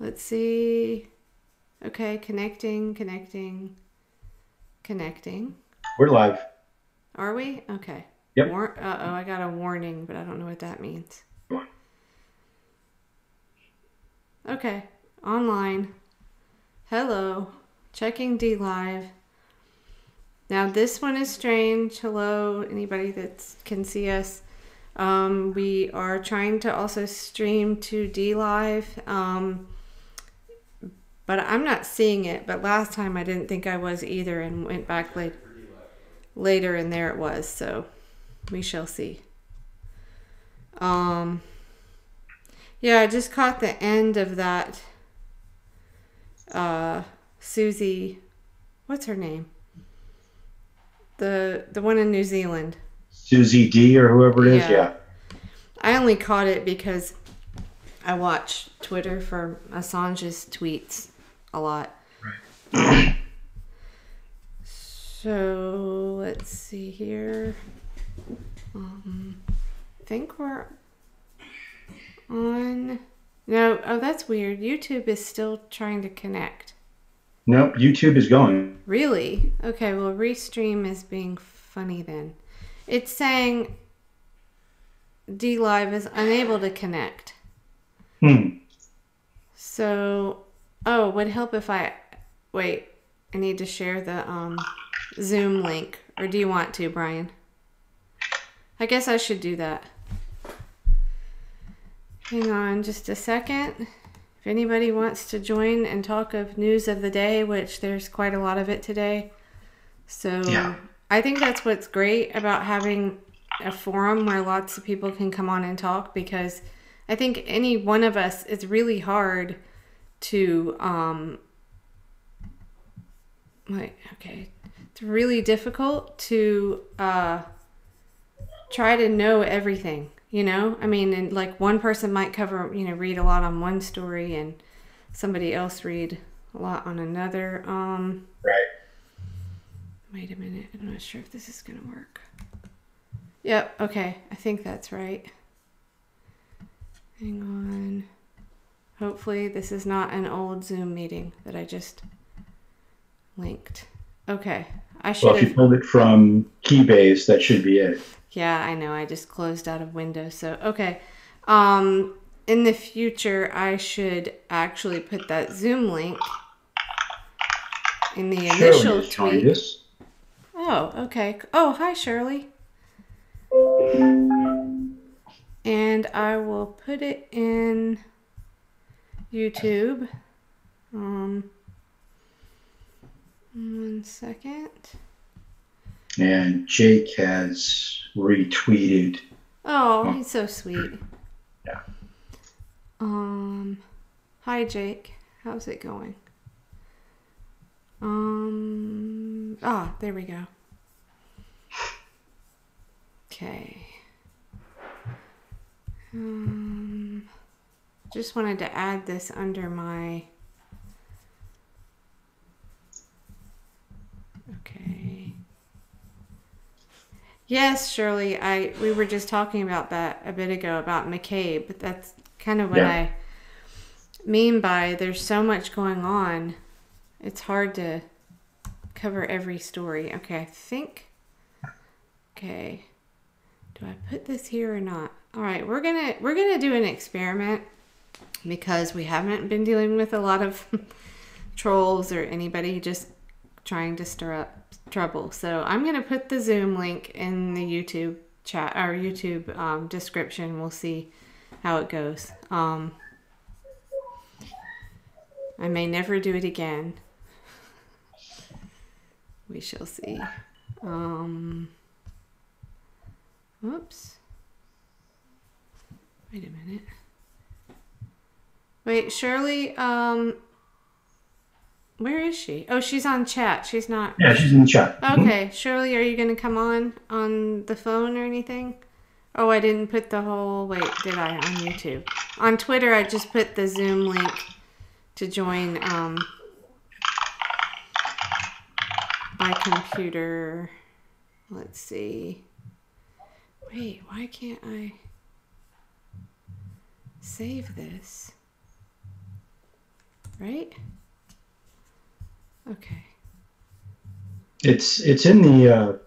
Let's see. Okay, connecting. We're live. Are we? Okay. Yep. Uh-oh, I got a warning, but I don't know what that means. Okay, online. Hello. Checking D Live. Now this one is strange. Hello, anybody that can see us. We are trying to also stream to D Live. But I'm not seeing it. But last time I didn't think I was either and went back later and there it was. So we shall see. Yeah, I just caught the end of that Susie, what's her name? The one in New Zealand. Susie D or whoever it is, Yeah. yeah. I only caught it because I watch Twitter for Assange's tweets a lot. Right. So let's see here. I think we're on. No, oh, that's weird. YouTube is still trying to connect. Nope, YouTube is going. Really? Okay, well, Restream is being funny then. It's saying D Live is unable to connect. So, oh, would help if I wait. I need to share the Zoom link, or do you want to, Brian? I guess I should do that. Hang on just a second. If anybody wants to join and talk of news of the day, which there's quite a lot of it today. So yeah. I think that's what's great about having a forum where lots of people can come on and talk, because I think any one of us, it's really hard to, it's really difficult to try to know everything. You know, I mean, and like one person might cover, read a lot on one story and somebody else read a lot on another. Right. Wait a minute. I'm not sure if this is going to work. Yep. Okay. I think that's right. Hang on. Hopefully this is not an old Zoom meeting that I just linked. Okay. Well, if you pulled it from Keybase, that should be it. Yeah, I know. I just closed out of Windows. So, okay. In the future, I should actually put that Zoom link in the initial tweet. Oh, okay. Oh, hi, Shirley. And I will put it in YouTube. 1 second. And Jake has retweeted. Oh, he's so sweet. Yeah. Hi Jake. How's it going? There we go. Okay. Just wanted to add this under my. Okay. Yes, Shirley, we were just talking about that a bit ago about McCabe, but that's kind of what I mean by there's so much going on. It's hard to cover every story. Okay, I think. Okay. Do I put this here or not? All right, we're gonna do an experiment because we haven't been dealing with a lot of trolls or anybody just trying to stir up trouble. So I'm going to put the Zoom link in the YouTube chat or YouTube description. We'll see how it goes. I may never do it again. We shall see. Whoops. Wait a minute. Wait, Shirley, where is she? Oh, she's on chat. She's not. Yeah, she's in the chat. Okay. Shirley, are you going to come on the phone or anything? Oh, I didn't put the whole. Wait, did I? On YouTube. On Twitter, I just put the Zoom link to join my computer. Let's see. Wait, why can't I save this? right? Okay. It's in the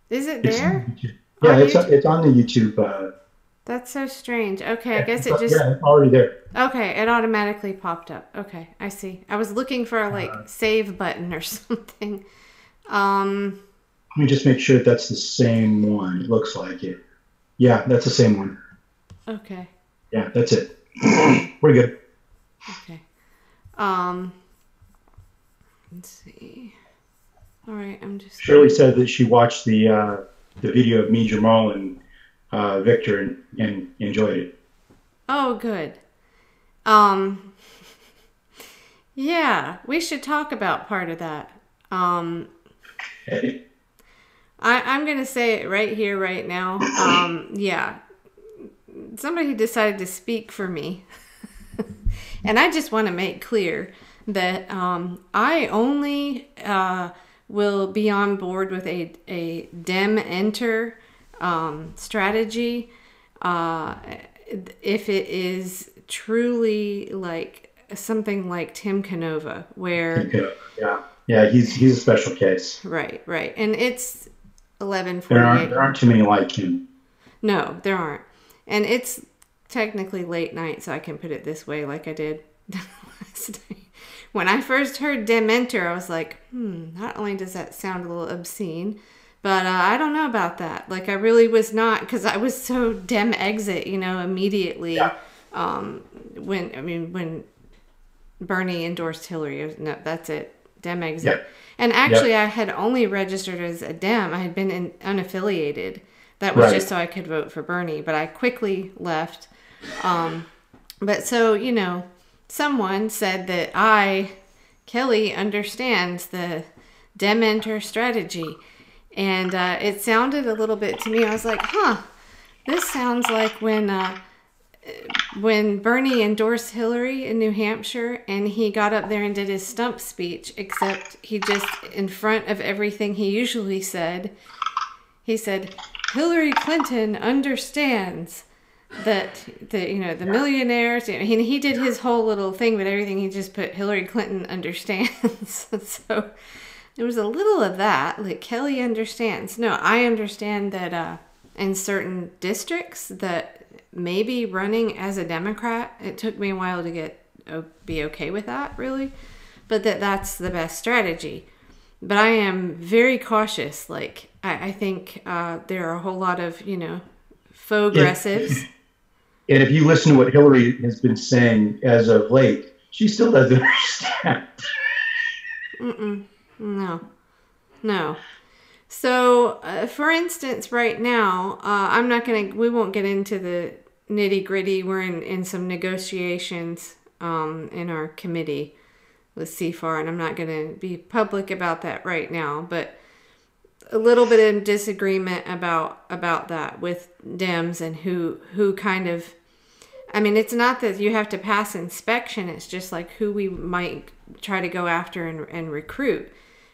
Is it it's there yeah, on YouTube? it's on the YouTube. That's so strange. Okay, I Yeah, guess it just... yeah, it's already there. Okay, it automatically popped up. Okay, I see. I was looking for a, Uh, like, save button or something. Um, Let me just make sure that's the same one. It looks like it. Yeah, that's the same one. okay. Yeah, that's it. Okay. We're good. Okay. Um, let's see. All right, I'm just Shirley gonna... said that she watched the video of me, Jamal, and Victor, and enjoyed it. Oh, good. Um, yeah, we should talk about part of that. Um, I'm gonna say it right here, right now. Yeah, somebody decided to speak for me. And I just want to make clear that I only will be on board with a dem enter strategy if it is truly like something like Tim Canova, where... Yeah, yeah, he's a special case. Right, right. And it's There 11:48. aren't too many like him. No, there aren't. And it's technically late night, so I can put it this way like I did last night. When I first heard Dementor, I was like, not only does that sound a little obscene, but I don't know about that. Like, I really was not, because I was so dem exit, immediately. Yeah. When Bernie endorsed Hillary, no, that's it. Dem exit. Yep. And actually, Yep. I had only registered as a Dem. I had been unaffiliated. That was Right. just so I could vote for Bernie. But I quickly left. But so, someone said that Kelly, understands the Dementer strategy. And it sounded a little bit to me, I was like, this sounds like when Bernie endorsed Hillary in New Hampshire and he got up there and did his stump speech, except he just, in front of everything he usually said, he said, Hillary Clinton understands that the millionaires, he did his whole little thing with everything. He just put Hillary Clinton understands. So there was a little of that, like Kelly understands. No, I understand that in certain districts that maybe running as a Democrat, it took me a while to be okay with that, really, but that's the best strategy. But I am very cautious. Like, I think there are a whole lot of, faux aggressives. And if you listen to what Hillary has been saying as of late, she still doesn't understand. No. So, for instance, right now, we won't get into the nitty gritty. We're in some negotiations in our committee with CFAR, and I'm not going to be public about that right now, but a little bit of disagreement about that with Dems and who kind of, it's not that you have to pass inspection, it's just like who we might try to go after and recruit.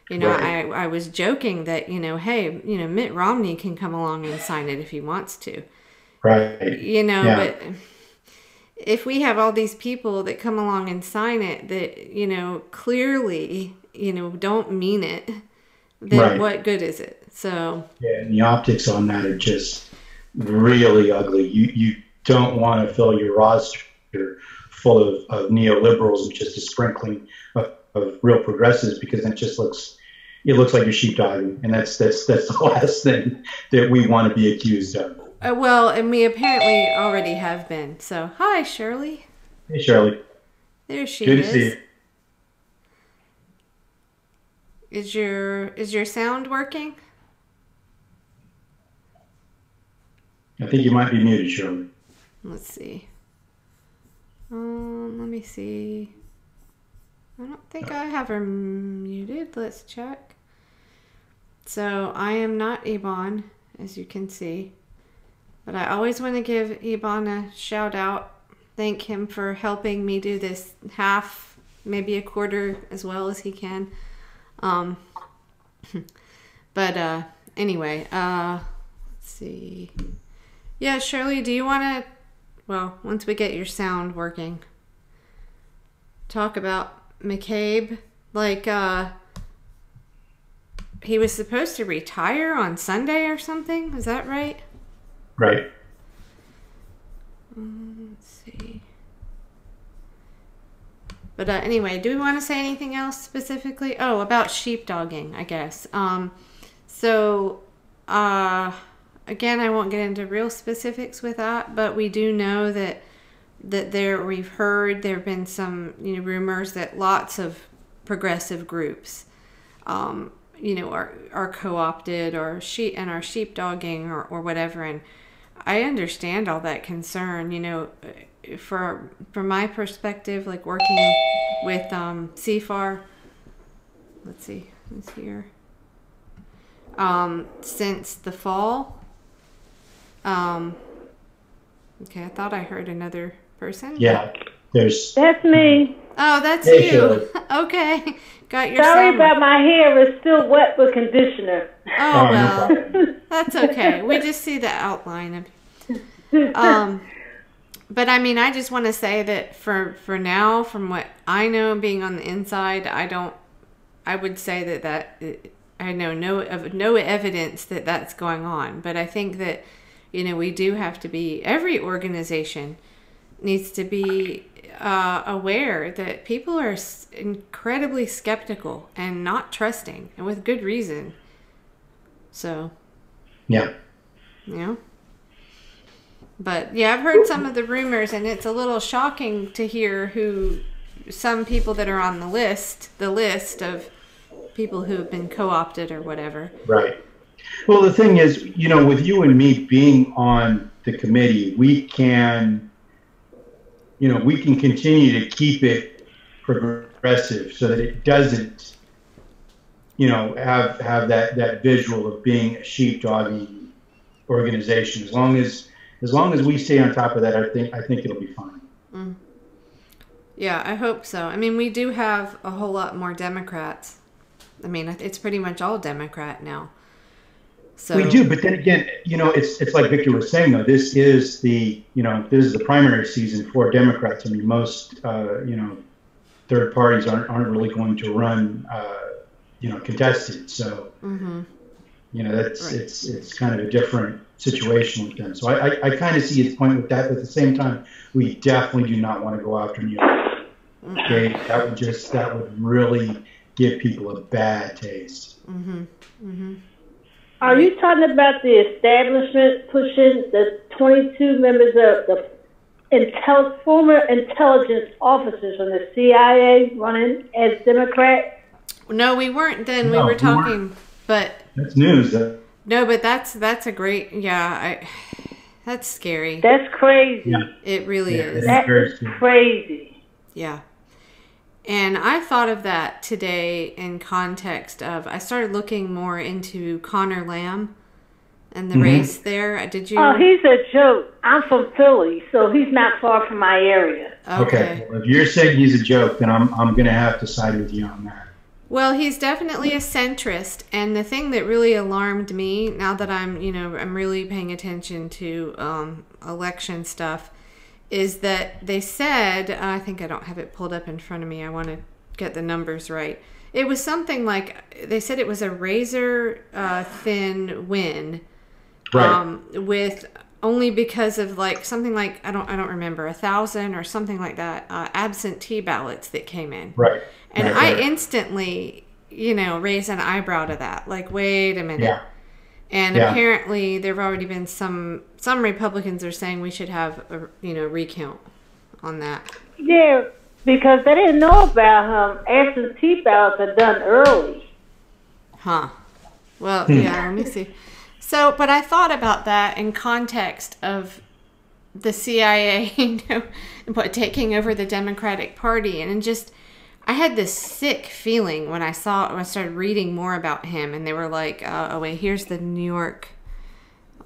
Right. I was joking that, hey, Mitt Romney can come along and sign it if he wants to. Right. Yeah. But if we have all these people that come along and sign it that, clearly, don't mean it, then right. What good is it? So yeah, and the optics on that are just really ugly. You don't want to fill your roster full of neoliberals and just a sprinkling of real progressives, because it looks like you're sheepdogging, and that's the last thing that we want to be accused of. Well, and we apparently already have been. So, hi, Shirley. Hey, Shirley. There she Good is. to see you. Is your sound working? I think you might be muted, Shirley. Let's see. Let me see. I don't think I have her muted. Let's check. So I am not Ebon, as you can see. But I always want to give Ebon a shout out. Thank him for helping me do this half, maybe a quarter as well as he can. But anyway, let's see. Yeah, Shirley, do you want to, well, once we get your sound working. talk about McCabe. Like, he was supposed to retire on Sunday or something. Is that right? Right. Let's see. But anyway, do we want to say anything else specifically? Oh, about sheepdogging, I guess. Again, I won't get into real specifics with that, but we do know that we've heard there have been some, rumors that lots of progressive groups, are co-opted or are sheepdogging or whatever. And I understand all that concern, from my perspective, like working with CFAR. Let's see, who's here? Since the fall. Okay, I thought I heard another person. Yeah, That's me. Oh, that's Hey, you. Okay, got your. Sorry sound. about my hair. It's still wet with conditioner. Oh no well, problem. that's okay. We just see the outline of. But I mean, I just want to say that for now, from what I know, being on the inside, I would say that I know no evidence that that's going on. But I think that, we do have to be, every organization needs to be aware that people are incredibly skeptical and not trusting, and with good reason. So. Yeah. But yeah, I've heard some of the rumors, and it's a little shocking to hear some people that are on the list of people who have been co-opted or whatever. Right. Well, the thing is, with you and me being on the committee, we can continue to keep it progressive so that it doesn't, have that visual of being a sheepdogging organization. As long as we stay on top of that, I think it'll be fine. Mm. Yeah, I hope so. I mean, we do have a whole lot more Democrats. I mean, it's pretty much all Democrat now. So we do, but then again, it's like Victor was saying, though. This is the primary season for Democrats. I mean, most third parties aren't really going to run contested. So that's right. It's kind of a different situation with them. So I kind of see his point with that. But at the same time, we definitely do not want to go after Neil. Okay, that would really give people a bad taste. Are you talking about the establishment pushing the 22 members of the former intelligence officers from the CIA running as Democrats? No, we weren't then. We were talking, but that's news. No, but that's a great, that's scary. That's crazy. Yeah. It really is. That is crazy. Yeah. And I thought of that today in context of, I started looking more into Connor Lamb and the race there. Did you? Oh, he's a joke. I'm from Philly, so he's not far from my area. Okay. Well, if you're saying he's a joke, then I'm going to have to side with you on that. Well, he's definitely a centrist, and the thing that really alarmed me, now that I'm really paying attention to election stuff, is that they said, I think I don't have it pulled up in front of me, I want to get the numbers right. It was something like, they said it was a razor thin win, right. With only because of something like, I don't remember, 1,000 or something like that, absentee ballots that came in. Right. And right. I instantly, raised an eyebrow to that. Like, wait a minute. Yeah. And apparently there have already been some Republicans are saying we should have a recount on that. Yeah, because they didn't know about absentee ballots are done early. Huh. Well, yeah, let me see. So, but I thought about that in context of the CIA, taking over the Democratic Party, and just I had this sick feeling when I started reading more about him, and they were like, oh wait, here's the New York.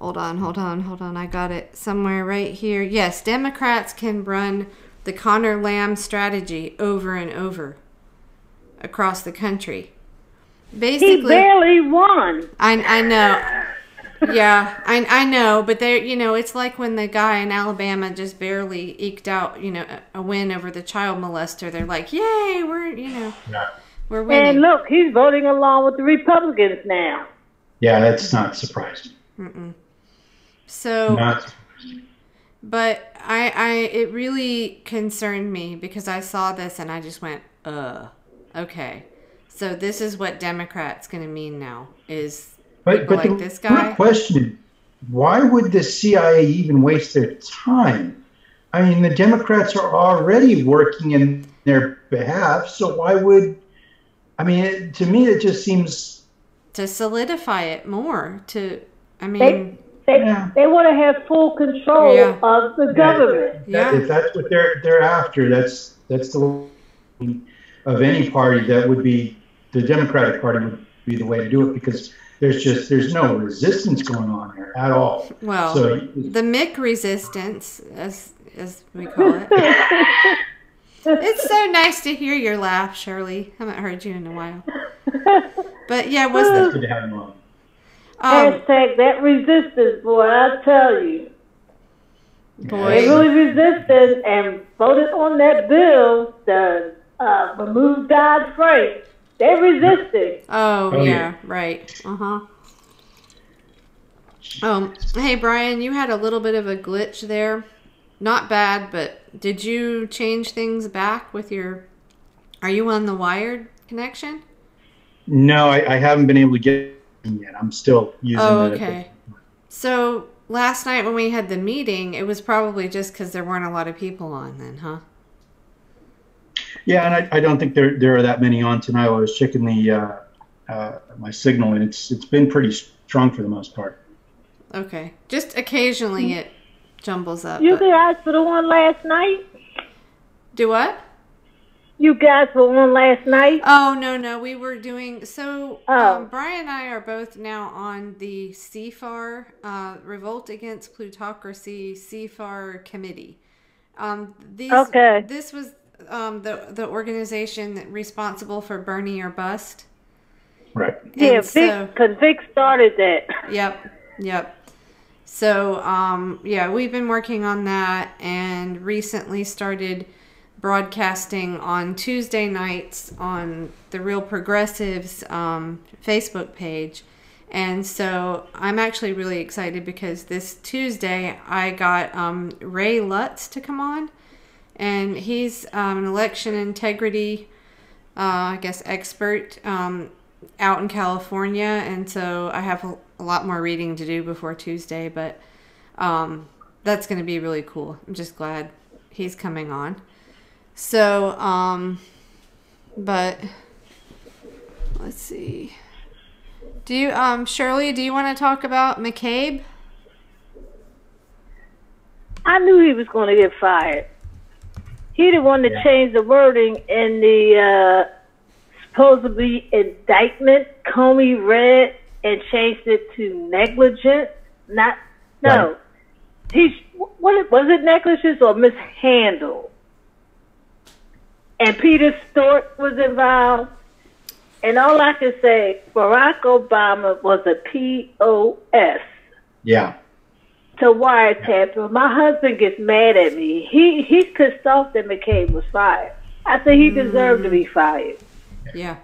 Hold on. I got it somewhere right here. Yes, Democrats can run the Connor Lamb strategy over and over across the country. Basically, he barely won. I know. Yeah, I know, but they, it's like when the guy in Alabama just barely eked out, a win over the child molester. They're like, "Yay, we're winning." And look, he's voting along with the Republicans now. Yeah, that's not surprising. So, Not surprising. but it really concerned me because I saw this and I just went, okay. So this is what Democrats going to mean now is. But like this guy. The question: why would the CIA even waste their time? I mean, the Democrats are already working in their behalf, so why would? I mean, to me, it just seems to solidify it more. They want to have full control of the government. If that's what they're after, that's the of any party that would be the Democratic Party would be the way to do it because. There's no resistance going on here at all. Well, the Mick resistance, as we call it. It's so nice to hear your laugh, Shirley. I haven't heard you in a while. But yeah, what's the good to have you on. Hashtag that resistance, boy, I tell you. Boy. They really resisted and voted on that bill to remove Dodd-Frank. They resisted. Oh yeah, right. Hey Brian, you had a little bit of a glitch there. Not bad, but did you change things back with your? Are you on the wired connection? No, I haven't been able to get it yet. I'm still using it. Oh, okay. So last night when we had the meeting, it was probably just because there weren't a lot of people on then, huh? Yeah, and I don't think there are that many on tonight. I was checking the my signal, and it's been pretty strong for the most part. Okay, just occasionally it jumbles up. You guys were the one last night? Do what? You guys were on last night? Oh, no, we were doing... So, Brian and I are both now on the CFAR, Revolt Against Plutocracy CFAR Committee. This was... the organization responsible for Bernie or Bust. Right. Yeah, because Vic started that. Yep. So, we've been working on that and recently started broadcasting on Tuesday nights on the Real Progressives Facebook page. And so I'm actually really excited because this Tuesday I got Ray Lutz to come on. And he's an election integrity, expert out in California. And so I have a lot more reading to do before Tuesday. But that's going to be really cool. I'm just glad he's coming on. So, but let's see. Do you, Shirley, do you want to talk about McCabe? I knew he was going to get fired. He the one that changed the wording in the supposedly indictment. Comey read and changed it to negligent. No. What was it? Negligence or mishandled? And Peter Strzok was involved. And all I can say, Barack Obama was a POS. Yeah. To wiretap him. My husband gets mad at me. He's pissed off that McCabe was fired. I say he deserved to be fired. Yeah.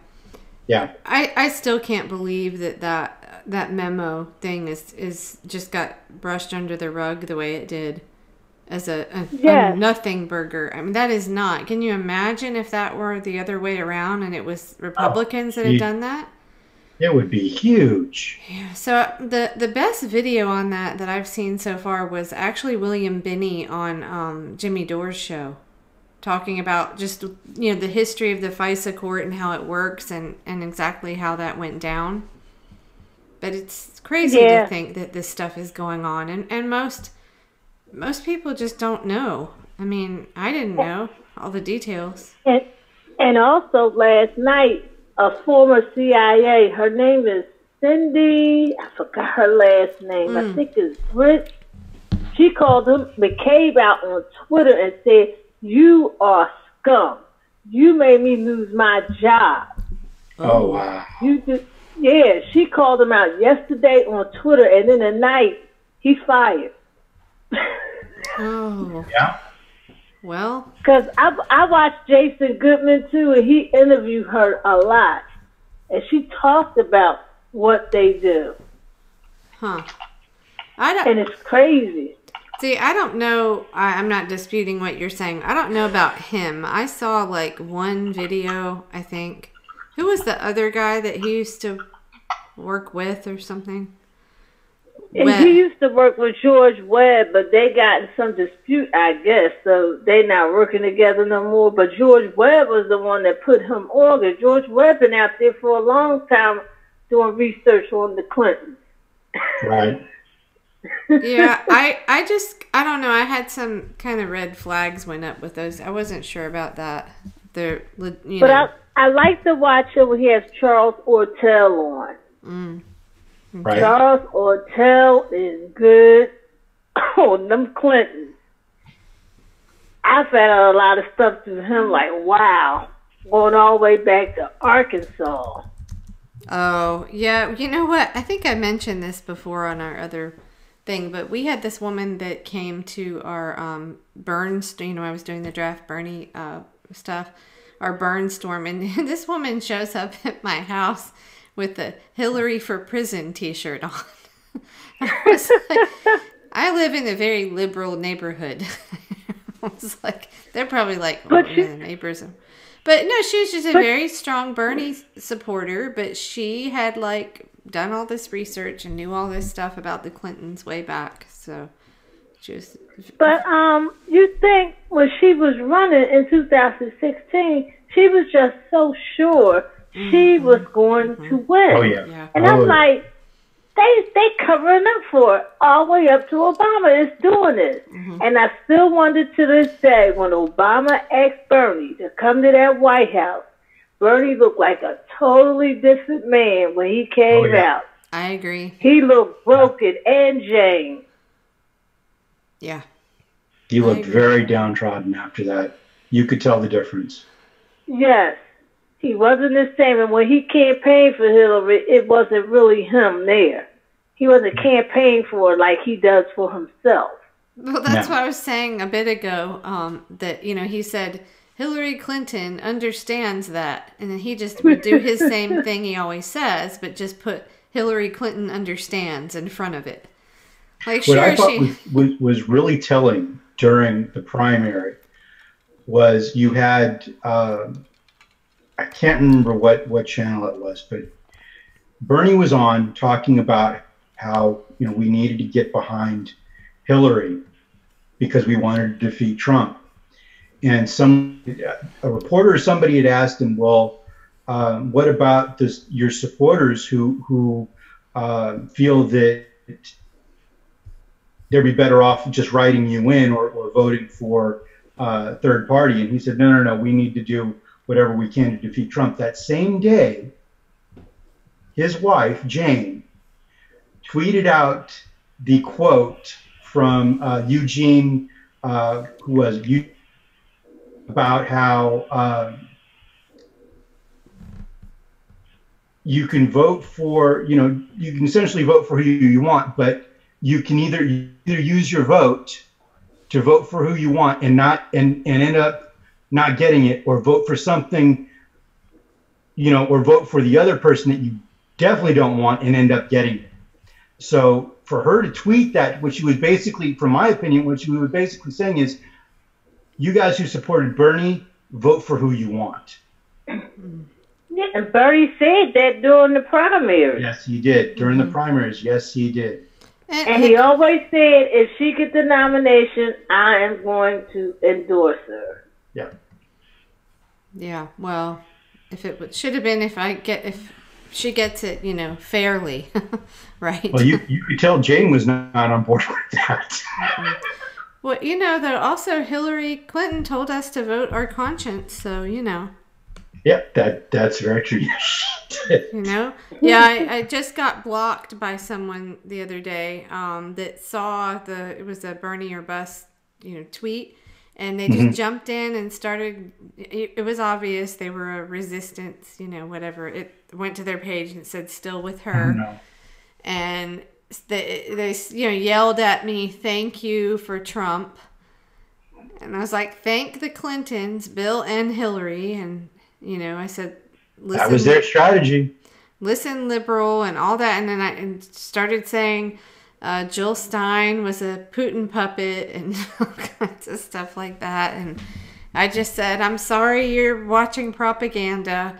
Yeah. I still can't believe that memo thing is just got brushed under the rug the way it did as a nothing burger. I mean, that is not. Can you imagine if that were the other way around and it was Republicans that had done that? It would be huge. Yeah. So the best video on that I've seen so far was actually William Binney on Jimmy Dore's show, talking about just the history of the FISA court and how it works and exactly how that went down. But it's crazy to think that this stuff is going on, and most people just don't know. I mean, I didn't know all the details. And also last night, a former CIA, her name is Cindy, I forgot her last name, I think it's Rich. She called him McCabe out on Twitter and said, "You are scum. You made me lose my job." Oh, wow. Yeah, she called him out yesterday on Twitter, and in the night, he's fired. Oh. Yeah. Well. Because I watched Jason Goodman, too, and he interviewed her a lot. And she talked about what they do. Huh. And it's crazy. See, I don't know. I'm not disputing what you're saying. I don't know about him. I saw like one video, I think. Who was the other guy that he used to work with or something? And he used to work with George Webb, but they got in some dispute, I guess. So they not working together no more. But George Webb was the one that put him on. And George Webb been out there for a long time doing research on the Clintons. Right. Yeah, I don't know. I had some kind of red flags went up with those. I wasn't sure about that. But I like to watch it when he has Charles Ortel on. Mm. Right. Charles Ortel is good on them Clintons. I found out a lot of stuff to him, like, wow, going all the way back to Arkansas. Oh, yeah. You know what? I think I mentioned this before on our other thing, but we had this woman that came to our Burns, I was doing the draft Bernie stuff, our Burn storm, and this woman shows up at my house with a Hillary for Prison t-shirt on. I live in a very liberal neighborhood. I was like, they're probably like, the neighbors. But no, she was just a very strong Bernie supporter, but she had like done all this research and knew all this stuff about the Clintons way back. So she was. But you think when she was running in 2016, she was just so sure she was going to win. Oh yeah. And I'm like, they covering up for it all the way up to Obama is doing this. And I still wonder to this day, when Obama asked Bernie to come to that White House, Bernie looked like a totally different man when he came out. I agree. He looked broken and Jane. Yeah. He looked very downtrodden after that. You could tell the difference. Yes. He wasn't the same. And when he campaigned for Hillary, it wasn't really him there. He wasn't campaigning for her like he does for himself. Well, that's what I was saying a bit ago, that, he said Hillary Clinton understands that. And then he just would do his same thing he always says, but just put Hillary Clinton understands in front of it. Like, what I thought was really telling during the primary was you had... I can't remember what channel it was, but Bernie was on talking about how, we needed to get behind Hillary because we wanted to defeat Trump. And a reporter or somebody had asked him, well, what about your supporters who feel that they'd be better off just writing you in or voting for a third party? And he said, no, we need to do whatever we can to defeat Trump. That same day, his wife, Jane, tweeted out the quote from Eugene, who was about how you can vote for, you can essentially vote for who you want, but you can either use your vote to vote for who you want and end up not getting it, or vote for something, or vote for the other person that you definitely don't want and end up getting it. So for her to tweet that, what she was basically, from my opinion, what she was basically saying is, you guys who supported Bernie, vote for who you want. Yeah, and Bernie said that during the primaries. Yes, he did. During the primaries, yes, he did. And he always said, if she gets the nomination, I am going to endorse her. Yeah. Yeah. Well, if it should have been if she gets it, fairly, right? Well, you could tell Jane was not on board with that. Well, though also Hillary Clinton told us to vote our conscience, so Yeah, that's very true. Yeah, I just got blocked by someone the other day that saw it was a Bernie or bust, tweet. And they just jumped in and started. It was obvious they were a resistance, whatever. It went to their page and it said "still with her," and they yelled at me, "Thank you for Trump," and I was like, "Thank the Clintons, Bill and Hillary," and I said, "Listen." That was their strategy. Listen, liberal, and all that, and then I started saying. Jill Stein was a Putin puppet and all kinds of stuff like that. And I just said, I'm sorry you're watching propaganda.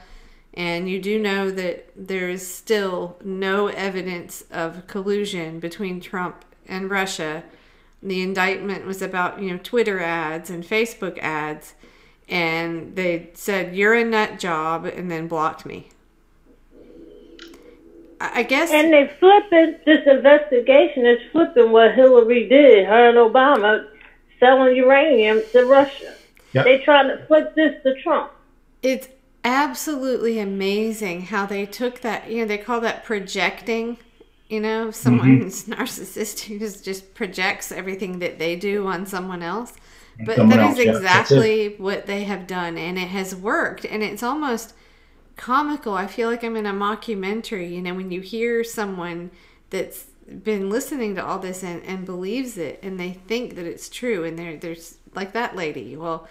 And you do know that there is still no evidence of collusion between Trump and Russia. The indictment was about, Twitter ads and Facebook ads. And they said, you're a nut job, and then blocked me. I guess. And they flipping, this investigation is flipping what Hillary did, her and Obama, selling uranium to Russia. Yep. They trying to flip this to Trump. It's absolutely amazing how they took that, they call that projecting, someone who's narcissistic who just projects everything that they do on someone else. But that is exactly what they have done, and it has worked, and it's almost comical. I feel like I'm in a mockumentary, when you hear someone that's been listening to all this and believes it, and they think that it's true, and there's like that lady, well,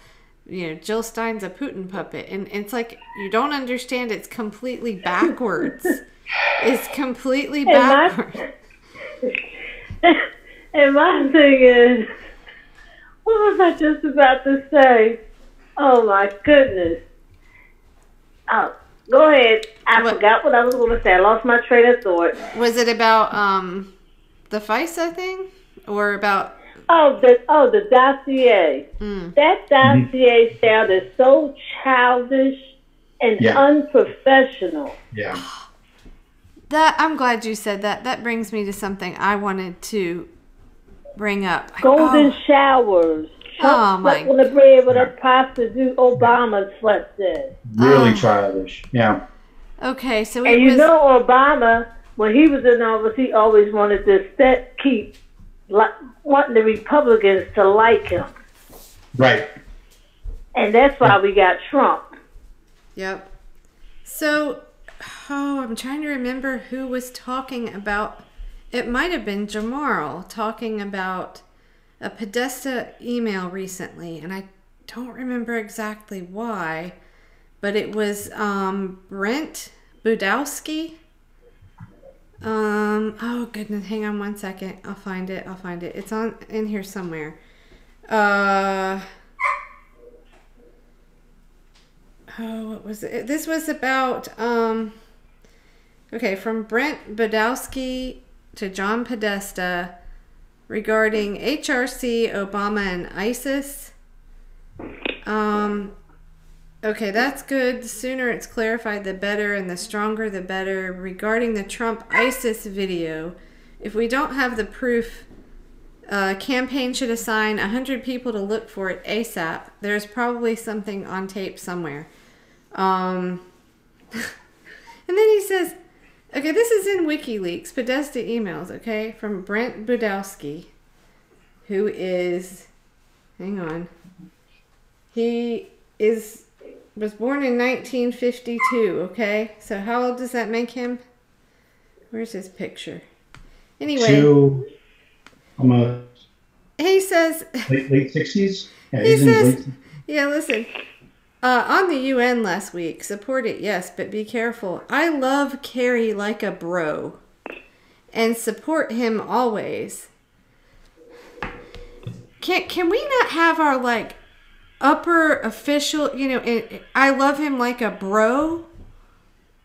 Jill Stein's a Putin puppet, and it's like, you don't understand, it's completely backwards. It's completely backwards. And my thing is, what was I just about to say? Oh my goodness. Oh, go ahead. I forgot what I was going to say. I lost my train of thought. Was it about the FISA thing, or about? The dossier. That dossier sounded so childish and unprofessional. Yeah. I'm glad you said that. That brings me to something I wanted to bring up. Golden showers. Trump slept on the bed with a prostitute. Obama slept in. Really childish. Yeah. Okay, so Obama, when he was in office, he always wanted to keep wanting the Republicans to like him. Right. And that's why we got Trump. Yep. So, I'm trying to remember who was talking about. It might have been Jamarl talking about a Podesta email recently, and I don't remember exactly why, but it was Brent Budowski. Oh goodness, hang on one second. I'll find it. It's in here somewhere. What was it? This was about from Brent Budowski to John Podesta regarding HRC, Obama, and ISIS. Okay, that's good. The sooner it's clarified, the better, and the stronger, the better. Regarding the Trump-ISIS video, if we don't have the proof, campaign should assign 100 people to look for it ASAP. There's probably something on tape somewhere. And then he says, okay, this is in WikiLeaks, Podesta emails, okay, from Brent Budowski, who is, hang on, he was born in 1952, okay? So how old does that make him? Where's his picture? Anyway. Almost. He says. Late 60s? Yeah, he says, listen. On the UN last week, support it, yes, but be careful. I love Kerry like a bro and support him always. Can we not have our, upper official, I love him like a bro?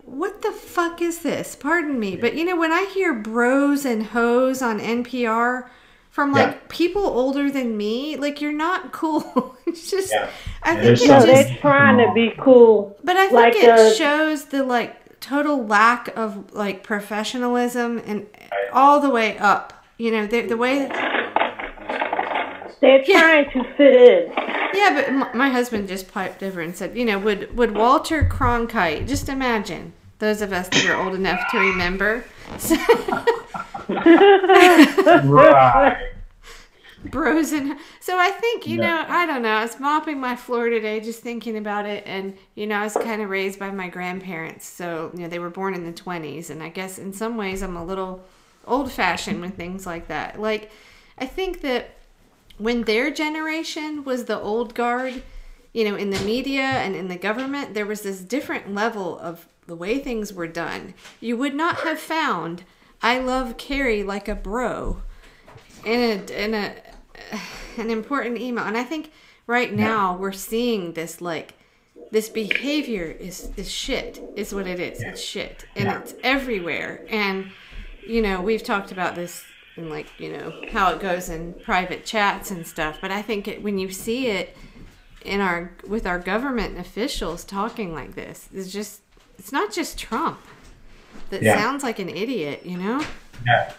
What the fuck is this? Pardon me. But, when I hear bros and hoes on NPR from, people older than me, you're not cool. It's just, I think they're trying to be cool. But I think it shows the, total lack of, professionalism and all the way up. The way... They're trying to fit in. Yeah, but my husband just piped over and said, would Walter Cronkite, just imagine, those of us that are old enough to remember. Right. Bros and so I think, you know, I don't know. I was mopping my floor today just thinking about it, and you know, I was kind of raised by my grandparents. So, you know, they were born in the 20s, and I guess in some ways I'm a little old-fashioned with things like that. Like, I think that when their generation was the old guard, you know, in the media and in the government, there was this different level of the way things were done. You would not have found "I love Carrie" like a bro in an important email. And I think right now we're seeing this, like, this behavior is shit, is what it is. It's shit. And it's everywhere. And, you know, we've talked about this in, like, you know, how it goes in private chats and stuff. But I think when you see it with our government officials talking like this, it's not just Trump that sounds like an idiot, you know? Yeah.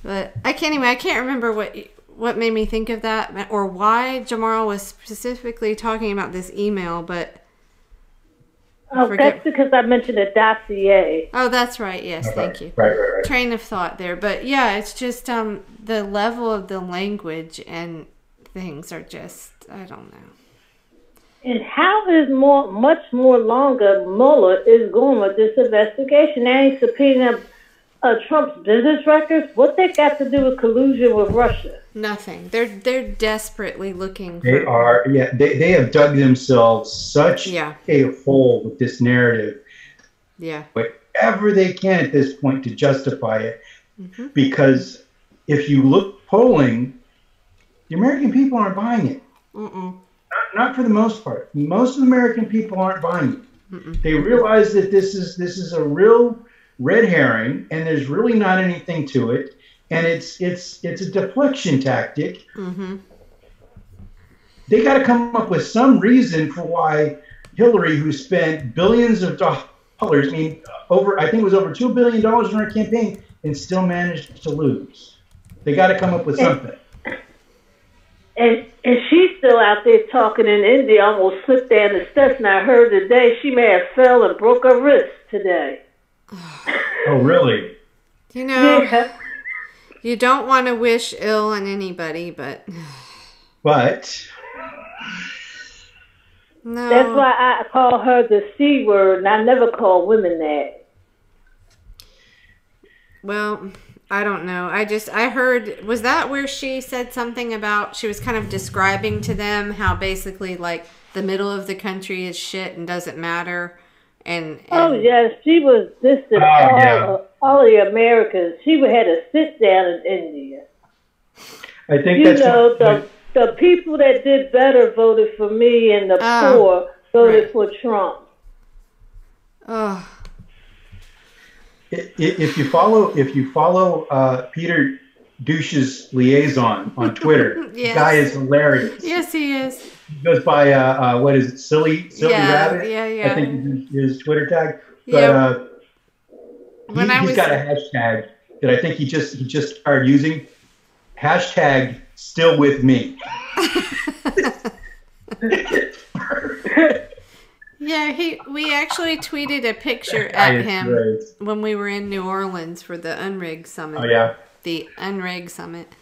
But I can't remember what made me think of that, or why Jamara was specifically talking about this email, but that's because I mentioned a dossier. Oh, that's right. Yes, thank you. Right. Train of thought there. But yeah, it's just the level of the language and things are just, I don't know. And how is much more longer Mueller is going with this investigation? They ain't subpoenaing Trump's business records. What they got to do with collusion with Russia? Nothing. They're desperately looking. They are. Yeah, they have dug themselves such a hole with this narrative. Yeah. Whatever they can at this point to justify it, because if you look polling, the American people aren't buying it. Not for the most part. Most of the American people aren't buying it. They realize that this is a real red herring, and there's really not anything to it, and it's a deflection tactic. They got to come up with some reason for why Hillary, who spent billions of dollars, I think it was over $2 billion in her campaign, and still managed to lose. They got to come up with something. And she's still out there talking in India, almost slipped down the steps, and I heard today she may have fell and broke her wrist today. Oh, really? You know, you don't want to wish ill on anybody, but no. That's why I call her the C word, and I never call women that. Well, I don't know. I heard, was that where she said something about, she was kind of describing to them how basically, like, the middle of the country is shit and doesn't matter? And oh, yes, she was dissing all the Americans. She had to sit down in India. I think the people that did better voted for me, and the poor voted for Trump. Oh. If you follow Peter Douche's liaison on Twitter, the guy is hilarious. Yes, he is. He goes by what is it, silly rabbit? Yeah. I think his Twitter tag. But he's got a hashtag that I think he just started using. Hashtag still with me. Yeah, we actually tweeted a picture at him when we were in New Orleans for the Unrig Summit. Oh, yeah. The Unrig Summit.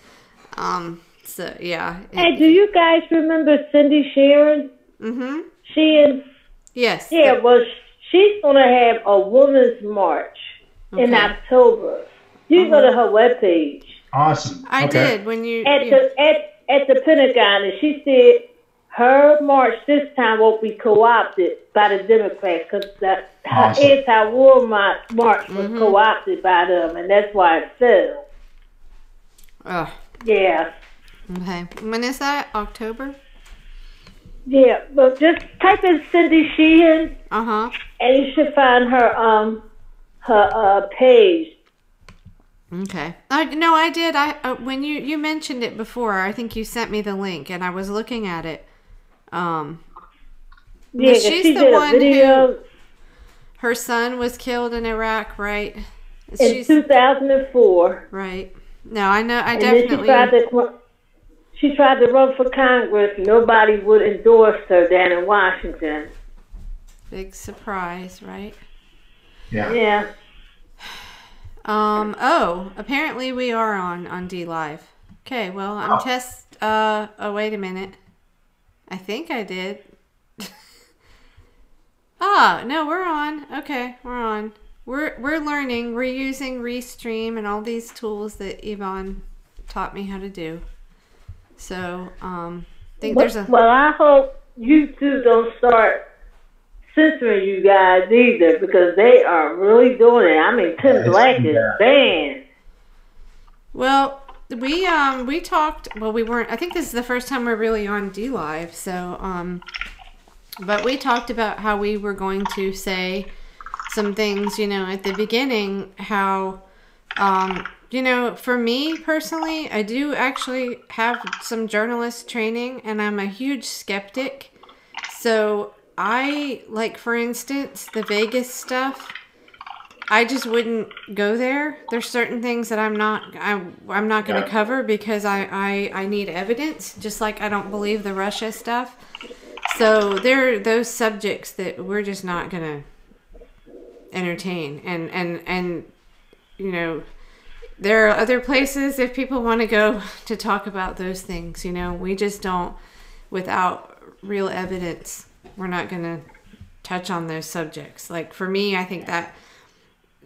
So, yeah. Hey, do you guys remember Cindy Sharon? Yes. Yeah, well, she's going to have a women's march in October. You go to her webpage. Awesome. I did when you... At the Pentagon, and she said her march this time won't be co-opted by the Democrats, because her anti-war march was co-opted by them, and that's why it fell. Oh. Yeah. Okay. When is that? October? Yeah, but just type in Cindy Sheehan, and you should find her page. Okay. No, I did. When you mentioned it before, I think you sent me the link, and I was looking at it. She's the one who her son was killed in Iraq, right? In 2004. Right. No, I know. I definitely. She tried to run for Congress. Nobody would endorse her down in Washington. Big surprise, right? Yeah. Yeah. Apparently we are on D Live. Okay, well, I'm Oh, wait a minute. I think I did. No, we're on. Okay, we're on. We're learning. We're using Restream and all these tools that Yvonne taught me how to do. So, think there's a... Well, I hope YouTube don't start censoring you guys either, because they are really doing it. I mean, Tim Black is banned. Well, we talked, well, we weren't, I think this is the first time we're really on DLive, so, but we talked about how we were going to say some things, you know, at the beginning, how, you know, for me personally, I do actually have some journalist training, and I'm a huge skeptic. So I, like, for instance, the Vegas stuff, I just wouldn't go there. There's certain things that I'm not going to cover because I need evidence, just like I don't believe the Russia stuff. So there are those subjects that we're just not going to entertain. And you know, there are other places if people want to go to talk about those things, you know. We just don't, without real evidence, we're not going to touch on those subjects. Like, for me, I think that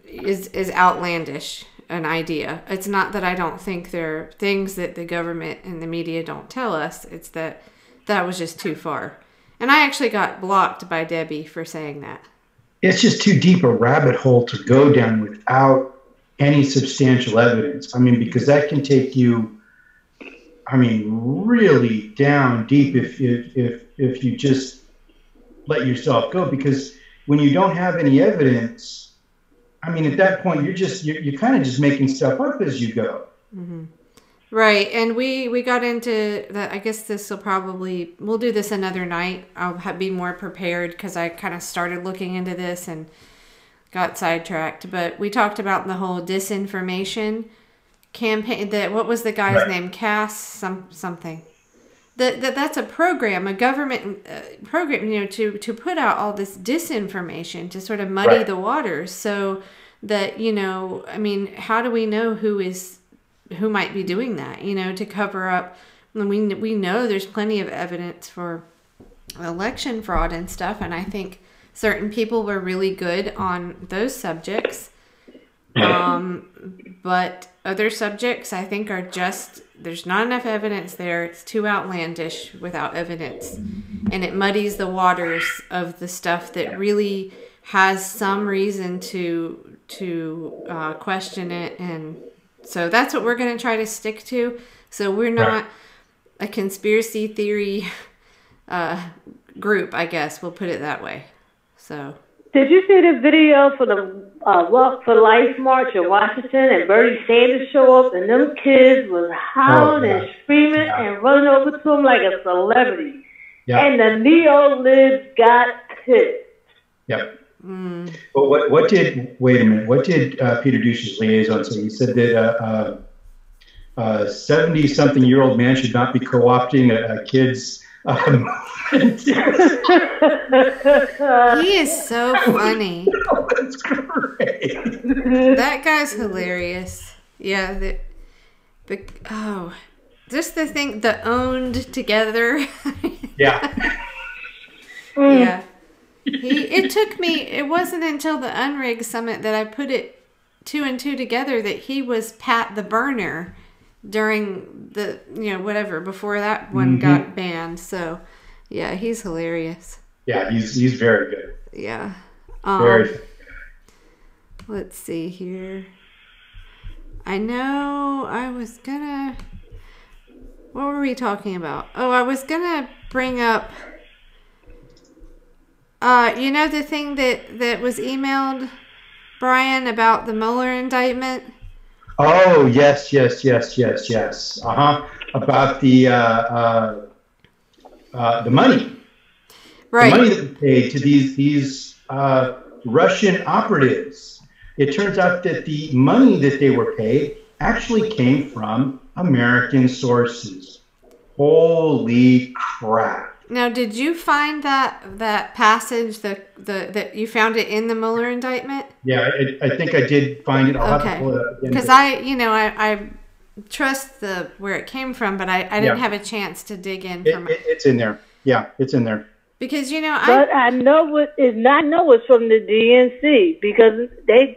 is outlandish, an idea. It's not that I don't think there are things that the government and the media don't tell us. It's that was just too far. And I actually got blocked by Debbie for saying that. It's just too deep a rabbit hole to go down without any substantial evidence. I mean, because that can take you, I mean, really down deep if you just let yourself go. Because when you don't have any evidence, I mean, at that point, you're kind of just making stuff up as you go. Mm-hmm. Right, and we got into that. I guess we'll do this another night. I'll be more prepared because I kind of started looking into this and got sidetracked. But we talked about the whole disinformation campaign. What was the guy's name? Cass something. That's a program, a government program, you know, to put out all this disinformation to sort of muddy the waters, so that, you know, I mean, how do we know who might be doing that, you know, to cover up? We know there's plenty of evidence for election fraud and stuff, and I think certain people were really good on those subjects. But other subjects, I think, are just, there's not enough evidence there. It's too outlandish without evidence. And it muddies the waters of the stuff that really has some reason to question it. And so that's what we're going to try to stick to. So we're not a conspiracy theory group, I guess. We'll put it that way. So... Did you see the video for the Walk for Life March in Washington, and Bernie Sanders show up, and them kids was howling and screaming and running over to him like a celebrity. And the neo-libs got pissed. Yep. But what did Peter Duce's liaison say? He said that a 70-something-year-old man should not be co-opting a kid's... He is so funny. Oh, that's great. That guy's hilarious. Yeah, just the thing, the owned together. Yeah. Yeah. It wasn't until the Unrig Summit that I put it 2 and 2 together that he was Pat the Burner during the, you know, whatever, before that one got banned. So, yeah, he's hilarious. Yeah, he's very good. Yeah. Very. Let's see here. I know I was gonna... What were we talking about? Oh, I was gonna bring up... you know the thing that was emailed, Brian, about the Mueller indictment? Oh, yes. About the money. Right. The money that was paid to these Russian operatives. It turns out that the money that they were paid actually came from American sources. Holy crap. Now, did you find that passage, that you found it in the Mueller indictment? Yeah, I think I did find it. I'll have to pull it up again. Because I trust the where it came from, but I didn't have a chance to dig in. It's in there. Yeah, it's in there. Because, but I know it's from the DNC because they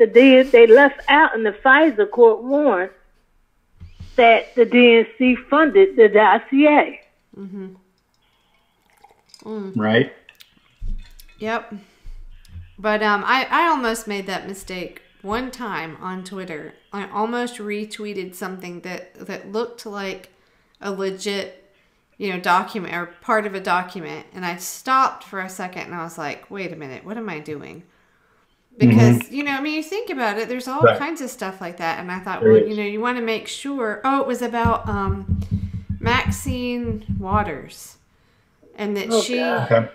left out in the FISA court warrant that the DNC funded the dossier. Mm-hmm. Right. Yep. But I almost made that mistake one time on Twitter. I almost retweeted something that looked like a legit, document or part of a document. And I stopped for a second and I was like, wait a minute, what am I doing? Because, you think about it, there's all kinds of stuff like that. And I thought, you want to make sure. Oh, it was about Maxine Waters. And that Okay.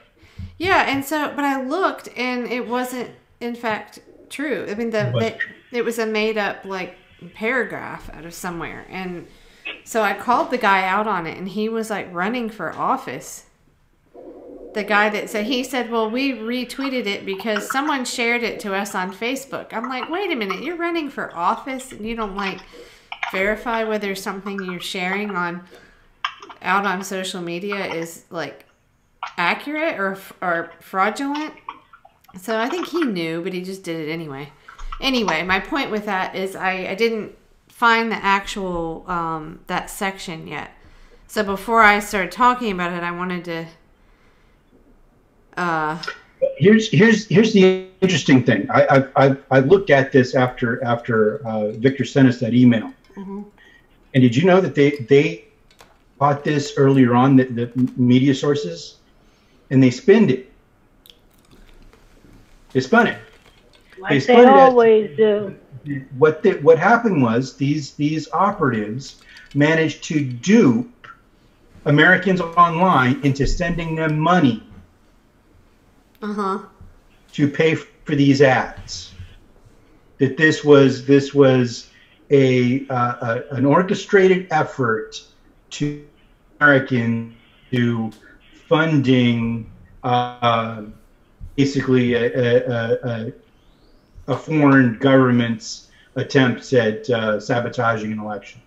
Yeah, and so, but I looked and it wasn't, in fact, true. I mean, it was a made-up, paragraph out of somewhere. And so I called the guy out on it, and he was, running for office. The guy he said, well, we retweeted it because someone shared it to us on Facebook. I'm like, wait a minute, you're running for office and you don't, verify whether something you're sharing out on social media is, accurate or fraudulent. So I think he knew, but he just did it anyway. Anyway, my point with that is I didn't find the actual that section yet. So before I started talking about it, I wanted to Here's the interesting thing. I looked at this after Victor sent us that email. Mm-hmm. And did you know that they bought this earlier on, the media sources, and they spinned it. They spun it. Like they always do. What happened was these operatives managed to dupe Americans online into sending them money to pay for these ads. That this was an orchestrated effort to Americans to funding basically a foreign government's attempts at sabotaging an election.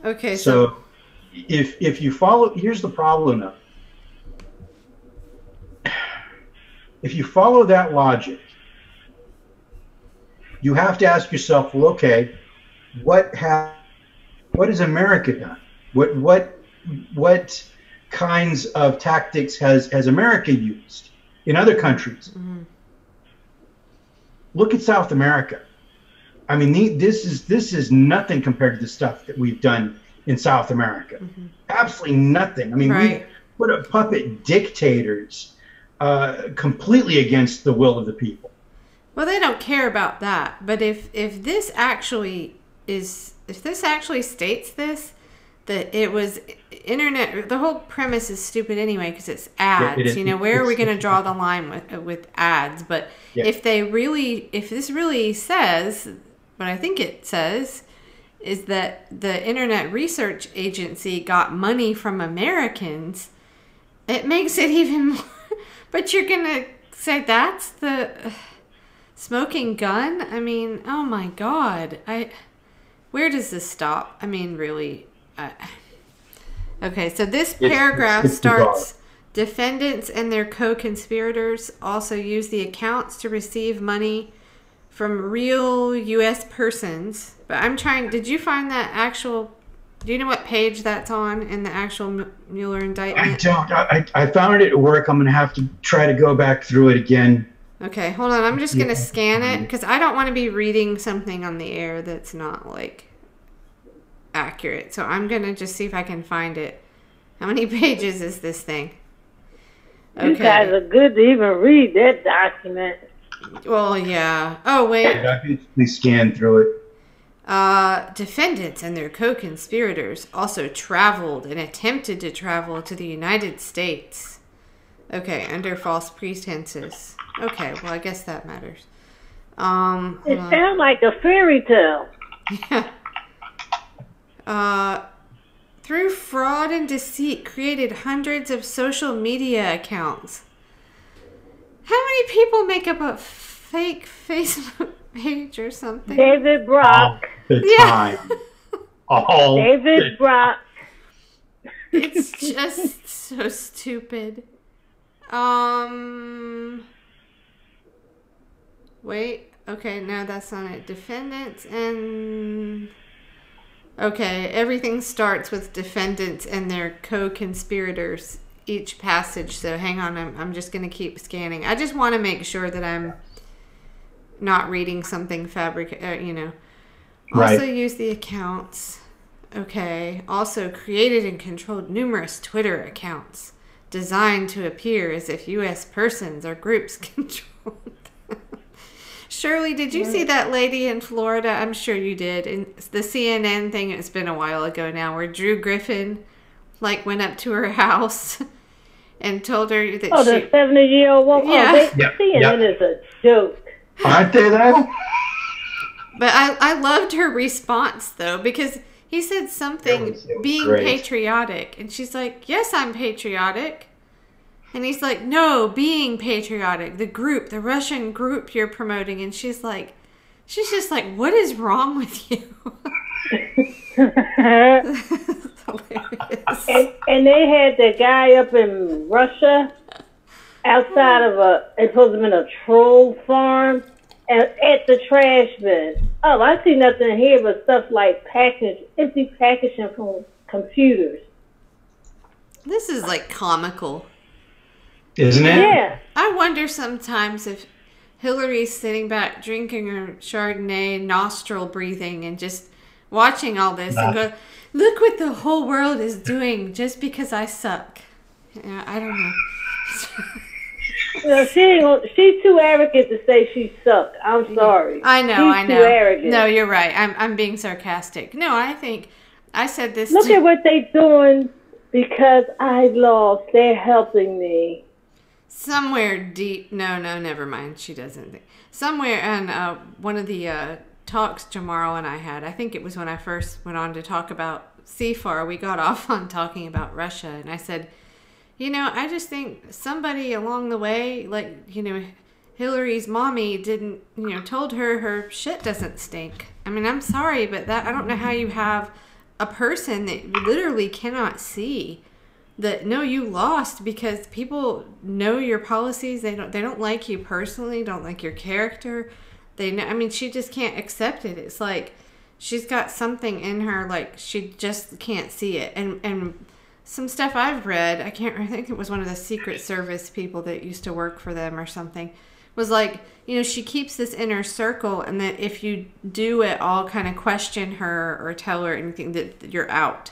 Okay. So if you follow, here's the problem though. If you follow that logic, you have to ask yourself, well, okay, what has America done? What kinds of tactics has America used in other countries? Mm-hmm. Look at South America. I mean, this is nothing compared to the stuff that we've done in South America. Mm-hmm. Absolutely nothing. I mean, we put up puppet dictators completely against the will of the people. Well, they don't care about that. But if this actually states this, that it was internet, the whole premise is stupid anyway because it's ads. Yeah, where are we going to draw the line with ads? But if this really says, what I think it says, is that the Internet Research Agency got money from Americans, it makes it even more. But you're going to say that's the smoking gun? I mean, oh my God. Where does this stop? I mean, really. Okay, so this paragraph starts, defendants and their co-conspirators also use the accounts to receive money from real U.S. persons. But I'm trying, did you find that actual, do you know what page that's on in the actual Mueller indictment? I don't. I found it at work. I'm going to have to try to go back through it again. Okay, hold on. I'm just going to scan it because I don't want to be reading something on the air that's not, accurate. So I'm going to just see if I can find it. How many pages is this thing? Okay. You guys are good to even read that document. Well, yeah. Oh, wait. I can scan through it. Defendants and their co-conspirators also traveled and attempted to travel to the United States. Okay, under false pretenses. Okay, well, I guess that matters. It sounds like a fairy tale. Yeah. Through fraud and deceit, created hundreds of social media accounts. How many people make up a fake Facebook page or something. David Brock. The Yeah. time. All David Brock. It's just so stupid. Wait. Okay, no, that's not it. Defendants and... Okay, everything starts with defendants and their co-conspirators, each passage. So hang on, I'm just going to keep scanning. I just want to make sure that I'm not reading something Also Right. use the accounts. Okay. Also created and controlled numerous Twitter accounts designed to appear as if U.S. persons or groups controlled. Shirley, did you see that lady in Florida? I'm sure you did. In the CNN thing, it's been a while ago now, where Drew Griffin went up to her house and told her that the 70-year-old woman. Yeah. CNN is a joke. Aren't they though? But I loved her response, though, because he said something, It was being great. patriotic. And she's like, yes, I'm patriotic. And he's like, no, being patriotic. The Russian group you're promoting. And she's just like, what is wrong with you? It's hilarious. And they had the guy up in Russia outside of it supposed to have been a troll farm at the trash bin. Oh, I see nothing here but stuff like empty packaging from computers. This is comical. Isn't it? Yeah. I wonder sometimes if Hillary's sitting back drinking her Chardonnay, nostril breathing, and just watching all this and go, look what the whole world is doing just because I suck. Yeah, I don't know. She's too arrogant to say she sucked. I'm sorry. I know. She's too arrogant. No, you're right. I'm being sarcastic. No, I said this. Look at what they doing because I lost. They're helping me. Somewhere deep. No, never mind. She doesn't think. Somewhere in one of the talks Jamaro and I had, I think it was when I first went on to talk about CFAR, we got off on talking about Russia. And I said, I just think somebody along the way, Hillary's mommy didn't, told her shit doesn't stink. I mean, I'm sorry, but I don't know how you have a person that literally cannot see that you lost because people know your policies. They don't like you personally, don't like your character. They know. I mean, she just can't accept it. It's like she's got something in her, she just can't see it. And some stuff I've read, I think it was one of the Secret Service people that used to work for them or something, was she keeps this inner circle, and that if you do at all kind of question her or tell her anything, that you're out.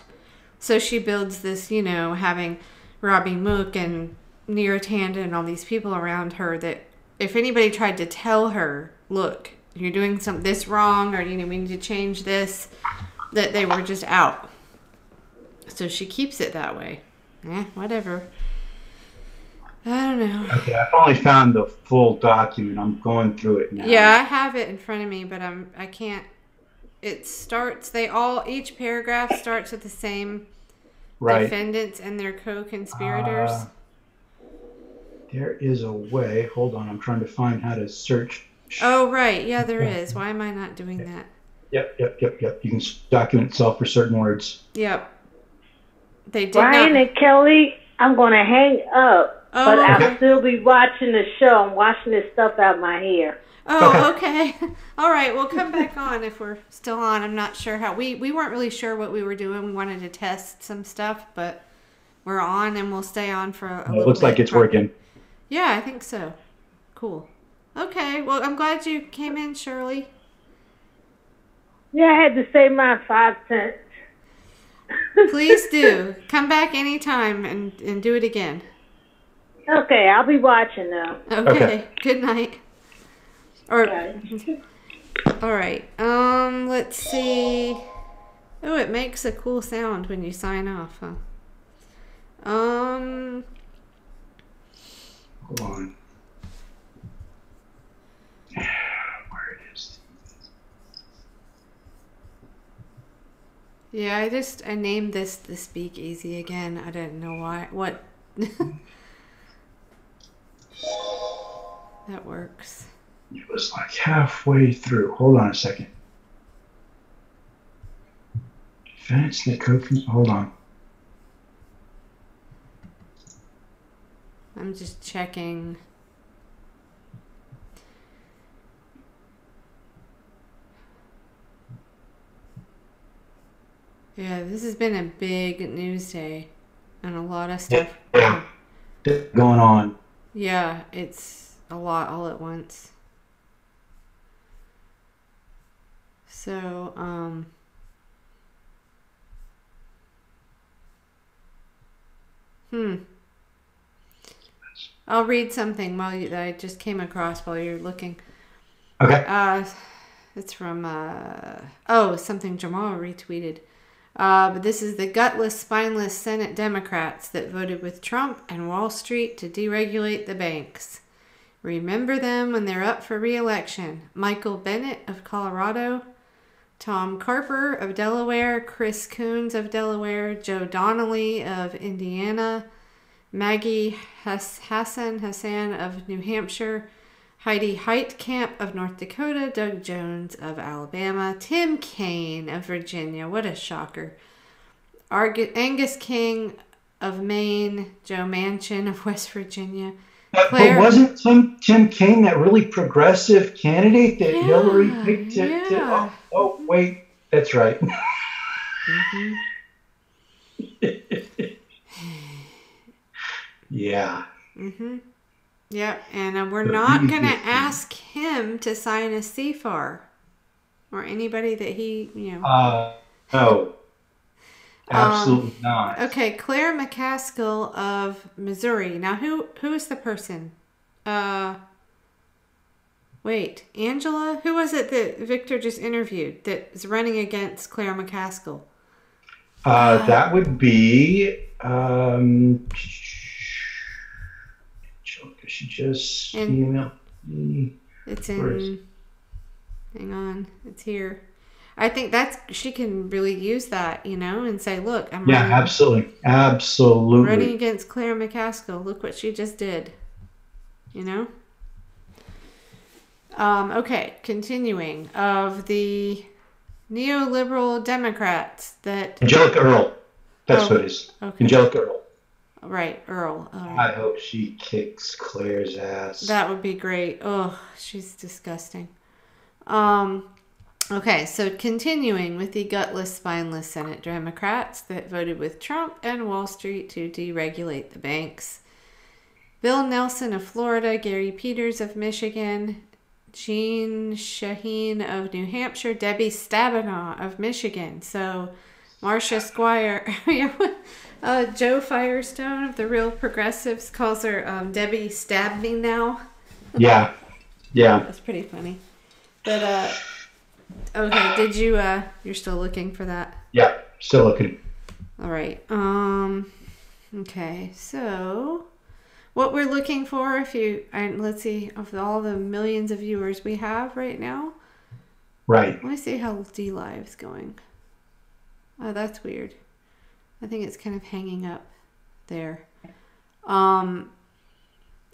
So she builds this, having Robbie Mook and Neera Tanden and all these people around her, that if anybody tried to tell her, look, you're doing this wrong, or, we need to change this, that they were just out. So she keeps it that way. Whatever. I don't know. Okay, I've only found the full document. I'm going through it now. Yeah, I have it in front of me, but I can't. It starts. Each paragraph starts with the same defendants and their co-conspirators. There is a way. Hold on, I'm trying to find how to search. Oh, right. Yeah, there is. Why am I not doing that? Yep. You can document itself for certain words. Yep. They did Brian and Kelly, I'm going to hang up, but I'll still be watching the show. I'm washing this stuff out my hair. Oh, okay. All right. We'll come back on if we're still on. I'm not sure how. We weren't really sure what we were doing. We wanted to test some stuff, but we're on, and we'll stay on for a little bit. It looks like it's working. Yeah, I think so. Cool. Okay. Well, I'm glad you came in, Shirley. Yeah, I had to save my 5 cents. Please do. Come back anytime and do it again. Okay, I'll be watching now. Okay. Good night. Okay. All right. Let's see. Oh, it makes a cool sound when you sign off, huh? Hold on. Where it is. Yeah, I named this the Speakeasy again. I didn't know why. What? That works. It was like halfway through. Hold on a second. Defense that hold on. I'm just checking. Yeah, this has been a big news day and a lot of stuff. Yeah. Going on. Yeah, it's a lot all at once. So, I'll read something that I just came across while you're looking. Okay. It's from something Jamal retweeted. But this is the gutless, spineless Senate Democrats that voted with Trump and Wall Street to deregulate the banks. Remember them when they're up for re-election. Michael Bennet of Colorado, Tom Carper of Delaware, Chris Coons of Delaware, Joe Donnelly of Indiana, Maggie Hassan of New Hampshire, Heidi Heitkamp of North Dakota, Doug Jones of Alabama, Tim Kaine of Virginia, what a shocker, Angus King of Maine, Joe Manchin of West Virginia. But wasn't Tim Kaine that really progressive candidate that Hillary picked? Oh, wait, that's right. Mm-hmm. Yeah. Mm-hmm. Yep, and we're not going to ask him to sign a CFAR or anybody that he, No. Absolutely not. Okay, Claire McCaskill of Missouri. Now, who is the person? Wait, Angela? Who was it that Victor just interviewed that is running against Claire McCaskill? That would be... she just emailed me. It's in... Hang on. It's here. I think she can really use that, and say, look, I'm running, absolutely. Running against Claire McCaskill. Look what she just did. Okay, continuing. Of the neoliberal Democrats that... Angelica Earl. That's what it is. Okay. Angelica Earl. Right, Earl. I hope she kicks Claire's ass. That would be great. Oh, she's disgusting. Okay, so continuing with the gutless, spineless Senate Democrats that voted with Trump and Wall Street to deregulate the banks. Bill Nelson of Florida, Gary Peters of Michigan, Jean Shaheen of New Hampshire, Debbie Stabenow of Michigan. So, Marcia Squire, Joe Firestone of the Real Progressives calls her Debbie Stab Me Now. Yeah. That's pretty funny. But, okay, did you, you're still looking for that? Yeah, still looking. All right. Okay, so what we're looking for, let's see, of all the millions of viewers we have right now. Right. Let me see how DLive's going. Oh, that's weird. I think it's kind of hanging up there.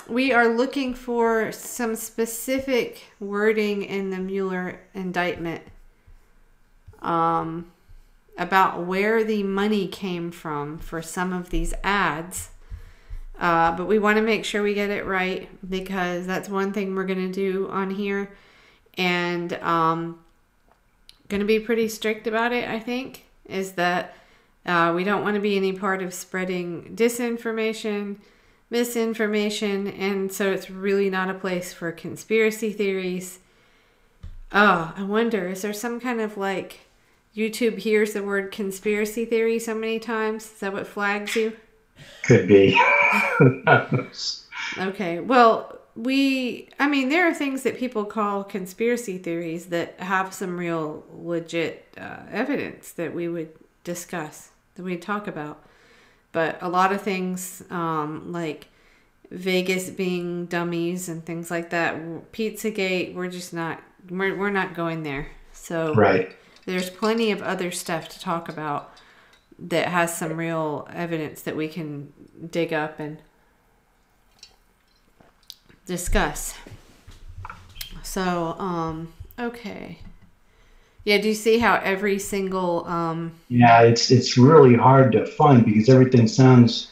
We are looking for some specific wording in the Mueller indictment about where the money came from for some of these ads. But we want to make sure we get it right, because that's one thing we're going to do on here. And going to be pretty strict about it, I think, is that we don't want to be any part of spreading disinformation, misinformation, and so it's really not a place for conspiracy theories. Oh, I wonder, is there some kind of YouTube hears the word conspiracy theory so many times? Is that what flags you? Could be. Okay, well, there are things that people call conspiracy theories that have some real legit evidence that we would discuss, that we'd talk about. But a lot of things, like Vegas being dummies and things like that, Pizzagate, we're not going there. So right. There's plenty of other stuff to talk about that has some real evidence that we can dig up and discuss. So, okay. Yeah, do you see how every single Yeah, it's really hard to find because everything sounds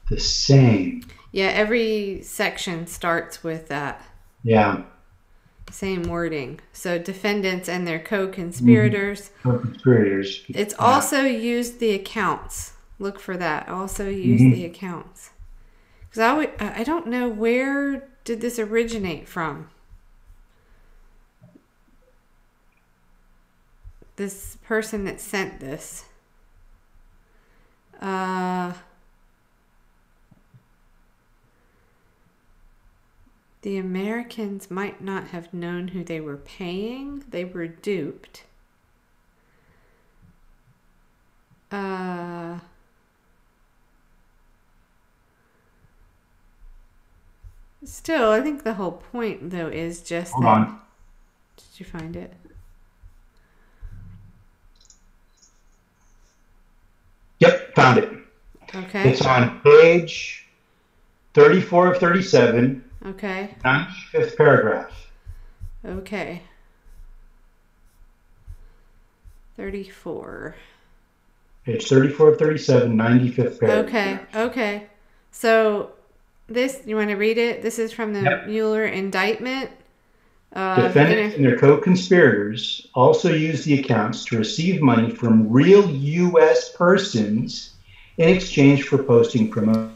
the same. yeah, every section starts with that Yeah. same wording. So defendants and their Mm-hmm. co-conspirators. Co-conspirators. It's Yeah. also used the accounts. Look for that. Also use the Mm-hmm. accounts. Because I don't know, where did this originate from? This person that sent this. The Americans might not have known who they were paying. They were duped. Still, I think the whole point, though, is just Hold that. on. Did you find it? Yep, found it. Okay. It's on page 34 of 37, Okay. 95th paragraph. Okay. 34. Page 34 of 37, 95th paragraph. Okay. Okay. So this, you want to read it? This is from the Yep. Mueller indictment. Defendants and their co-conspirators also used the accounts to receive money from real U.S. persons in exchange for posting promotions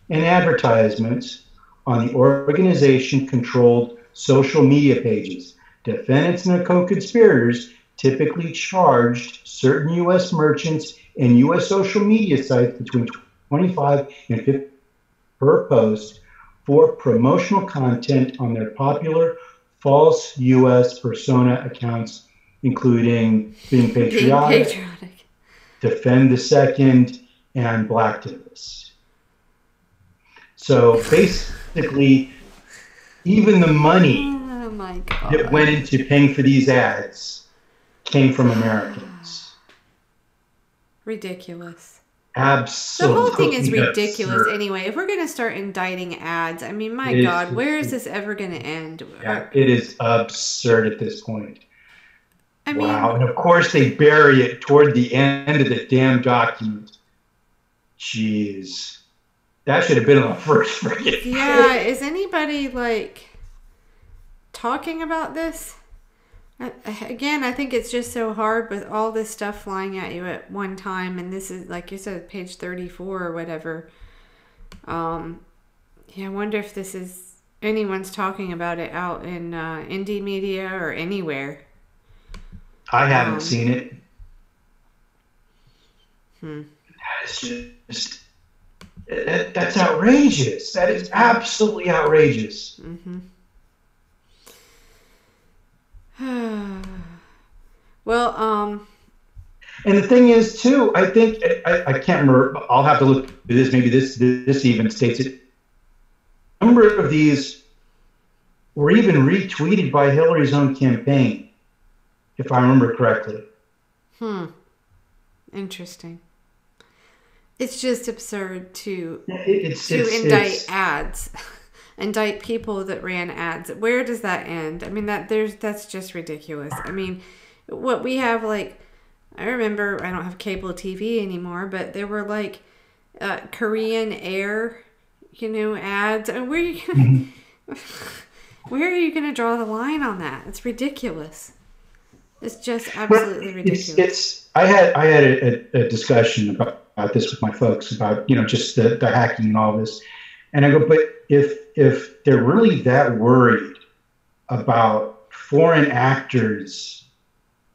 and advertisements on the organization-controlled social media pages. Defendants and their co-conspirators typically charged certain U.S. merchants and U.S. social media sites between 25 and 50 per post for promotional content on their popular false U.S. persona accounts, including being patriotic, defend the second, and blacktivists. So basically, even the money that went into paying for these ads came from Americans. Ridiculous. Absolutely. The whole thing is ridiculous absurd. anyway. If we're going to start indicting ads, I mean, my It God, is, where is this ever going to end? Yeah, it is absurd at this point. I Wow. mean, And of course, they bury it toward the end of the damn document. Jeez. That should have been on the first friggin' yeah, is anybody like talking about this? Again, I think it's just so hard with all this stuff flying at you at one time, and this is, like you said, page 34 or whatever. Yeah, I wonder if this is anyone's talking about it out in indie media or anywhere. I haven't seen it. That's just that's outrageous. That is absolutely outrageous. Well, and the thing is, too, I think I can't remember. I'll have to look at this. Maybe this even states it. A number of these were even retweeted by Hillary's own campaign, if I remember correctly. Interesting. It's just absurd to indict ads, indict people that ran ads. Where does that end? I mean, that's just ridiculous. I mean, what we have, like, I remember, I don't have cable TV anymore, but there were like Korean Air, ads. And where are you gonna draw the line on that? It's ridiculous. It's just absolutely ridiculous. I had a discussion about this with my folks about just the hacking and all this, and I go, but if they're really that worried about foreign actors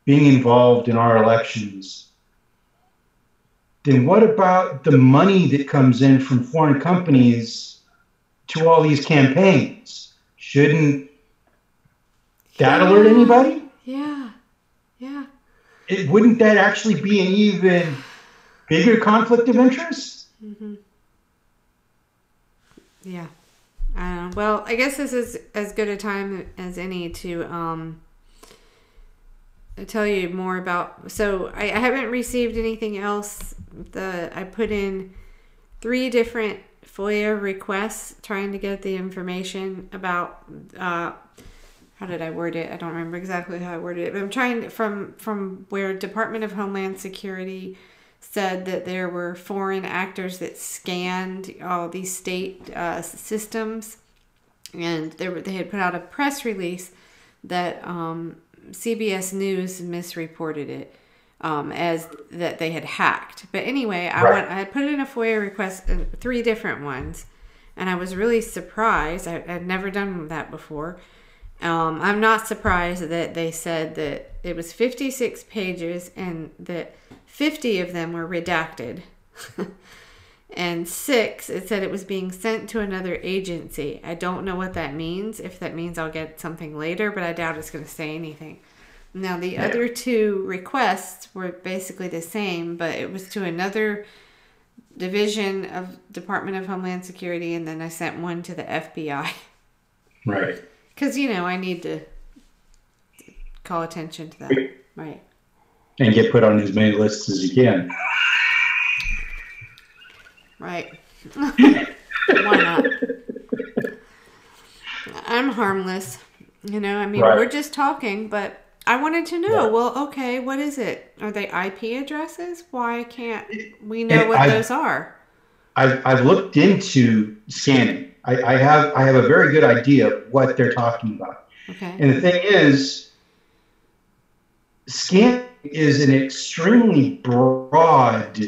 being involved in our elections, then what about the money that comes in from foreign companies to all these campaigns? Shouldn't that alert anybody? Yeah. Wouldn't that actually be an even bigger conflict of interest? Yeah. Well, I guess this is as good a time as any to tell you more about. So I haven't received anything else. I put in 3 different FOIA requests trying to get the information about how did I word it? I don't remember exactly how I worded it, but I'm trying from where Department of Homeland Security said that there were foreign actors that scanned all these state systems, and they had put out a press release that CBS News misreported it as that they had hacked. But anyway, I put in a FOIA request, 3 different ones, and I was really surprised. I'd never done that before. I'm not surprised that they said that it was 56 pages and that 50 of them were redacted. And 6, it said it was being sent to another agency. I don't know what that means. If that means I'll get something later, but I doubt it's going to say anything. Now, the other 2 requests were basically the same, but it was to another division of Department of Homeland Security, and then I sent one to the FBI. Right. Because, I need to call attention to that. Right. And get put on as many lists as you can. Right. Why not? I'm harmless. We're just talking, but I wanted to know, well, okay, what is it? Are they IP addresses? Why can't we know what those are? I've looked into scanning. I have a very good idea of what they're talking about. Okay. And the thing is, scanning is an extremely broad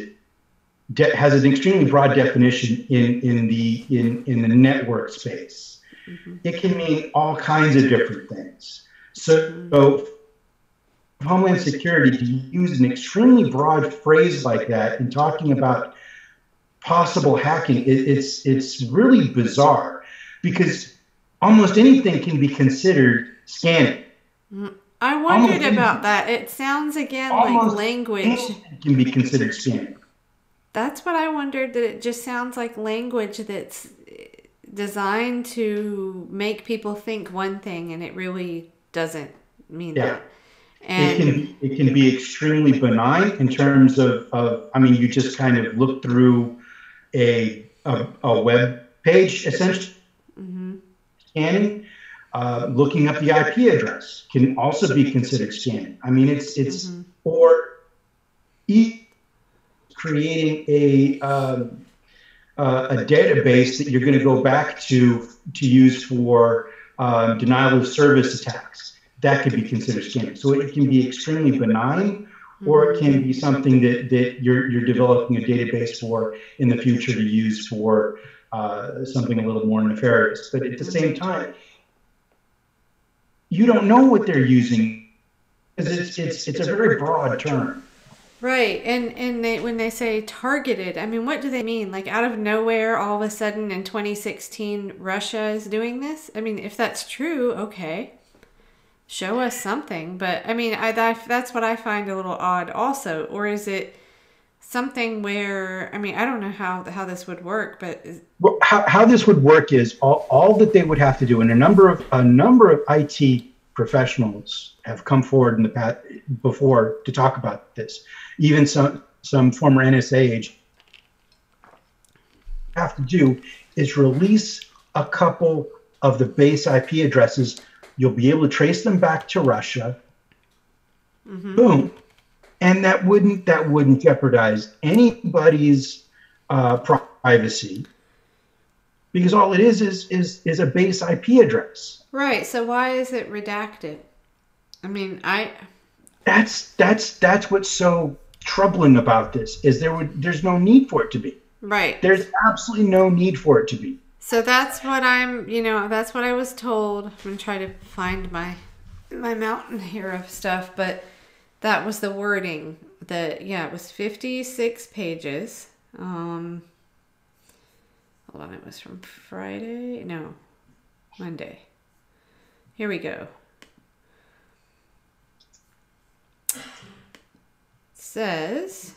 has an extremely broad definition in the network space. Mm-hmm. It can mean all kinds of different things. So Homeland Security, to use an extremely broad phrase like that in talking about possible hacking, it's really bizarre, because almost anything can be considered scanning. I wondered about that. It sounds again like language can be considered scanning. That's what I wondered, that it just sounds like language that's designed to make people think one thing, and it really doesn't mean that. And it can be extremely benign in terms of you just kind of look through a web page, essentially, scanning. Looking up the IP address can also be considered scanning. It's or creating a database that you're going to go back to use for denial of service attacks. That could be considered scanning. So it can be extremely benign, or it can be something that you're developing a database for in the future to use for something a little more nefarious. But at the same time, you don't know what they're using, because it's a very broad term. Right, and when they say targeted, what do they mean? Like out of nowhere, all of a sudden in 2016, Russia is doing this? If that's true, okay, show us something. But that's what I find a little odd also. Or is it something where, I don't know how this would work, but well, how this would work is all that they would have to do, and a number of IT professionals have come forward in the past before to talk about this. Even some former NSA agents have to do is release a couple of the base IP addresses. You'll be able to trace them back to Russia. Mm-hmm. Boom, and that wouldn't jeopardize anybody's privacy, because all it is a base IP address. Right. So why is it redacted? That's what's so troubling about this, is there's no need for it to be. Right. There's absolutely no need for it to be. So that's what that's what I was told. I'm going to try to find my mountain here of stuff, but that was the wording. It was 56 pages. Hold on, it was from Monday. Here we go. Says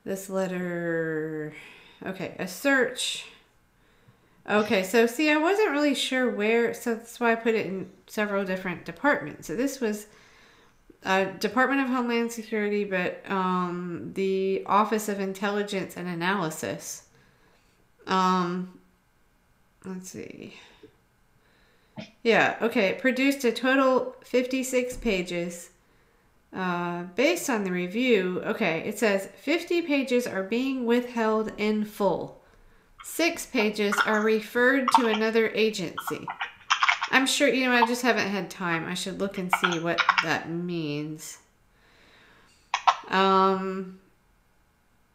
this letter, okay, a search. Okay, so see, I wasn't really sure where, so that's why I put it in several different departments. So this was Department of Homeland Security, but the Office of Intelligence and Analysis. Let's see. Yeah, okay. It produced a total 56 pages. Based on the review, okay, it says 50 pages are being withheld in full. 6 pages are referred to another agency. I'm sure, I just haven't had time. I should look and see what that means.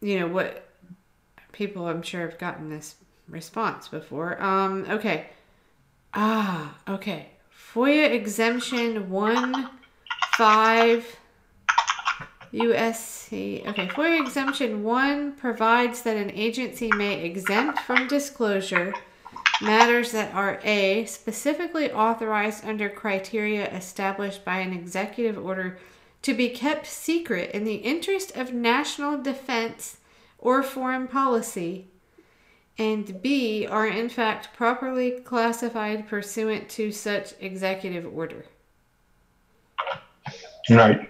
What people, I'm sure, have gotten this response before. Okay. Okay. FOIA exemption 1.5 USC. Okay. FOIA exemption 1 provides that an agency may exempt from disclosure matters that are A, specifically authorized under criteria established by an executive order to be kept secret in the interest of national defense or foreign policy, and B, are in fact properly classified pursuant to such executive order. Right.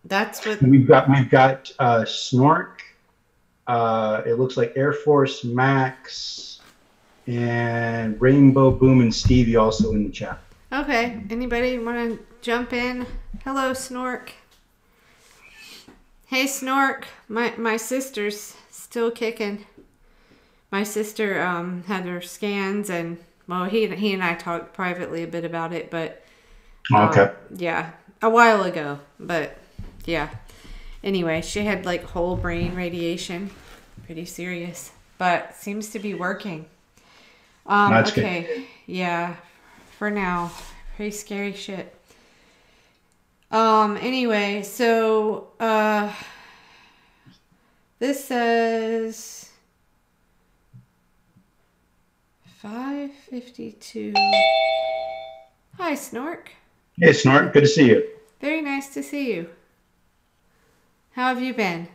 That's what we've got. Snork. It looks like Air Force Max and Rainbow Boom and Stevie also in the chat. Okay. Anybody want to jump in? Hello, Snork. Hey, Snork. My sister's still kicking. My sister had her scans, and well, he and I talked privately a bit about it, but okay, yeah, a while ago, but yeah. Anyway, she had like whole brain radiation, pretty serious, but seems to be working. That's okay, good. Yeah, for now, pretty scary shit. Anyway, so this says 5:52. Hi, Snork. Hey, Snork. Good to see you. Very nice to see you. How have you been?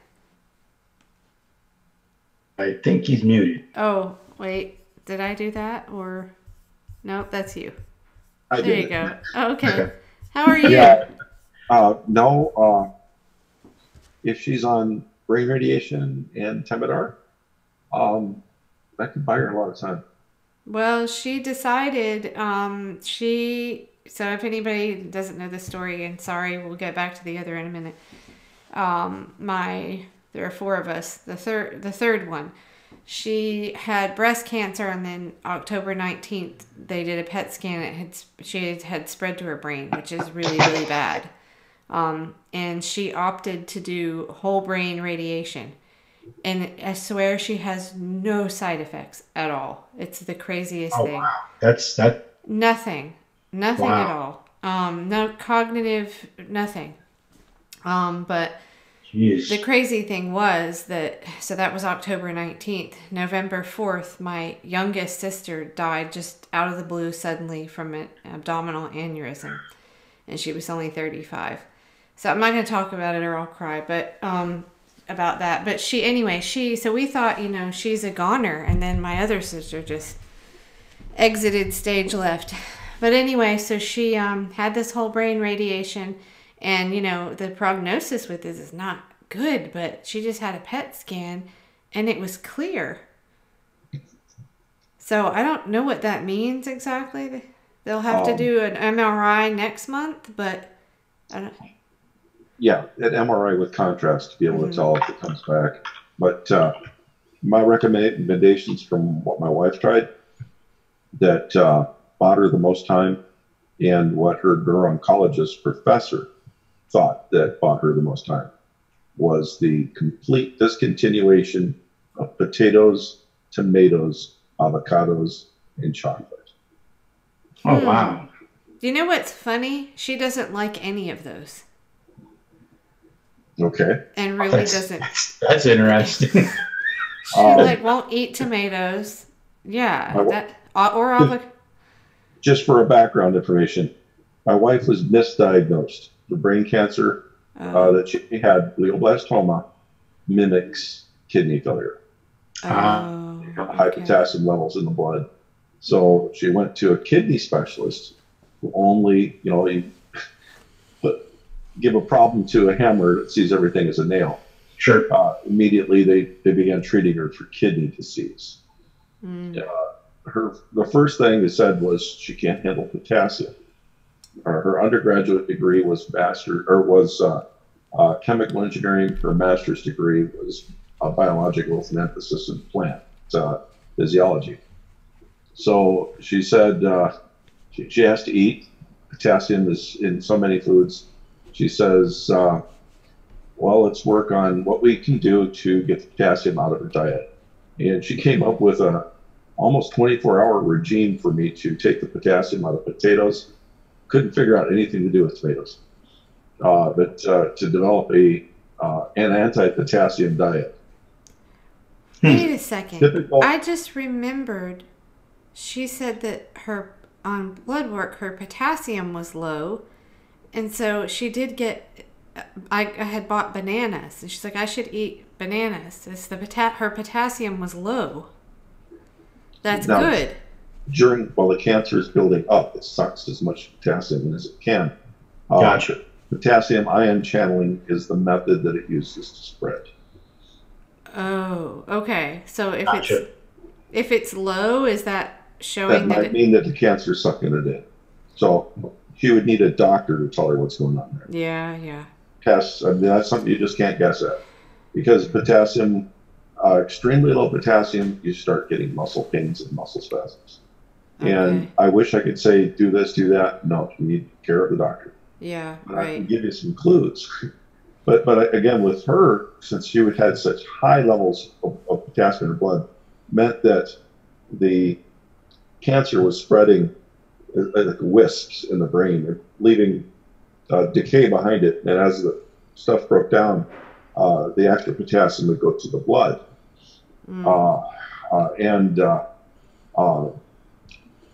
I think he's muted. Oh, wait. Did I do that? Or... Nope, that's you. I there did. You go. Okay. How are you? Yeah. No. If she's on brain radiation and Temidar, that could buy her a lot of time. Well, she decided, so if anybody doesn't know the story, and sorry, we'll get back to the other in a minute. There are 4 of us. The third one, she had breast cancer, and then October 19th, they did a PET scan. She had spread to her brain, which is really, really bad. And she opted to do whole brain radiation. And I swear she has no side effects at all. It's the craziest thing. Wow. That's that. Nothing Wow. at all. No cognitive, nothing. But Jeez. the crazy thing was that was October 19th. November 4th, my youngest sister died just out of the blue suddenly from an abdominal aneurysm. And she was only 35. So I'm not going to talk about it or I'll cry, but about that. But so we thought, she's a goner. And then my other sister just exited stage left. But anyway, so she had this whole brain radiation. And, the prognosis with this is not good, but she just had a PET scan and it was clear. So I don't know what that means exactly. They'll have to do an MRI next month, but I don't. Yeah, an MRI with contrast to be able to tell if it comes back. But my recommendations from what my wife tried that bought her the most time, and what her neuro-oncologist professor thought that bought her the most time, was the complete discontinuation of potatoes, tomatoes, avocados, and chocolate. Oh, wow. Do you know what's funny? She doesn't like any of those. Okay. And really doesn't. That's interesting. She won't eat tomatoes. Yeah. Or avocado. Just for a background information, my wife was misdiagnosed. The brain cancer that she had, glioblastoma, mimics kidney failure. High potassium levels in the blood. So she went to a kidney specialist who only, give a problem to a hammer that sees everything as a nail. Sure. Immediately they began treating her for kidney disease. the first thing they said was she can't handle potassium. Her undergraduate degree was chemical engineering. Her master's degree was biological with an emphasis in plant physiology. So she said she has to eat. Potassium is in so many foods. She says, well, let's work on what we can do to get the potassium out of her diet. And she came up with a almost 24-hour regime for me to take the potassium out of potatoes. Couldn't figure out anything to do with tomatoes, but to develop an anti-potassium diet. Wait a second. Typical. I just remembered she said that on blood work, her potassium was low. And so she did get, I had bought bananas. And she's like, I should eat bananas. It's her potassium was low. That's Now, good. While the cancer is building up, it sucks as much potassium as it can. Gotcha. Potassium ion channeling is the method that it uses to spread. Oh, okay. So Gotcha. if it's low, is that showing That might mean that the cancer is sucking it in. So she would need a doctor to tell her what's going on there. Yeah. Tests, I mean, that's something you just can't guess at. Because potassium, extremely low potassium, you start getting muscle pains and muscle spasms. Okay. And I wish I could say, do this, do that. No, you need care of the doctor. Yeah, But I right. can give you some clues. But again, with her, since she had such high levels of potassium in her blood, meant that the cancer was spreading like wisps in the brain, leaving decay behind it. And as the stuff broke down, the extra potassium would go to the blood.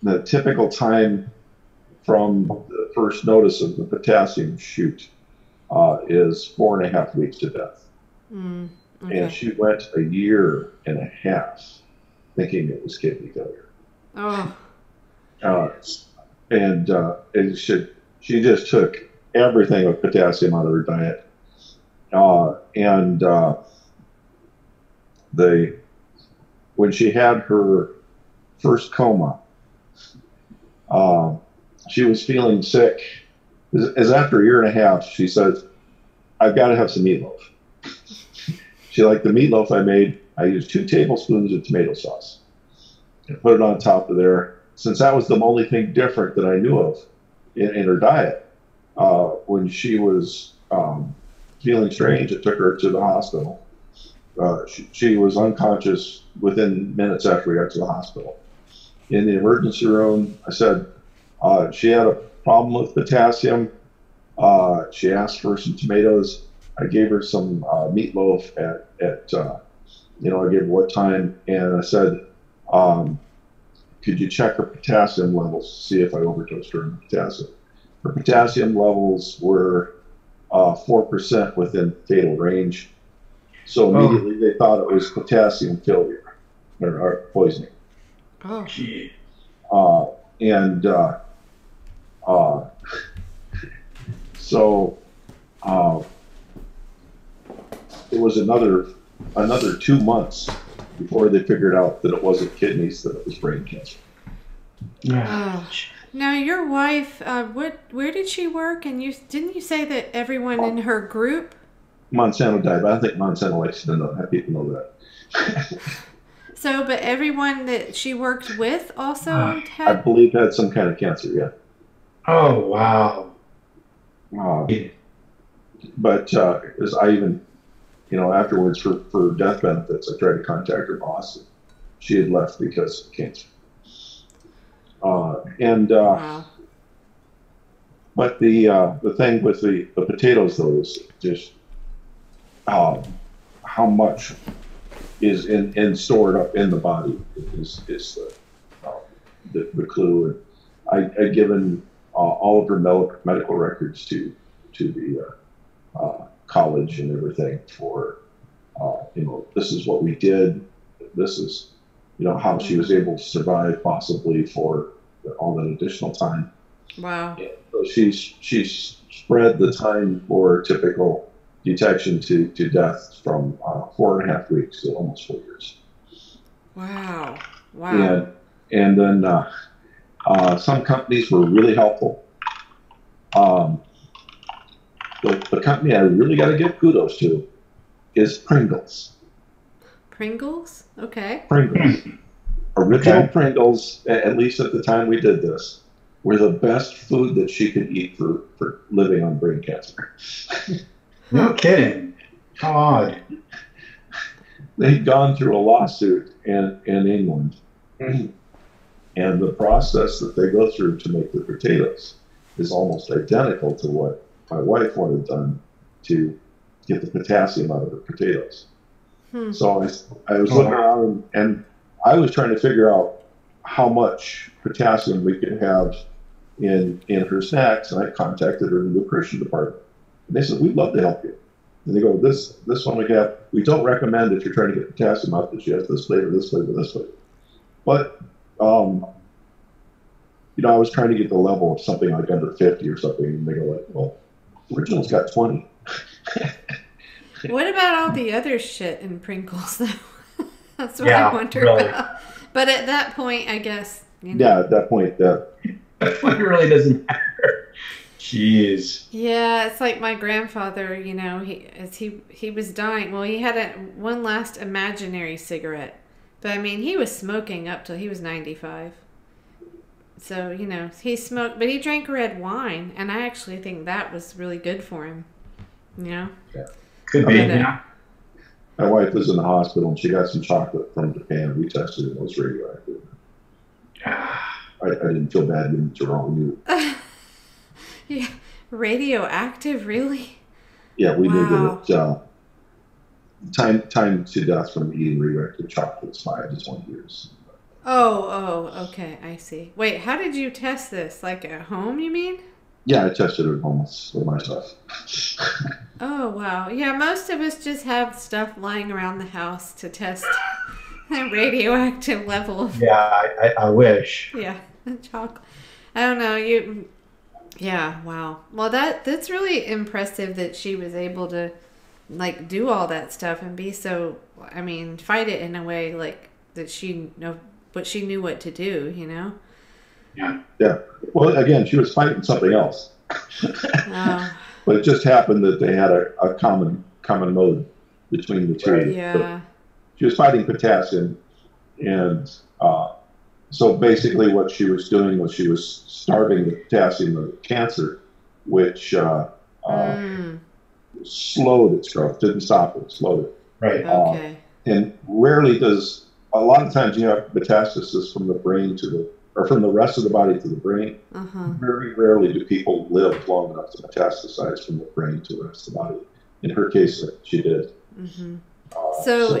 The typical time from the first notice of the potassium shoot is 4.5 weeks to death. Okay. And she went 1.5 years thinking it was kidney failure. Oh, She just took everything of potassium out of her diet. When she had her first coma, she was feeling sick. As after 1.5 years, she says, I've got to have some meatloaf. She liked the meatloaf I made. I used 2 tablespoons of tomato sauce and put it on top of there. Since that was the only thing different that I knew of in her diet, when she was feeling strange, it took her to the hospital. She was unconscious within minutes after we got to the hospital. In the emergency room, I said she had a problem with potassium. She asked for some tomatoes. I gave her some meatloaf at I gave her what time, and I said, could you check her potassium levels to see if I overdosed her in potassium? Her potassium levels were 4% within fatal range. So immediately they thought it was potassium failure or poisoning. oh, It was another 2 months before they figured out that it wasn't kidneys, that it was brain cancer. oh. Now your wife, where did she work? And didn't you say that everyone in her group? Monsanto died, but I think Monsanto likes to have people know that. So, but everyone that she worked with also I had. believe had some kind of cancer, yeah. Oh, wow. But as I even, afterwards for death benefits, I tried to contact her boss. And she had left because of cancer. Wow. But the thing with the potatoes, though, is just how much is in stored up in the body is the clue. And I'd given all of her medical records to the college and everything for this is what we did. This is how she was able to survive possibly for all that additional time. Wow. And so she's spread the time for typical detection to death from 4.5 weeks to almost 4 years. Wow. And And then some companies were really helpful. The company I really got to give kudos to is Pringles. Pringles? Okay. Pringles. Original Pringles, at least at the time we did this, were the best food that she could eat for living on brain cancer. No kidding. How odd. They'd gone through a lawsuit in England. And the process that they go through to make the potatoes is almost identical to what my wife wanted done to get the potassium out of the potatoes. So I was looking around and I was trying to figure out how much potassium we could have in her snacks, and I contacted her nutrition department. And they said, we'd love to help you. And they go, this one we don't recommend if you're trying to get potassium out that she has this flavor, this flavor, this flavor. But, I was trying to get the level of something like under 50 or something, and they go like, well, original's got 20. What about all the other shit in Pringles, though? That's what I wonder about. But at that point, I guess, Yeah, at that point, that point really doesn't matter. Jeez. Yeah, it's like my grandfather, he was dying. Well, he had one last imaginary cigarette. But, I mean, he was smoking up till he was 95. So, he smoked, but he drank red wine, and I actually think that was really good for him. Yeah. Could be, yeah. My wife was in the hospital, and she got some chocolate from Japan. We tested it. It was radioactive. I didn't feel bad giving it to her. We knew. Yeah. Radioactive, really? Yeah, we knew that time to death from eating radioactive chocolate is 5 to 20 years. Oh, okay, I see. Wait, how did you test this? Like at home, you mean? Yeah, I tested it at home with my stuff. Oh, wow. Yeah, most of us just have stuff lying around the house to test the radioactive level. Yeah, I wish. Yeah, chocolate. I don't know. Yeah, wow. Well, that's really impressive that she was able to, like, do all that stuff and be so, fight it in a way, like, that she knew what to do, Yeah. Yeah. Well, again, she was fighting something else. But it just happened that they had a common mode between the two. Right. Yeah. So she was fighting potassium, and so basically what she was doing was she was starving the potassium of cancer, which slowed its growth, didn't stop it, slowed it. Right. Okay. And rarely does, a lot of times you have metastasis from the brain or from the rest of the body to the brain. Very rarely do people live long enough to metastasize from the brain to the rest of the body. In her case, she did. So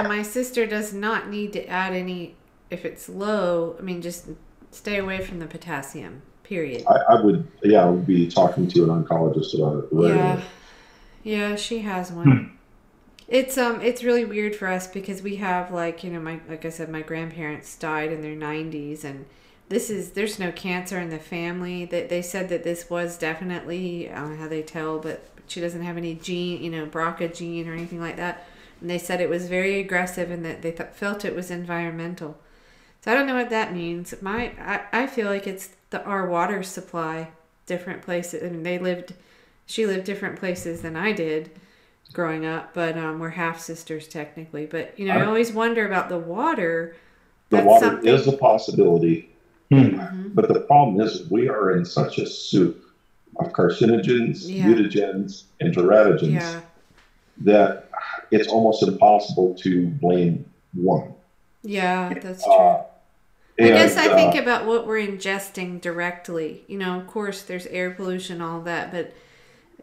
my sister does not need to add any, if it's low, just stay away from the potassium, period. I would be talking to an oncologist about it. Right? Yeah, she has one. It's really weird for us because we have like I said, my grandparents died in their 90s, and there's no cancer in the family. That they said that this was definitely, I don't know how they tell, but she doesn't have any gene, BRCA gene or anything like that. And they said it was very aggressive and that they felt it was environmental. So I don't know what that means. I feel like it's our water supply, different places. She lived different places than I did growing up, but we're half sisters technically. But I always wonder about the water. The water is a possibility, but the problem is we are in such a soup of carcinogens, mutagens, and teratogens that it's almost impossible to blame one. Yeah, that's true. I guess I think about what we're ingesting directly. Of course, there's air pollution, all that, but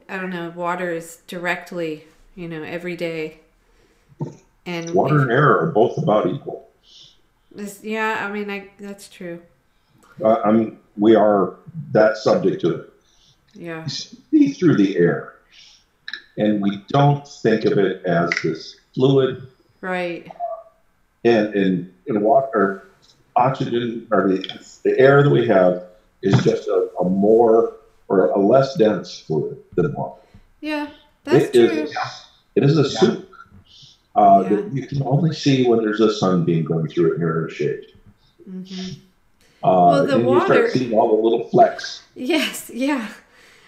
I don't know. Water is directly, every day. And water and air are both about equal. That's true. We are that subject to it. Yeah. We see through the air, and we don't think of it as this fluid. Right. And water, oxygen, or the air that we have is just a more or a less dense fluid than water. Yeah, that's true. It is a soup that you can only see when there's a sunbeam going through it and you're shaped. Mm-hmm. Well, the And you water. start seeing all the little flecks. Yes, yeah.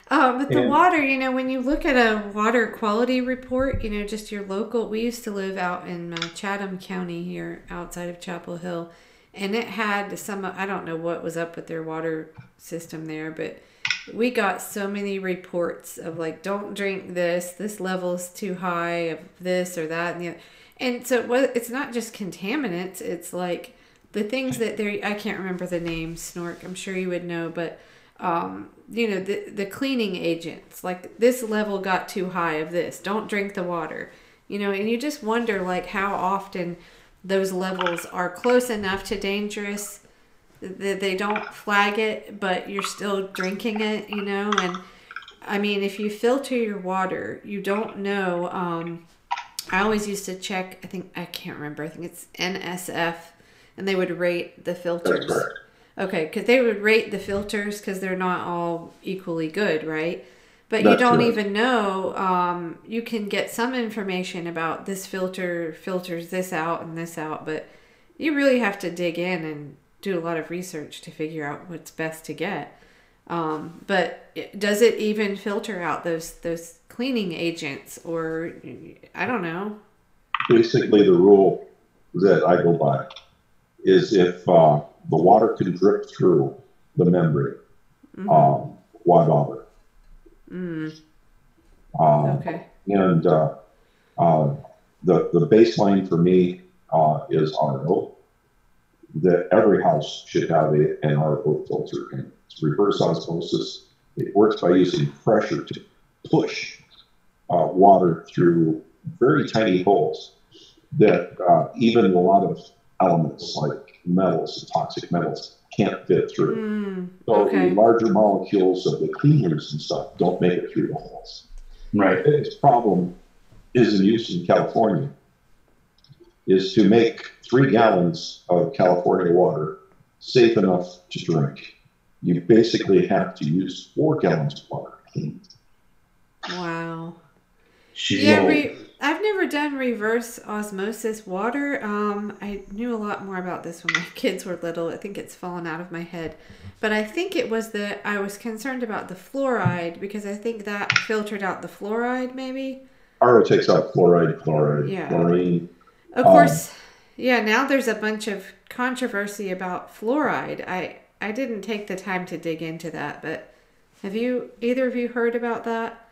But the And water, when you look at a water quality report, just your local, we used to live out in Chatham County here outside of Chapel Hill, and it had I don't know what was up with their water system there, but we got so many reports of like, don't drink this level's too high of this or that. And so it's not just contaminants, it's like the things that I can't remember the name, Snork, I'm sure you would know, but the cleaning agents, like this level got too high of this, don't drink the water, and you just wonder like how often those levels are close enough to dangerous that they don't flag it, but you're still drinking it, and I mean, if you filter your water, you don't know. I always used to check, I can't remember, I think it's NSF, and they would rate the filters. that's correct. Okay, because they would rate the filters because they're not all equally good, right? But you That's don't right. even know. You can get some information about this filter filters this out and this out, but you really have to dig in and do a lot of research to figure out what's best to get. But does it even filter out those cleaning agents, or I don't know? Basically, the rule that I go by is if the water can drip through the membrane, why bother? Okay. And the baseline for me is RO. That every house should have an RO filter, and it's reverse osmosis. It works by using pressure to push water through very tiny holes that even a lot of elements like metals and toxic metals can't fit through. So the larger molecules of the cleaners and stuff don't make it through the holes. Right. The biggest problem is in use in California is to make 3 gallons of California water safe enough to drink. You basically have to use 4 gallons of water. Wow. Yeah, I've never done reverse osmosis water. I knew a lot more about this when my kids were little. I think it's fallen out of my head. But I think it was I was concerned about the fluoride because I think that filtered out the fluoride maybe. RO takes out chloride, Yeah. chlorine. Of course, now there's a bunch of controversy about fluoride. I didn't take the time to dig into that, but have either of you heard about that?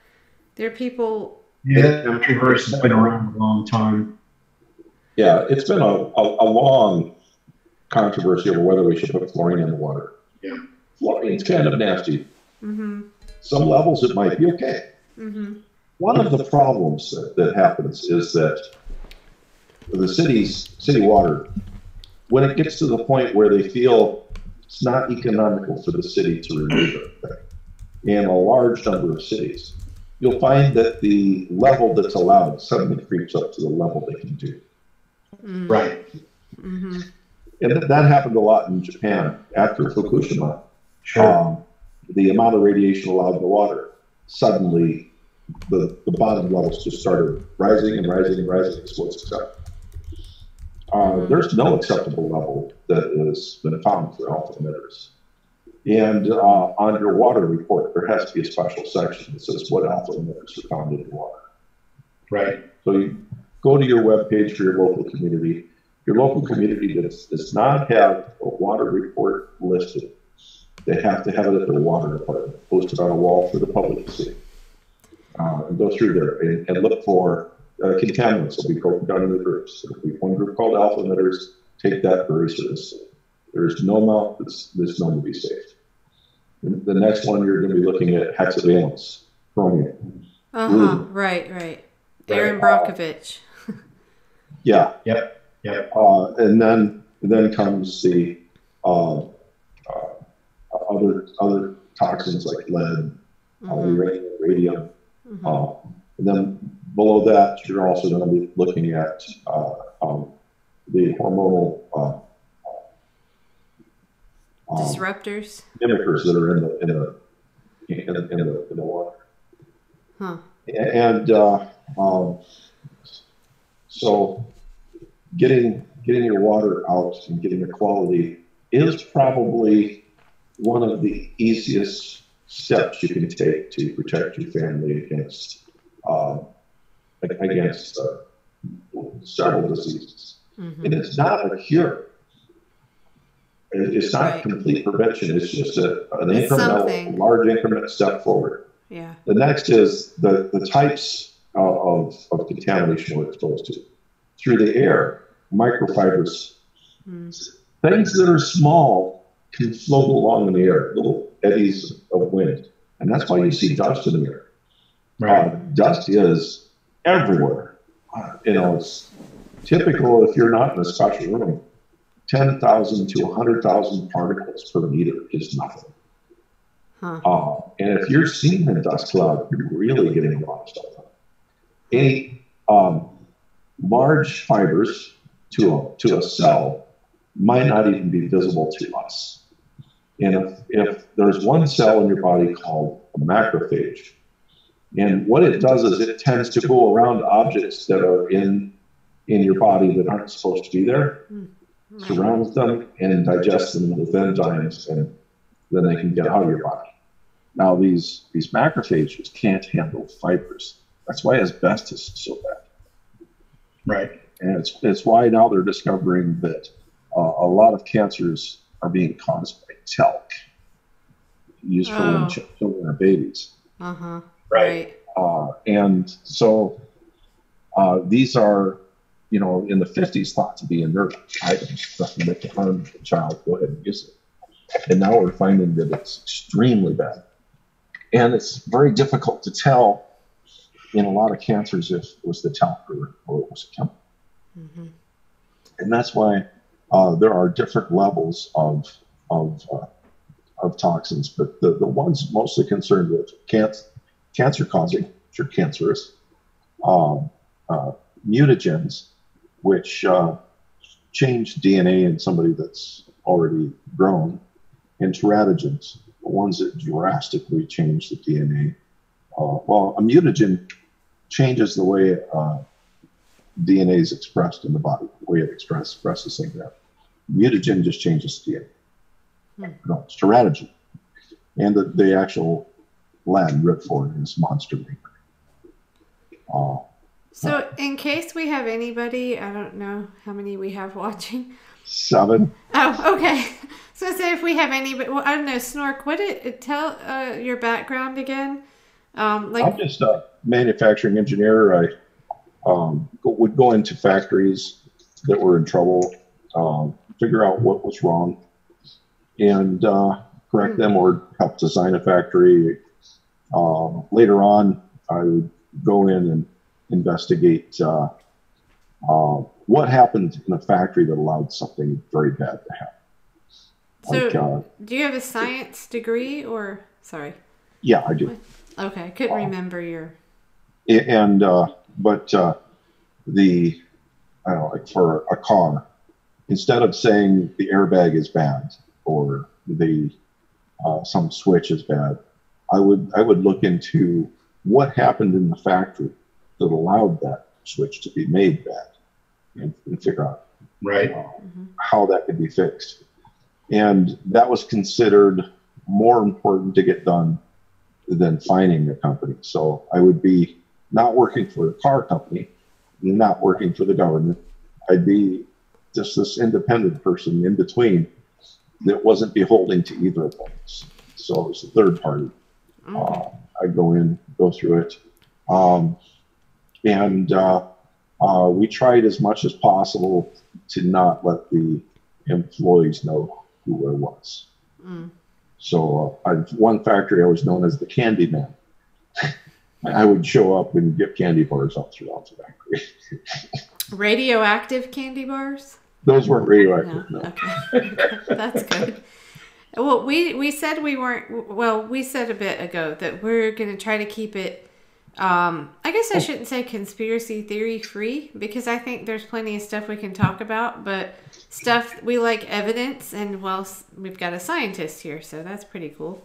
There are people... Yeah, controversy has been around a long time. Yeah, it's been a long controversy over whether we should put fluorine in the water. Yeah. Fluorine's kind of nasty. Some levels it might be okay. One of the problems that happens is that the city water, when it gets to the point where they feel it's not economical for the city to remove it, in a large number of cities, you'll find that the level that's allowed suddenly creeps up to the level they can do. Right. And that happened a lot in Japan after Fukushima. Sure. The amount of radiation allowed in the water, suddenly the bottom levels just started rising and rising and rising. It's what's acceptable. There's no acceptable level that has been found for alpha emitters. And on your water report, there has to be a special section that says what alpha emitters are found in your water. Right. So you go to your webpage for your local community. Your local community does not have a water report listed. They have to have it at their water department, posted on a wall for the public to see. And go through there and look for contaminants. Will be broken down into groups. There'll be one group called alpha emitters. Take that very seriously. There's no amount that's known to be safe. The next one, you're going to be looking at hexavalence, chromium. Right. Aaron Brockovich. Yeah. Yep. And then comes the other toxins like lead, uranium, radium. And then below that, you're also going to be looking at the hormonal disruptors, mimickers that are in the water. And so getting your water out and getting a quality is probably one of the easiest steps you can take to protect your family against several diseases. Mm-hmm. And it's not a cure. It's not complete prevention. It's just an incremental, large increment step forward. Yeah. The next is the types of contamination we're exposed to. Through the air, microfibers, things that are small can float along in the air, little eddies of wind. And that's why you see dust in the air. Right. Dust is everywhere. It's typical if you're not in a special room. 10,000 to 100,000 particles per meter is nothing. Huh. And if you're seeing a dust cloud, you're really getting a lot of stuff. Any large fibers to a cell might not even be visible to us. And if there's one cell in your body called a macrophage, and what it does is it tends to go around objects that are in your body that aren't supposed to be there, surrounds them and digests them with enzymes, and then they can get out of your body. Now, these macrophages can't handle fibers. That's why asbestos is so bad. Right. And it's why now they're discovering that a lot of cancers are being caused by talc, used for when children are babies. Uh-huh. Right. And so these are, in the 50s thought to be inert items, nothing that can harm the child. Go ahead and use it. And now we're finding that it's extremely bad. And it's very difficult to tell in a lot of cancers if it was the talc or it was a chemical. Mm-hmm. And that's why there are different levels of toxins, but the ones mostly concerned with cancer causing, which are cancerous, mutagens, which change DNA in somebody that's already grown, and teratogens, the ones that drastically change the DNA. Well, a mutagen changes the way DNA is expressed in the body, the way it expresses things out. Mutagen just changes DNA. No, it's teratogen. And the actual Latin root for it is monster maker. So in case we have anybody, I don't know how many we have watching. 7. Oh, okay. So say if we have anybody, well, I don't know, Snork, tell your background again. I'm just a manufacturing engineer. I would go into factories that were in trouble, figure out what was wrong, and correct them or help design a factory. Later on, I would go in and investigate what happened in a factory that allowed something very bad to happen. So, do you have a science degree or, sorry? Yeah, I do. Okay, I couldn't remember your... And, but I don't know, like for a car, instead of saying the airbag is bad or some switch is bad, I would look into what happened in the factory that allowed that switch to be made bad and figure out how that could be fixed. And that was considered more important to get done than finding a company. So I would be not working for the car company, not working for the government. I'd be just this independent person in between that wasn't beholden to either of those. So it was a third party. I'd go in, go through it. We tried as much as possible to not let the employees know who I was. So one factory I was known as the Candy Man. I would show up and get candy bars all throughout the factory. Radioactive candy bars? Those weren't radioactive, no. Okay. That's good. Well, we said we weren't, well, we said a bit ago that we're going to try to keep it, I guess I shouldn't say conspiracy theory free, because I think there's plenty of stuff we can talk about, but stuff, we like evidence, and well, we've got a scientist here, so that's pretty cool.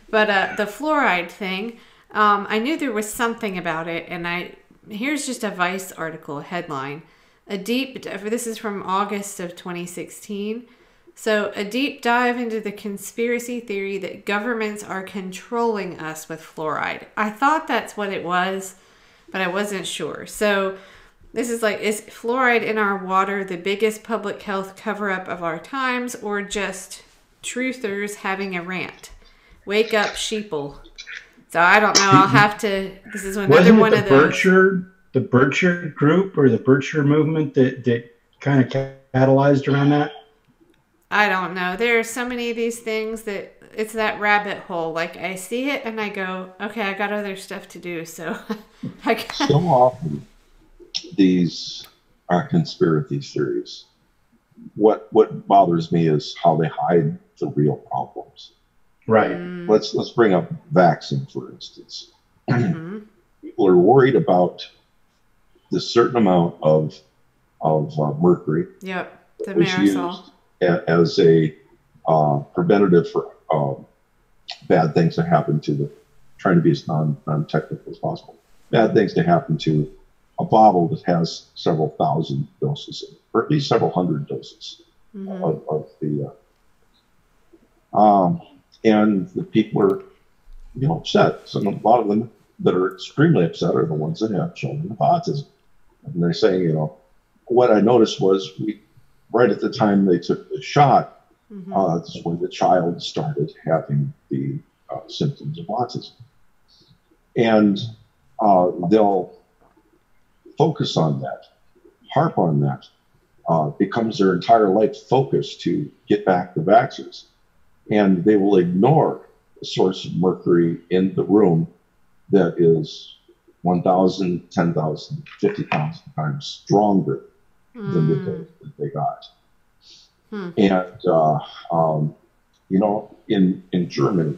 But the fluoride thing, I knew there was something about it, and here's just a Vice article headline. This is from August of 2016. So, a deep dive into the conspiracy theory that governments are controlling us with fluoride. I thought that's what it was, but I wasn't sure. So, this is like, is fluoride in our water the biggest public health cover-up of our times, or just truthers having a rant? Wake up, sheeple. So, I don't know. I'll have to, this is another one of those. The Berkshire group or the Berkshire movement that kind of catalyzed around that? I don't know. There are so many of these things that it's that rabbit hole. Like, I see it and I go, okay, I got other stuff to do. So, so often these are conspiracy theories. What bothers me is how they hide the real problems. Right. Let's bring up vaccine, for instance. Mm-hmm. People are worried about the certain amount of mercury. Yep. The aerosol. As a preventative for bad things to happen to the, trying to be as non-technical as possible, bad things to happen to a bottle that has several thousand doses, or at least several hundred doses of the, and the people are, upset. So a lot of them that are extremely upset are the ones that have children with autism. And they're saying, what I noticed was right at the time they took the shot, this is when the child started having the symptoms of autism. And they'll focus on that, harp on that, becomes their entire life focus to get back the vaccines. And they will ignore the source of mercury in the room that is 1,000, 10,000, 50,000 times stronger than the dose that they got. And, in Germany,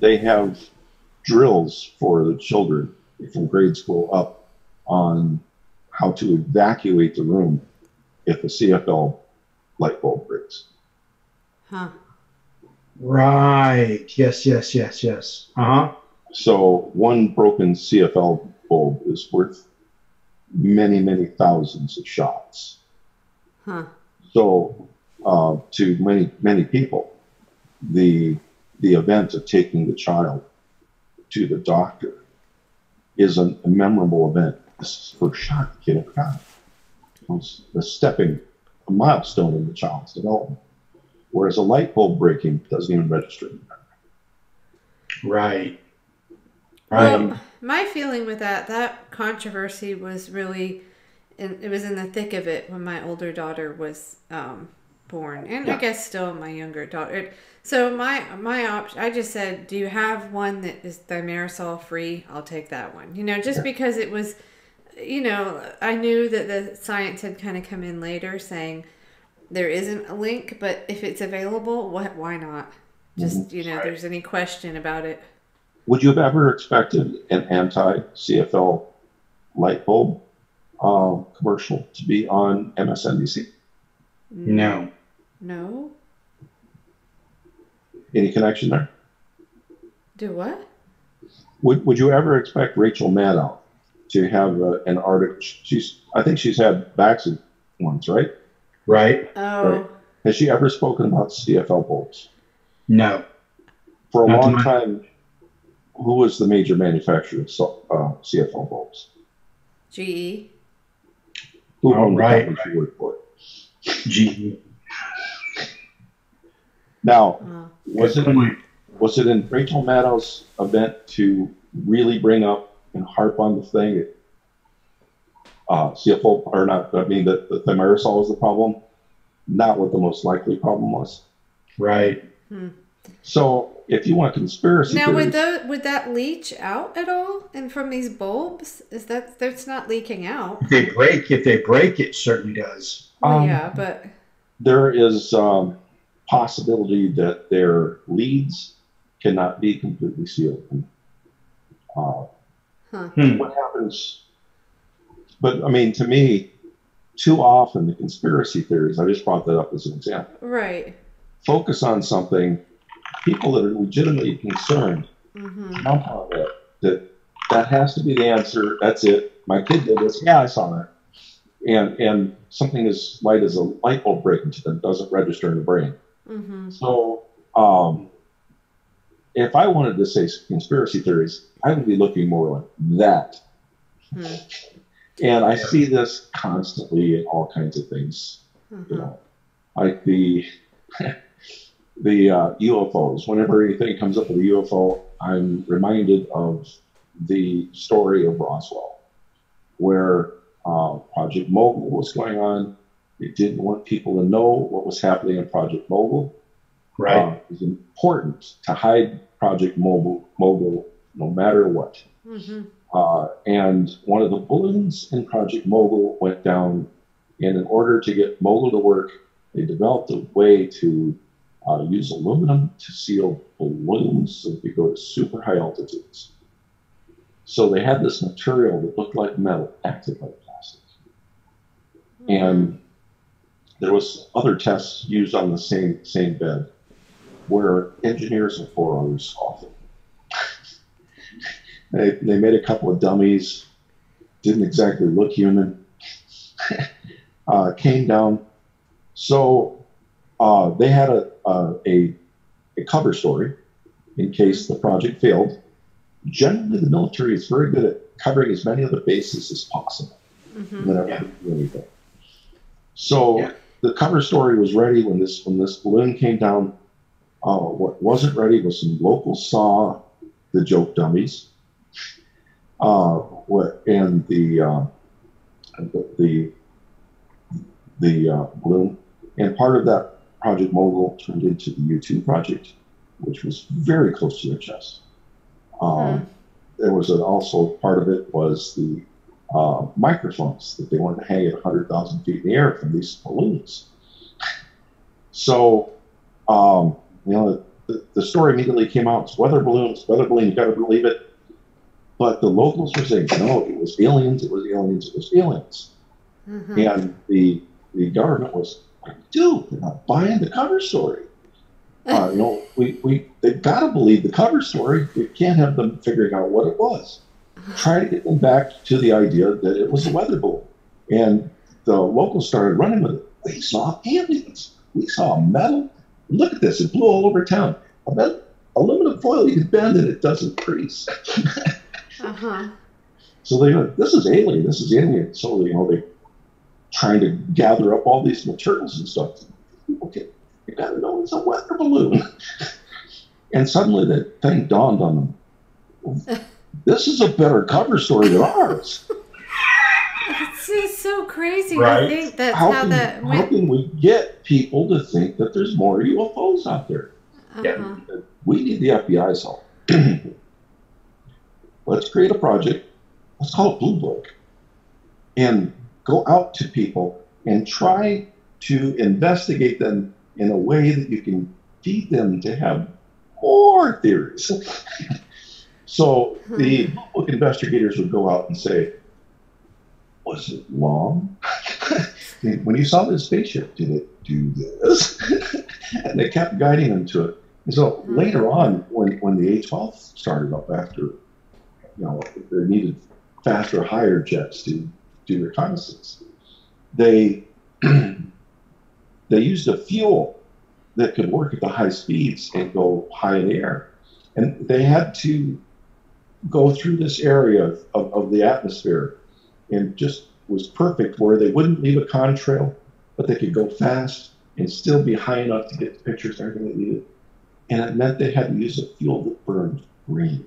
they have drills for the children from grade school up on how to evacuate the room if a CFL light bulb breaks. Huh. Right. Yes. So one broken CFL bulb is worth many, many thousands of shots. Huh. So to many people, the event of taking the child to the doctor is a memorable event. This is the first shot the kid ever got. It's a milestone in the child's development. Whereas a light bulb breaking doesn't even register. Right. Well, my feeling with that controversy was really, it was in the thick of it when my older daughter was born, and I guess still my younger daughter. So my option, I just said, do you have one that is thimerosal free? I'll take that one. Just because it was, I knew that the science had kind of come in later saying there isn't a link, but if it's available, why not? Just, there's any question about it. Would you have ever expected an anti-CFL light bulb commercial to be on MSNBC? No. No? Any connection there? Do what? Would you ever expect Rachel Maddow to have an article? I think she's had vaccine once, right? Right. Oh. Right. Has she ever spoken about CFL bulbs? No. For a long time, who was the major manufacturer of CFL bulbs? GE. Who owned the company she worked for? GE. Now, was it in Rachel Maddow's event to really bring up and harp on the thing? CFL, or not, I mean, the thimerosal was the problem, not what the most likely problem was. Right. So, if you want conspiracy now, theories, would that leach out at all? And from these bulbs, that's not leaking out? If they break, it certainly does. Well, yeah, but there is possibility that their leads cannot be completely sealed. What happens? But I mean, to me, too often the conspiracy theories, I just brought that up as an example. Right. Focus on something, people that are legitimately concerned jump on it. That has to be the answer. That's it. My kid did this. Yeah, I saw that. and something as light as a light bulb breaking to them doesn't register in the brain. Mm-hmm. So if I wanted to say conspiracy theories, I would be looking more like that. And I see this constantly in all kinds of things, you know, like the UFOs. Whenever anything comes up with a UFO, I'm reminded of the story of Roswell, where Project Mogul was going on. It didn't want people to know what was happening in Project Mogul. Right. It was important to hide Project Mogul no matter what. Mm-hmm. And one of the balloons in Project Mogul went down, and in order to get Mogul to work, they developed a way to use aluminum to seal balloons so they could go to super high altitudes. So they had this material that looked like metal, acted like plastic. And there was other tests used on the same bed where engineers and 4 others saw them. They made a couple of dummies, didn't exactly look human, came down. So they had a cover story in case the project failed. Generally, the military is very good at covering as many of the bases as possible whenever they do anything. So the cover story was ready when this balloon came down. What wasn't ready was some locals saw the joke dummies, and the balloon, and part of that Project Mogul turned into the U-2 project, which was very close to their chest. There was also part of it was the microphones that they wanted to hang at 100,000 feet in the air from these balloons. So, you know, the story immediately came out. It's weather balloons, you got to believe it. But the locals were saying, no, it was aliens, it was aliens, it was aliens. And the government was like, dude, they're not buying the cover story. You know, they've got to believe the cover story. We can't have them figuring out what it was. Try to get them back to the idea that it was a weather balloon. And the locals started running with it. We saw aliens. We saw metal. Look at this. It blew all over town. Aluminum foil you can bend and it doesn't freeze. So they go, this is alien. This is alien. So, you know, they're trying to gather up all these materials and stuff. Okay. You gotta know it's a weather balloon. And suddenly that thing dawned on them. This is a better cover story than ours. It's just so crazy Right. to think that's how that went. How can we get people to think that there's more UFOs out there? Yeah, we need the FBI's help. Let's create a project. Let's call it Blue Book. And go out to people and try to investigate them in a way that you can feed them to have more theories. So the book investigators would go out and say, was it long? When you saw this spaceship, did it do this? And they kept guiding them to it. And so later on, when the A-12 started up after, you know, they needed faster, higher jets to do reconnaissance, they used a fuel that could work at the high speeds and go high in the air. And they had to go through this area of the atmosphere, and just was perfect where they wouldn't leave a contrail, but they could go fast and still be high enough to get the pictures and everything they needed. And it meant they had to use a fuel that burned green.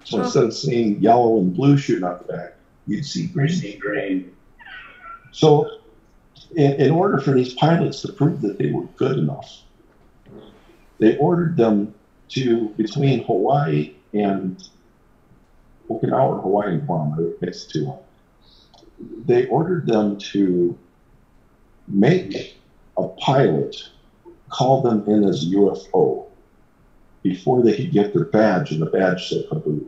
So instead of seeing yellow and blue shooting out the back, you'd see green. So in order for these pilots to prove that they were good enough, they ordered them to, between Hawaii and Okinawa, Hawaii and Guam, I guess two. They ordered them to make a pilot call them in as UFO before they could get their badge, and the badge said Habu.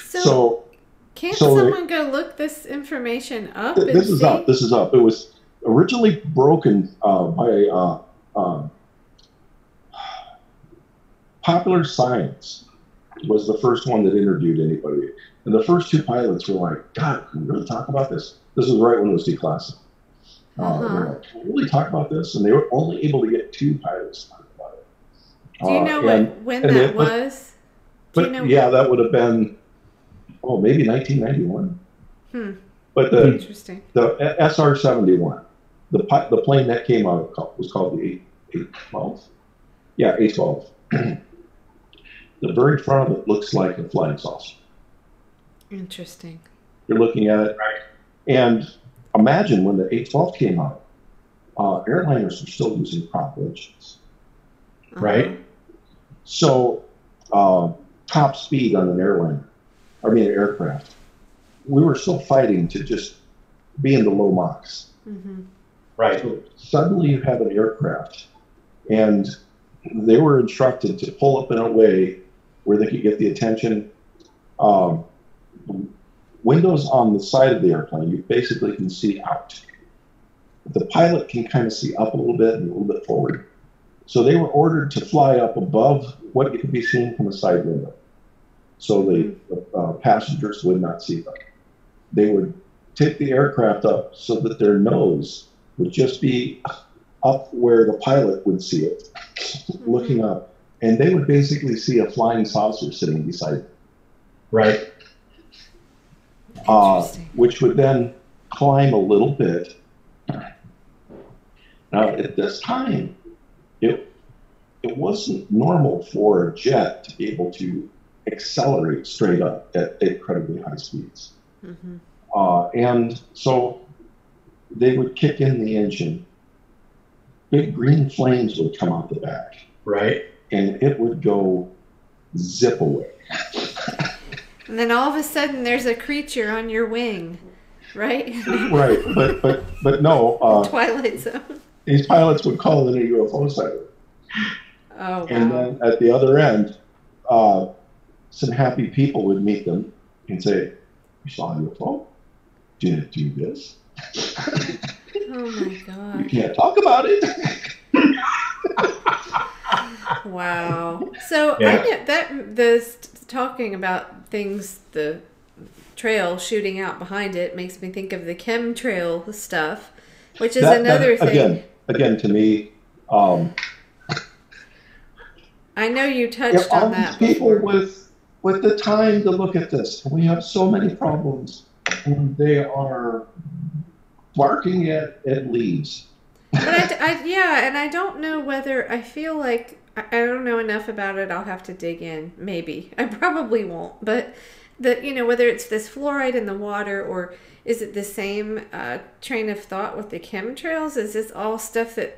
So can't someone go look this information up? This is up. It was originally broken by Popular Science was the first one that interviewed anybody. And the first two pilots were like, God, can we really talk about this? This was right when it was declassified. They're like, can we really talk about this? And they were only able to get two pilots to talk about it. Do you know when that was? Yeah, that would have been, maybe 1991. But interesting. The SR-71, the plane that came out was called the A-12. Yeah, A-12. The very front of it looks like a flying saucer. Interesting. You're looking at it, right? And imagine when the A-12 came out, airliners were still using prop engines, right? So top speed on an aircraft, we were still fighting to just be in the low Machs. Right. So suddenly you have an aircraft, and they were instructed to pull up in a way where they could get the attention. Windows on the side of the airplane, you basically can see out. The pilot can kind of see up a little bit and a little bit forward. So they were ordered to fly up above what you could be seen from the side window. So the passengers would not see them. They would take the aircraft up so that their nose would just be up where the pilot would see it, looking up. And they would basically see a flying saucer sitting beside them. Right. Which would then climb a little bit. Now, at this time, it wasn't normal for a jet to be able to accelerate straight up at incredibly high speeds. And so they would kick in the engine. Big green flames would come out the back. Right. And it would go zip away. And then all of a sudden, there's a creature on your wing, right? Right, but no. Twilight Zone. These pilots would call it a UFO sighting. Oh, wow. And then at the other end, some happy people would meet them and say, "You saw a UFO? Did it do this?" Oh my God! You can't talk about it. Wow. So I get that talking about things, the trail shooting out behind it makes me think of the chemtrail stuff, which is another thing. Again, to me, I know you touched on that. People with the time to look at this, we have so many problems, and they are barking at leaves. But and I don't know whether I feel like. I don't know enough about it. I'll have to dig in. Maybe. I probably won't. But whether it's this fluoride in the water, or is it the same train of thought with the chemtrails? Is this all stuff that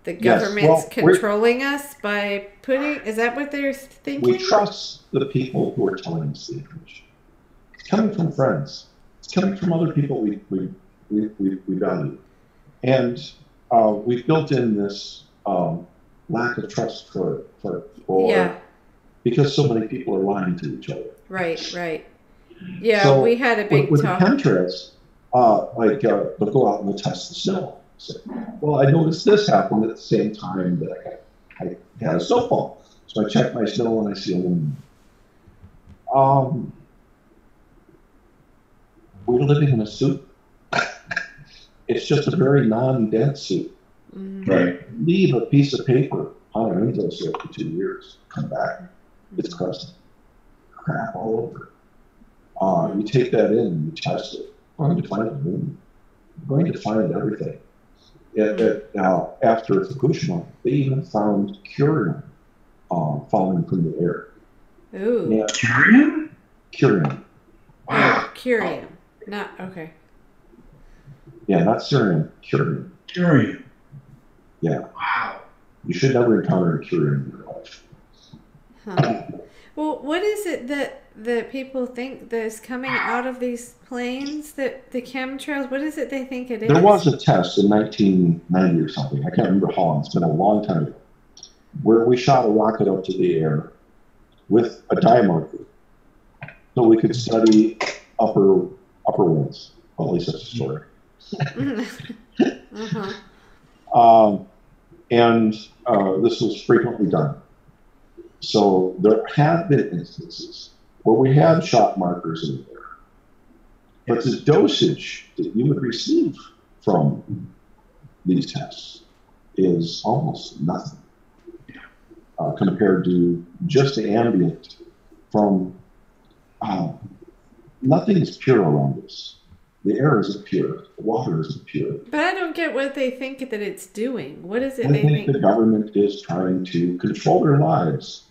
the government's controlling us by putting? Is that what they're thinking? We trust the people who are telling us the information. It's coming from friends. It's coming from other people we value. And we've built in this lack of trust for because so many people are lying to each other. Right. Yeah, so we had a big talk. With chemtrails, they'll go out and they'll test the snow. So, well, I noticed this happened at the same time that I had a snowfall. So I check my snow and I see a moon. We're living in a soup. It's just a very non-dense soup. Right. Leave a piece of paper on an windowsill for 2 years. Come back, it's crusty. Crap all over. You take that in and you test it. We're going to find the moon. We're going to find everything. After Fukushima, they even found curium falling from the air. Ooh. Yeah. Curium? Curium. Wow. Curium. Not okay. Yeah, not cerium. Curium. Curium. Yeah. Wow. You should never encounter a curium in your life. Huh. Well, what is it that people think that's coming out of these planes, that the chemtrails, what is it they think it is? There was a test in 1990 or something. I can't remember how long. It's been a long time ago. Where we shot a rocket up to the air with a diamarker so we could study upper winds. Well, at least that's the story. And this was frequently done. So there have been instances where we have shot markers in there. But the dosage that you would receive from these tests is almost nothing compared to just the ambient from nothing is pure around us. The air isn't pure. The water isn't pure. But I don't get what they think that it's doing. What is it I they think the government is trying to control their lives.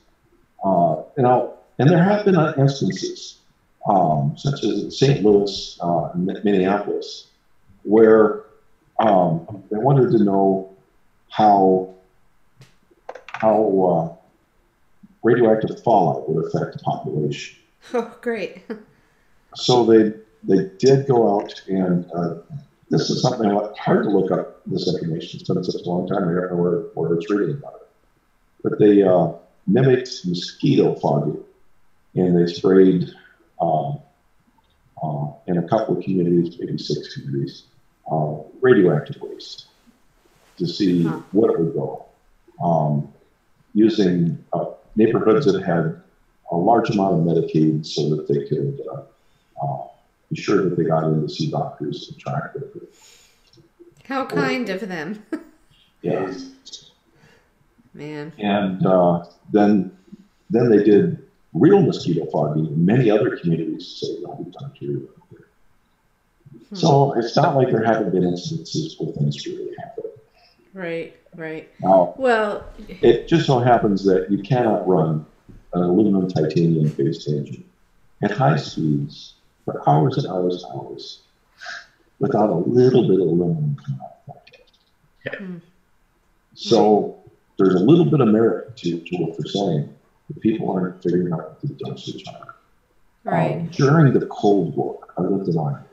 And there have been instances, such as in St. Louis, Minneapolis, where they wanted to know how radioactive fallout would affect the population. Oh, great. So they did go out, and this is something hard to look up, this information. It's been such a long time, I don't know where it's reading about it. But they mimicked mosquito fogging, and they sprayed in a couple of communities, maybe 6 communities, radioactive waste to see what it would go. Using neighborhoods that had a large amount of Medicaid so that they could be sure that they got in to see doctors and track it. How kind of them. Yeah. Man. And then they did real mosquito fogging in many other communities, say, country. So it's not like there haven't been instances where things really happen. Right. Now, well, it just so happens that you cannot run an aluminum titanium-based engine at high speeds for hours and hours and hours without a little bit of aluminum coming out. Yeah. So there's a little bit of merit to what they're saying. The people aren't figuring out the dosage on it. Right. During the Cold War, I lived in Iowa.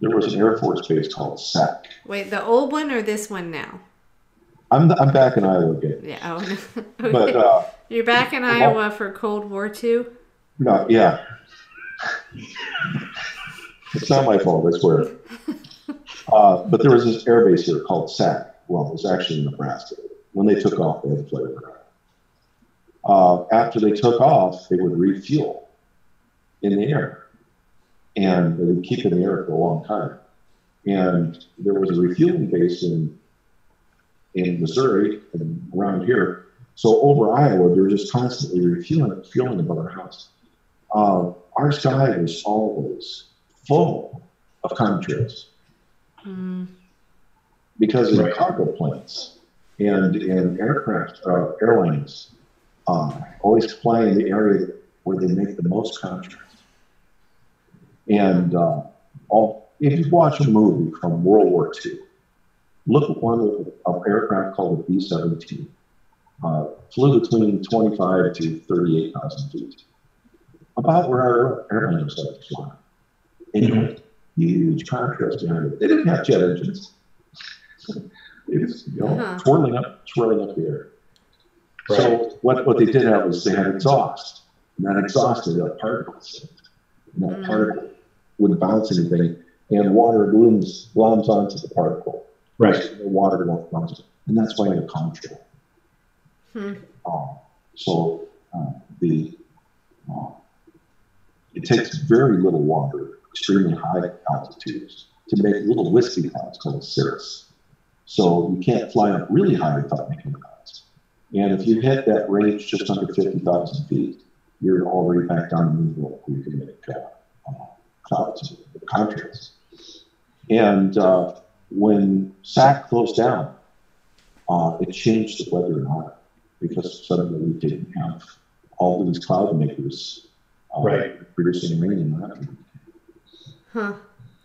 There was an Air Force base called SAC. Wait, the old one or this one now? I'm back in Iowa again. Yeah. Oh, no. Okay. But you're back in Iowa for Cold War II? No, yeah. It's not my fault, I swear. But there was this air base here called SAC. Well, it was actually in Nebraska. When they took off, they had to fly around. After they took off, they would refuel in the air. And they would keep in the air for a long time. And there was a refueling base in Missouri and around here. So over Iowa, they're just constantly refueling above our house. Our sky was always full of contrails. Because in cargo planes and aircraft, airlines, always fly in the area where they make the most contrails. And if you watch a movie from World War II, look at one of aircraft called a B-17. Flew between 25 to 38,000 feet. About where our airplanes like to fly. And you had huge contrails behind it. They didn't have jet engines. It was, twirling up the air. Right. So what they did have was they had exhaust. And that exhaust had particles. And that particle wouldn't bounce anything. And water glooms onto the particle. Right. So the water won't bounce. And that's why you have a contrail. It takes very little water, extremely high altitudes, to make little wispy clouds called cirrus. So you can't fly up really high without making clouds. And if you hit that range just under 50,000 feet, you're already back down in the middle where you can make clouds, contrails. And when SAC closed down, it changed the weather in Iowa because suddenly we didn't have all these cloud makers producing rain in Iowa.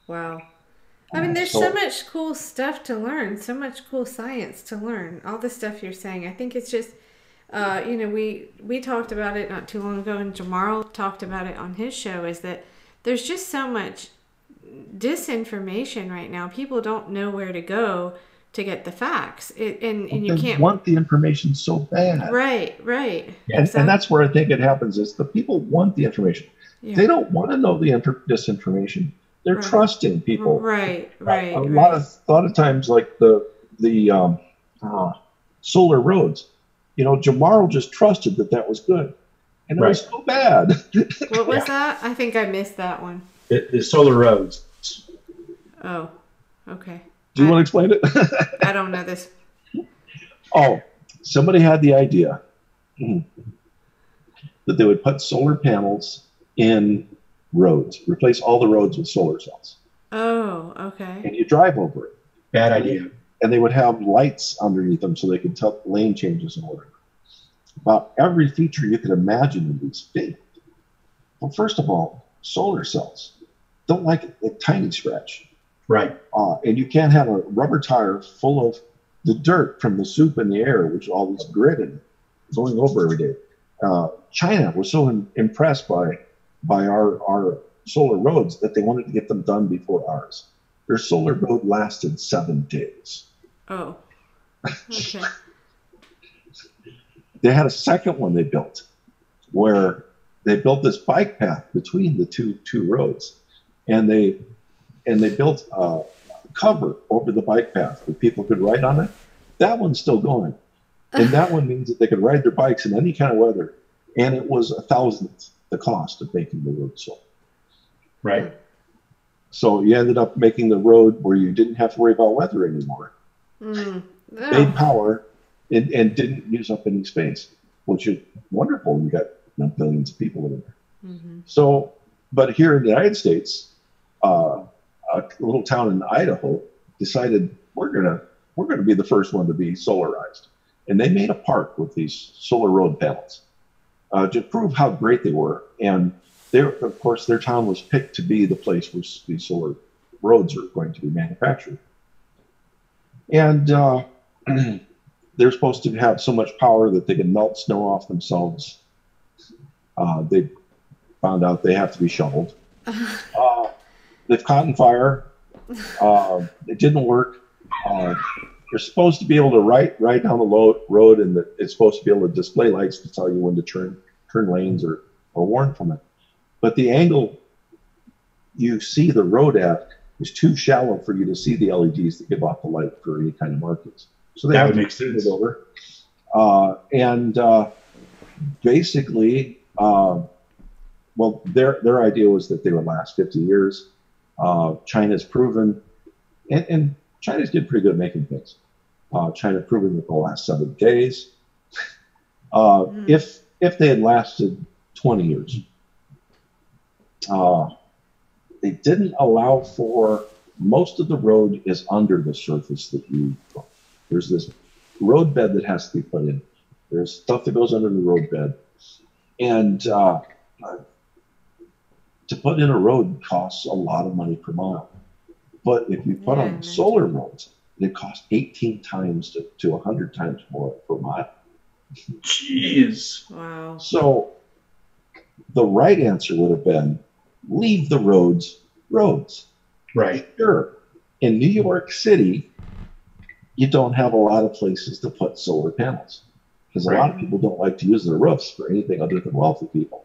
Wow. I mean, there's so much cool stuff to learn, so much cool science to learn, all the stuff you're saying. I think it's just, we talked about it not too long ago, and Jamarl talked about it on his show, is that there's just so much disinformation right now. People don't know where to go to get the facts. And you can't want the information so bad. Right. And that's where I think it happens is the people want the information. Yeah. They don't want to know the disinformation. They're trusting people. Right. A lot of times, like the solar roads, Jamarl just trusted that was good. and it was so bad. What was that? I think I missed that one. The solar roads. Oh, okay. Do you want to explain it? I don't know this. Oh, somebody had the idea that they would put solar panels in roads, replace all the roads with solar cells. Oh, okay. And you drive over it. Bad idea. And they would have lights underneath them so they could tell lane changes and whatever. About every feature you could imagine in these big. Well, first of all, solar cells don't like a tiny scratch. Right. And you can't have a rubber tire full of the dirt from the soup in the air, which all this grit and going over every day. China was so impressed by our solar roads that they wanted to get them done before ours. Their solar road lasted 7 days. Oh, okay. They had a second one they built where they built this bike path between the two roads, and they built a cover over the bike path where people could ride on it. That one's still going, and that one means that they could ride their bikes in any kind of weather, and it was 1,000th the cost of making the road solar. Right. So you ended up making the road where you didn't have to worry about weather anymore. Made power and didn't use up any space, which is wonderful. You got billions of people in there. So, but here in the United States, a little town in Idaho decided we're gonna be the first one to be solarized, and they made a park with these solar road panels to prove how great they were. And of course, their town was picked to be the place where these solar roads are going to be manufactured. And they're supposed to have so much power that they can melt snow off themselves. They found out they have to be shoveled. They've caught on fire. It didn't work. You're supposed to be able to ride down the road, and it's supposed to be able to display lights to tell you when to turn lanes or warn from it. But the angle you see the road at is too shallow for you to see the LEDs that give off the light for any kind of markings. So they have to make it over. Basically, well, their idea was that they would last 50 years. China's proven, and China's did pretty good at making things. China proven that they'll last 7 days. If they had lasted 20 years, they didn't allow for most of the road is under the surface that you go. There's this road bed that has to be put in. There's stuff that goes under the road bed. And to put in a road costs a lot of money per mile. But if you put on solar roads, it costs 18 times to 100 times more per mile. Jeez. Wow. So the right answer would have been leave the roads. Right. Sure. In New York City, you don't have a lot of places to put solar panels because a lot of people don't like to use their roofs for anything other than wealthy people.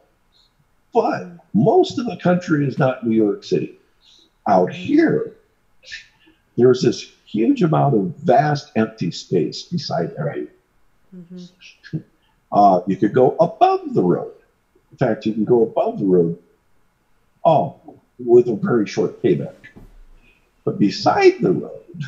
But most of the country is not New York City. Out here, there's this huge amount of vast empty space beside everything. You could go above the road. In fact, you can go above the road with a very short payback. But beside the road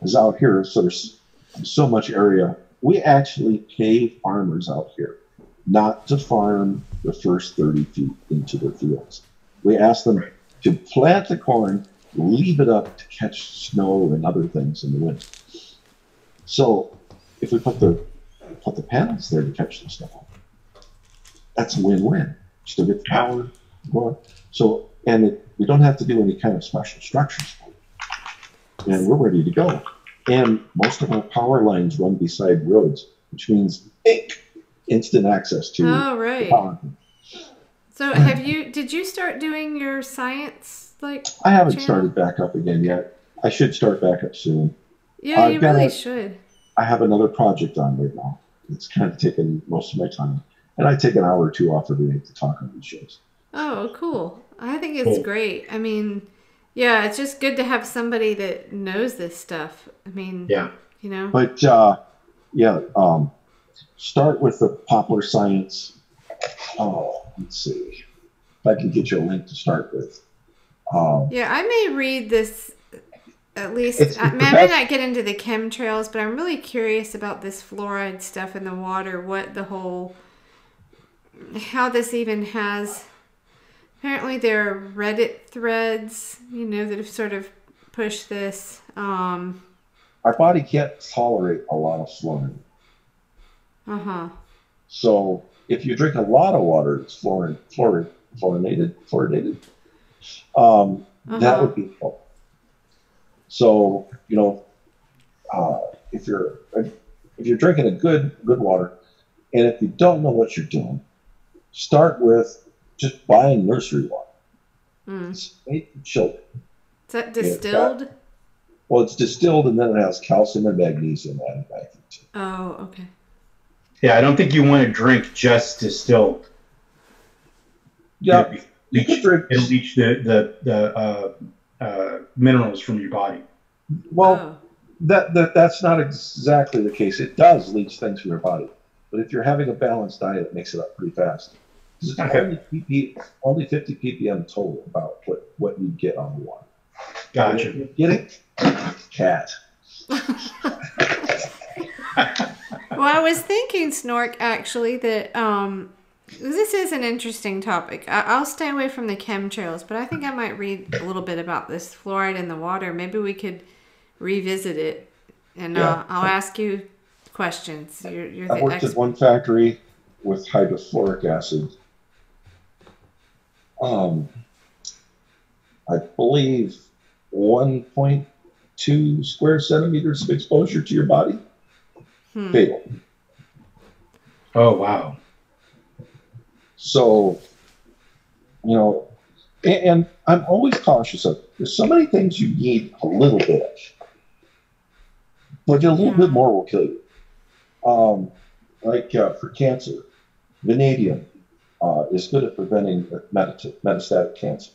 is out here, so there's so much area. We actually pay farmers out here not to farm the first 30 feet into their fields. We ask them to plant the corn, leave it up to catch snow and other things in the winter. So if we put the panels there to catch the snow, that's a win-win. Still get the power going. So, we don't have to do any kind of special structures for it. And we're ready to go. And most of our power lines run beside roads, which means instant access to the power. So did you start doing your science I haven't started back up again yet. I should start back up soon. Yeah, you really should. I have another project on right now. It's kind of taking most of my time. And I take an hour or two off every day to talk on these shows. Oh, cool. I think it's great. I mean, yeah, it's just good to have somebody that knows this stuff. I mean, you know. But, start with the popular science Oh, let's see. If I can get you a link to start with. Yeah, I may read this at least. I may not get into the chemtrails, but I'm really curious about this fluoride stuff in the water. What the whole, how this even has. Apparently, there are Reddit threads, that have sort of pushed this. Our body can't tolerate a lot of fluorine. So if you drink a lot of water that's fluorinated, that would be helpful. So if you're drinking a good water, and if you don't know what you're doing, start with just buying nursery water. It's made for children. Is that distilled? It's distilled, and then it has calcium and magnesium added back into it. Oh, okay. Yeah, I don't think you want to drink just distilled. Yeah, it'll leach the minerals from your body. Well, that's not exactly the case. It does leach things from your body, but if you're having a balanced diet, it makes it up pretty fast. It's only 50 ppm total about what you get on the water. Gotcha. You get it? Cat. Well, I was thinking, Snork, actually, that this is an interesting topic. I'll stay away from the chemtrails, but I think I might read a little bit about this fluoride in the water. Maybe we could revisit it, and I'll ask you questions. You're the I worked at one factory with hydrofluoric acid. I believe 1.2 square centimeters of exposure to your body. Fatal. Oh, wow. So, and I'm always cautious of, there's so many things you need a little bit of, but a little bit more will kill you. Like for cancer, vanadium is good at preventing metastatic cancer.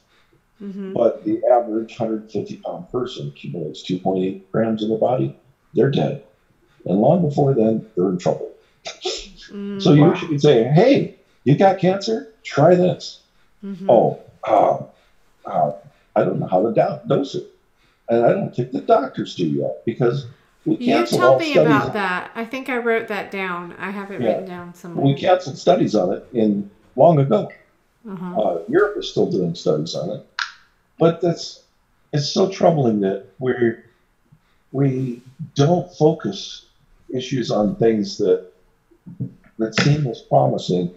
But the average 150-pound person accumulates 2.8 grams in their body, they're dead. And long before then, they're in trouble. So you should say, hey, you got cancer? Try this. I don't know how to dose it. And I don't think the doctors do yet, because we canceled all studies. You told me about that. I think I wrote that down. I have it written down somewhere. We canceled studies on it long ago. Europe is still doing studies on it. But it's so troubling that we don't focus issues on things that seem as promising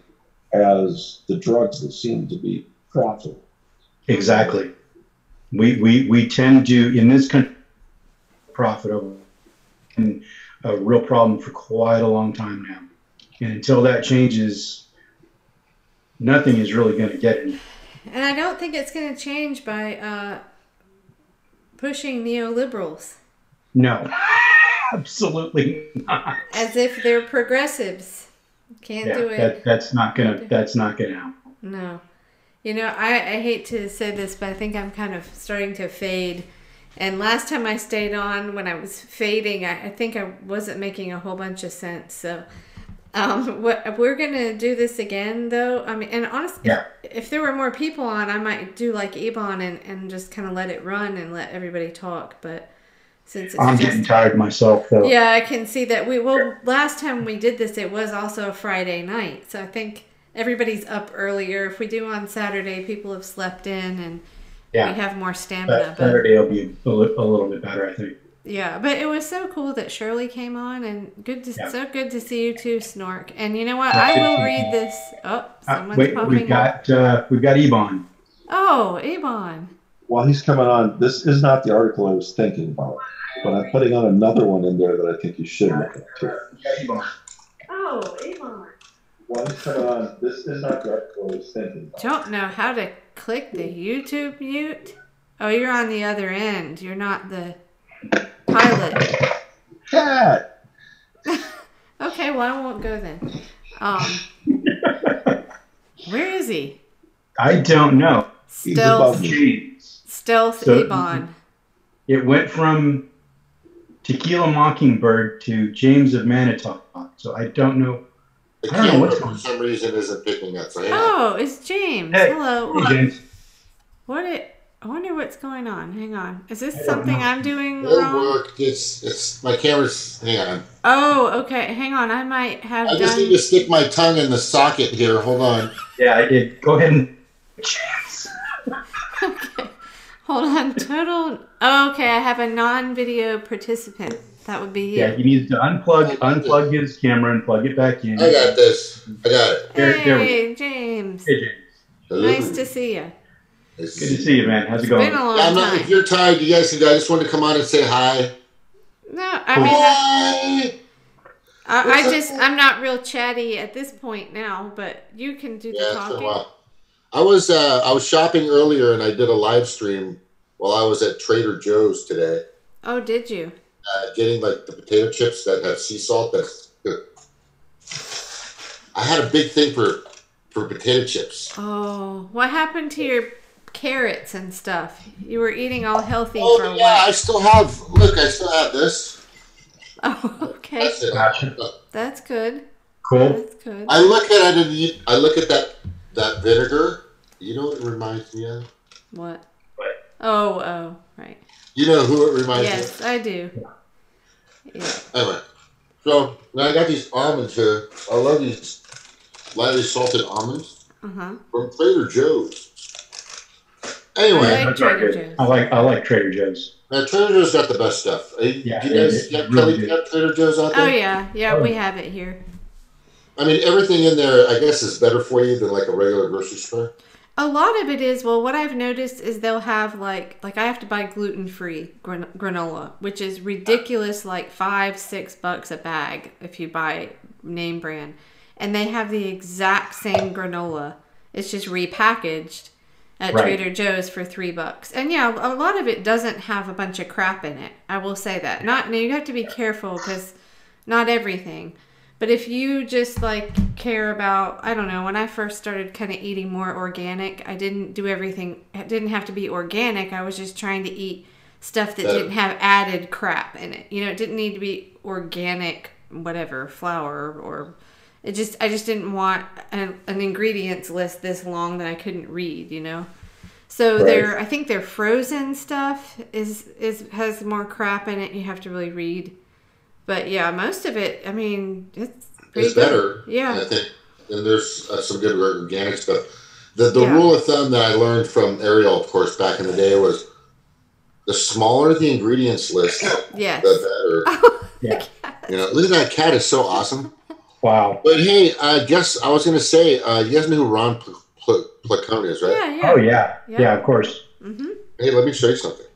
as the drugs that seem to be profitable. Exactly. We tend to, in this country, profitable, and a real problem for quite a long time now. And until that changes, nothing is really going to get it. And I don't think it's going to change by pushing neoliberals. No, absolutely not. As if they're progressives. Can't do it. That's not gonna happen. No. I hate to say this, but I think I'm kind of starting to fade. And last time I stayed on, when I was fading, I think I wasn't making a whole bunch of sense. So we're going to do this again, though. I mean, and honestly, if there were more people on, I might do like Ebon and just kind of let it run and let everybody talk. But since I'm getting tired myself, though. Yeah, I can see that. Last time we did this, it was also a Friday night. So I think everybody's up earlier. If we do on Saturday, people have slept in and we have more stamina. Saturday will be a little bit better, I think. Yeah, but it was so cool that Shirley came on, and so good to see you too, Snork. And you know what? I will read this. Oh, someone's popping up. We've got Ebon. Oh, Ebon. While he's coming on, this is not the article I was thinking about, but I'm putting on another one in there that I think you should look at too. Oh, Ebon. While he's coming on, this is not the article I was thinking about. Don't know how to click the YouTube mute. Oh, you're on the other end. You're not the pilot. Cat. Okay, well, I won't go then. Where is he? I don't know. Stealth So Ebon. It went from Tequila Mockingbird to James of Manitowoc. So I don't know The I don't know what's camera, going for some reason, isn't picking up. So, Oh, it's James. Hey. Hello. Hey, James. I wonder what's going on. Hang on. Is this I don't something know. I'm doing It'll wrong? work. It's my camera's. Hang on. Oh, okay. Hang on. I might have I just need to stick my tongue in the socket here. Hold on. Yeah, go ahead and. James. Okay. Hold on. Total. Oh, okay. I have a non-video participant. That would be you. Yeah, he needs to unplug his camera and plug it back in. I got this. I got it. Hey, James. Hey, James. Hello. Nice to see you. Good to see you, man. How's it going? Been a long Yeah, time. if you're tired, you guys can go. I just wanted to come on and say hi. No, I mean, Hi. I'm not real chatty at this point now, but you can do the Yeah, it's been a talking. while. I was shopping earlier and I did a live stream while I was at Trader Joe's today, Oh, did you? getting like the potato chips that have sea salt. That's good. I had a big thing for potato chips. Oh, what happened to your carrots and stuff? You were eating all healthy for a Oh yeah, while. I still have. Look, I still have this. Oh, okay. That's it. Gotcha. That's good. Cool. That's good. I look at that vinegar. You know what it reminds me of? What? What? Oh, right. You know who it reminds me of? Yes, I do. Yeah. Anyway, so now I got these almonds here. I love these lightly salted almonds Uh-huh. from Trader Joe's. I Anyway, like Those are Trader good. Joe's. I like Trader Joe's. now Trader Joe's got the best stuff. Yeah, do you guys it's have really Kelly good. got Trader Joe's out there? Oh, yeah. We have it here. I mean, everything in there, I guess, is better for you than like a regular grocery store. A lot of it is, well, what I've noticed is they'll have like I have to buy gluten-free granola, which is ridiculous, like $5-6 a bag if you buy name brand. And they have the exact same granola. It's just repackaged at Right. Trader Joe's for $3. And yeah, a lot of it doesn't have a bunch of crap in it. I will say that. Now you have to be careful because not everything. But if you just like care about, I don't know, when I first started kind of eating more organic, I didn't do everything. It didn't have to be organic. I was just trying to eat stuff that didn't have added crap in it. You know, it didn't need to be organic, whatever, flour or I just didn't want an ingredients list this long that I couldn't read, you know. So Right. I think their frozen stuff has more crap in it. You have to really read. But yeah, most of it, I mean, it's pretty It's good. better. Yeah. I think. And there's some good organic stuff. The Yeah. rule of thumb that I learned from Ariel, of course, back in the day was the smaller the ingredients list, Yes. the better. Yeah. You know, look at that cat; is so awesome. Wow. But hey, I guess I was going to say, you guys know who Ron Placone is, right? Yeah. Oh yeah. Yeah, of course. Mm-hmm. Hey, let me show you something.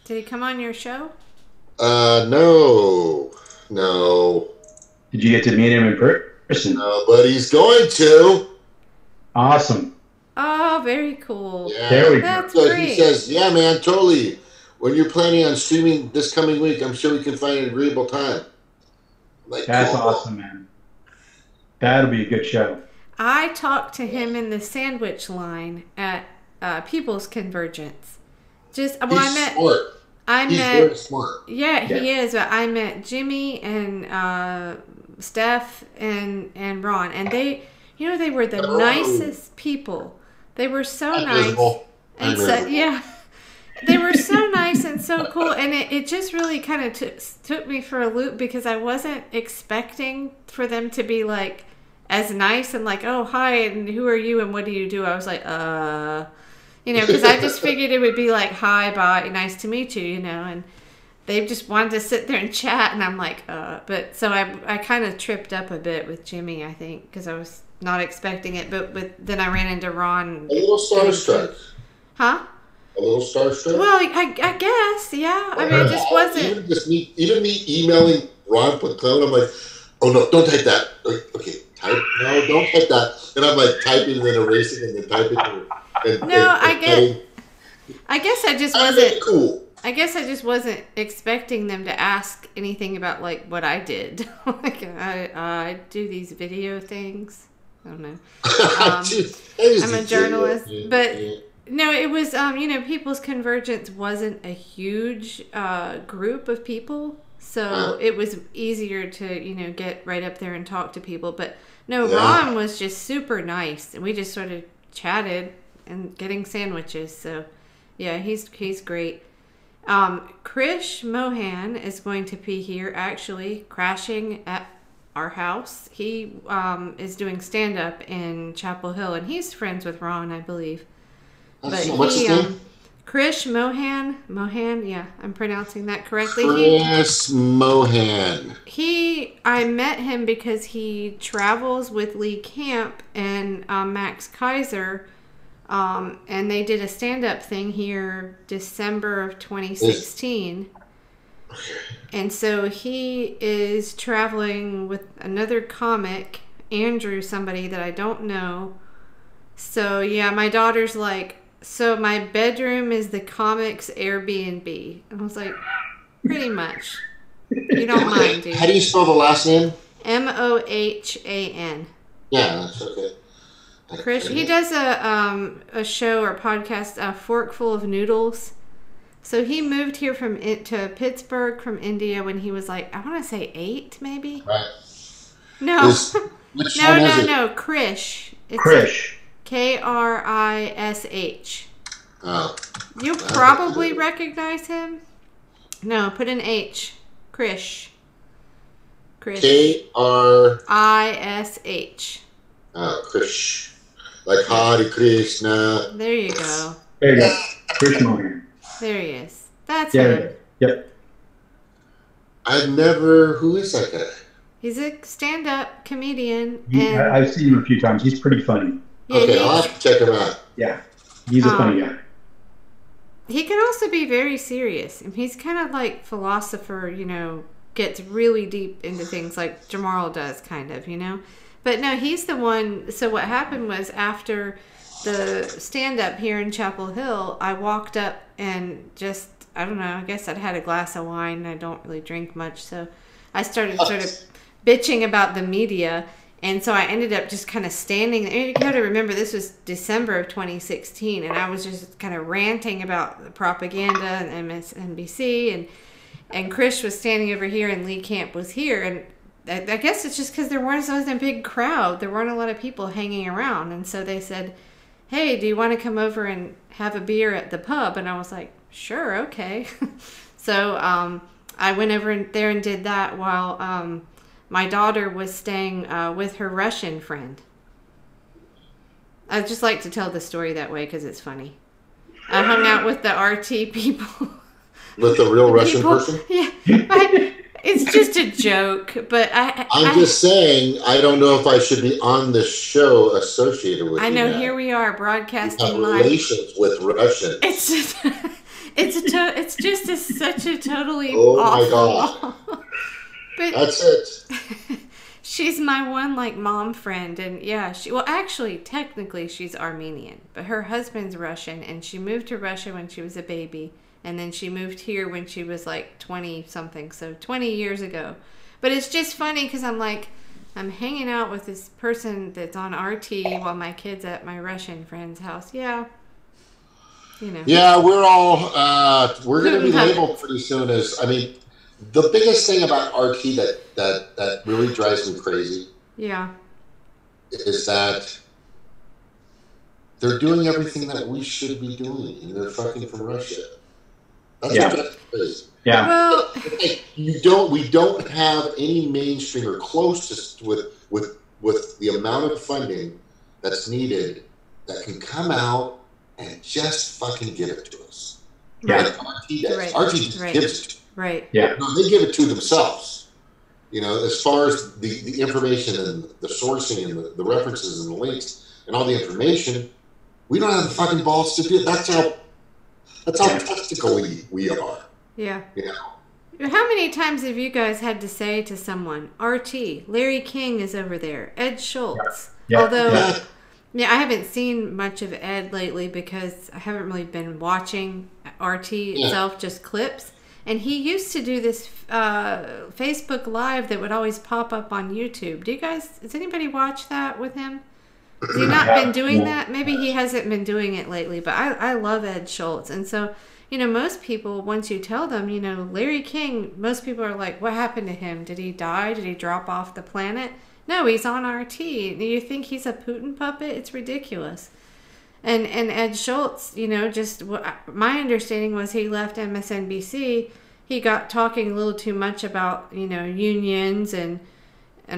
Did he come on your show? No, Did you get to meet him in person? but he's going to. Awesome. Oh, very cool. Yeah. There we go. That's So great. he says, "Yeah, man, totally. When you're planning on streaming this coming week, I'm sure we can find an agreeable time." Like, That's cool. awesome, man. That'll be a good show. I talked to him in the sandwich line at People's Convergence. He's smart. I He's met very smart. Yeah, he is. But I met Jimmy and Steph and Ron, and they were the nicest people. They were so I'm nice, visible. and I'm so visible. yeah, they were so nice and so cool. And it just really kind of took me for a loop because I wasn't expecting for them to be like as nice and like, oh hi, and who are you and what do you do? I was like, because I just figured it would be like, hi, bye, nice to meet you, and they just wanted to sit there and chat, and I'm like, but so I kind of tripped up a bit with Jimmy, I think, because I was not expecting it, but then I ran into Ron. A little starstruck. Huh? A little starstruck. Well, I guess, yeah. I mean, it just wasn't. Even me emailing Ron Placone, I'm like, oh no, don't type that. Okay, type. No, don't type that. And I'm like typing and then erasing and then typing. I guess I just That's wasn't. cool. I guess I just wasn't expecting them to ask anything about like what I did. Like I do these video things. I don't know. I'm a journalist, but no, it was People's Convergence wasn't a huge group of people. So it was easier to, get right up there and talk to people. But no, Ron was just super nice. And we just sort of chatted and getting sandwiches. So, yeah, he's great. Krish Mohan is going to be here, actually, crashing at our house. He is doing stand-up in Chapel Hill, and he's friends with Ron, I believe. What's his name? Krish Mohan, yeah, I'm pronouncing that correctly. Chris Mohan. I met him because he travels with Lee Camp and Max Kaiser, and they did a stand-up thing here December of 2016. And so he is traveling with another comic, Andrew, somebody that I don't know. So, yeah, my daughter's like, so my bedroom is the comic's Airbnb. And I was like, pretty much. You don't mind, do you? How do you spell the last name? Mohan. Yeah, that's okay. Krish, he does a show or podcast, A Forkful of Noodles. So he moved here to Pittsburgh from India when he was like, I want to say 8, maybe? Right. No. No. Krish. It's Krish. Krish. Oh. You probably recognize him. No, put an H. Krish. Krish. Oh, Krish. Like Hare Krishna. There you go. There you go. Krish Mohan. There he is. That's him. Yep. Who is that guy? He's a stand-up comedian. I've seen him a few times. He's pretty funny. Yeah, okay, I'll have to check him out. Yeah, he's a funny guy. He can also be very serious. And he's kind of like philosopher, gets really deep into things like Jamarl does, kind of, But no, he's the one. So what happened was after the stand-up here in Chapel Hill, I walked up and just, I don't know, I guess I'd had a glass of wine. I don't really drink much. So I started sort of bitching about the media. And so I ended up just kind of standing there. You got to remember, this was December of 2016. And I was just kind of ranting about the propaganda and MSNBC. And Krish was standing over here and Lee Camp was here. And I guess it's just because there wasn't a big crowd. There weren't a lot of people hanging around. And so they said, hey, do you want to come over and have a beer at the pub? And I was like, sure, okay. So I went over there and did that while my daughter was staying with her Russian friend. I just like to tell the story that way because it's funny. I hung out with the RT people. With the real Russian person? Yeah. It's just a joke, but I'm just saying, I don't know if I should be on the show associated with you. I know, now. Here we are broadcasting have live. Relations with Russians. It's just, it's just such a totally awful. My God. But that's it. She's my one mom friend, and yeah, actually technically she's Armenian, but her husband's Russian, and she moved to Russia when she was a baby. And then she moved here when she was 20-something, so 20 years ago. But it's just funny because I'm hanging out with this person that's on RT while my kid's at my Russian friend's house. Yeah. Yeah, we're going to be labeled pretty soon as, the biggest thing about RT that really drives me crazy. Yeah. Is that they're doing everything that we should be doing, and they're fucking from Russia. That's what that is. Yeah. Well, we don't have any mainstream or closest with the amount of funding that's needed that can come out and just fucking give it to us. Right. Like RT does. Right. RT just gives it to us. Right. Yeah. No, they give it to themselves. As far as the information and the sourcing and the references and the links and all the information, we don't have the fucking balls to do it. That's how testicle we are. Yeah. How many times have you guys had to say to someone, RT, Larry King is over there, Ed Schultz? Yeah. Although, I haven't seen much of Ed lately because I haven't really been watching RT itself, just clips. And he used to do this Facebook Live that would always pop up on YouTube. Does anybody watch that with him? Has he not been doing that? Maybe he hasn't been doing it lately, but I love Ed Schultz. And so, most people, once you tell them, Larry King, most people are like, what happened to him? Did he die? Did he drop off the planet? No, he's on RT. You think he's a Putin puppet? It's ridiculous. And Ed Schultz, just my understanding was he left MSNBC. He got talking a little too much about, unions and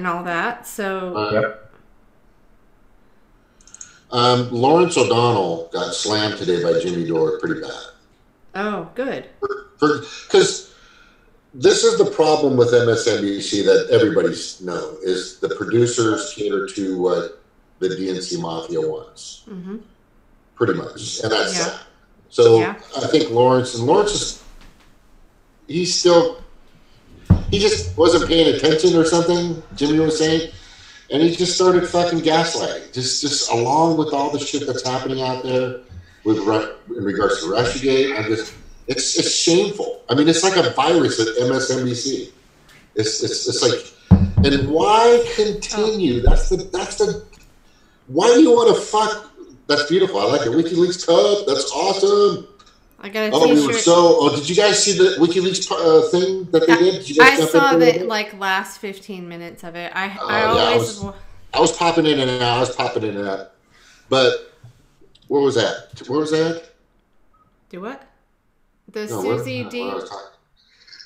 all that. So... Yep. Lawrence O'Donnell got slammed today by Jimmy Dore pretty bad. Oh, good. Because this is the problem with MSNBC that everybody's known, is the producers cater to what the DNC mafia wants. Mm-hmm. Pretty much. And that's sad. So I think Lawrence is, he just wasn't paying attention or something, Jimmy was saying. And he just started fucking gaslighting, just along with all the shit that's happening out there in regards to Russiagate. It's shameful. I mean, it's like a virus at MSNBC. It's like, and why continue? That's the. Why do you want to fuck? That's beautiful. I like it. WikiLeaks cup. That's awesome. I got a t-shirt. Did you guys see the WikiLeaks thing that they did? Did you guys I saw the last 15 minutes of it. I was popping in and out. But where was that? Do what? Susie D.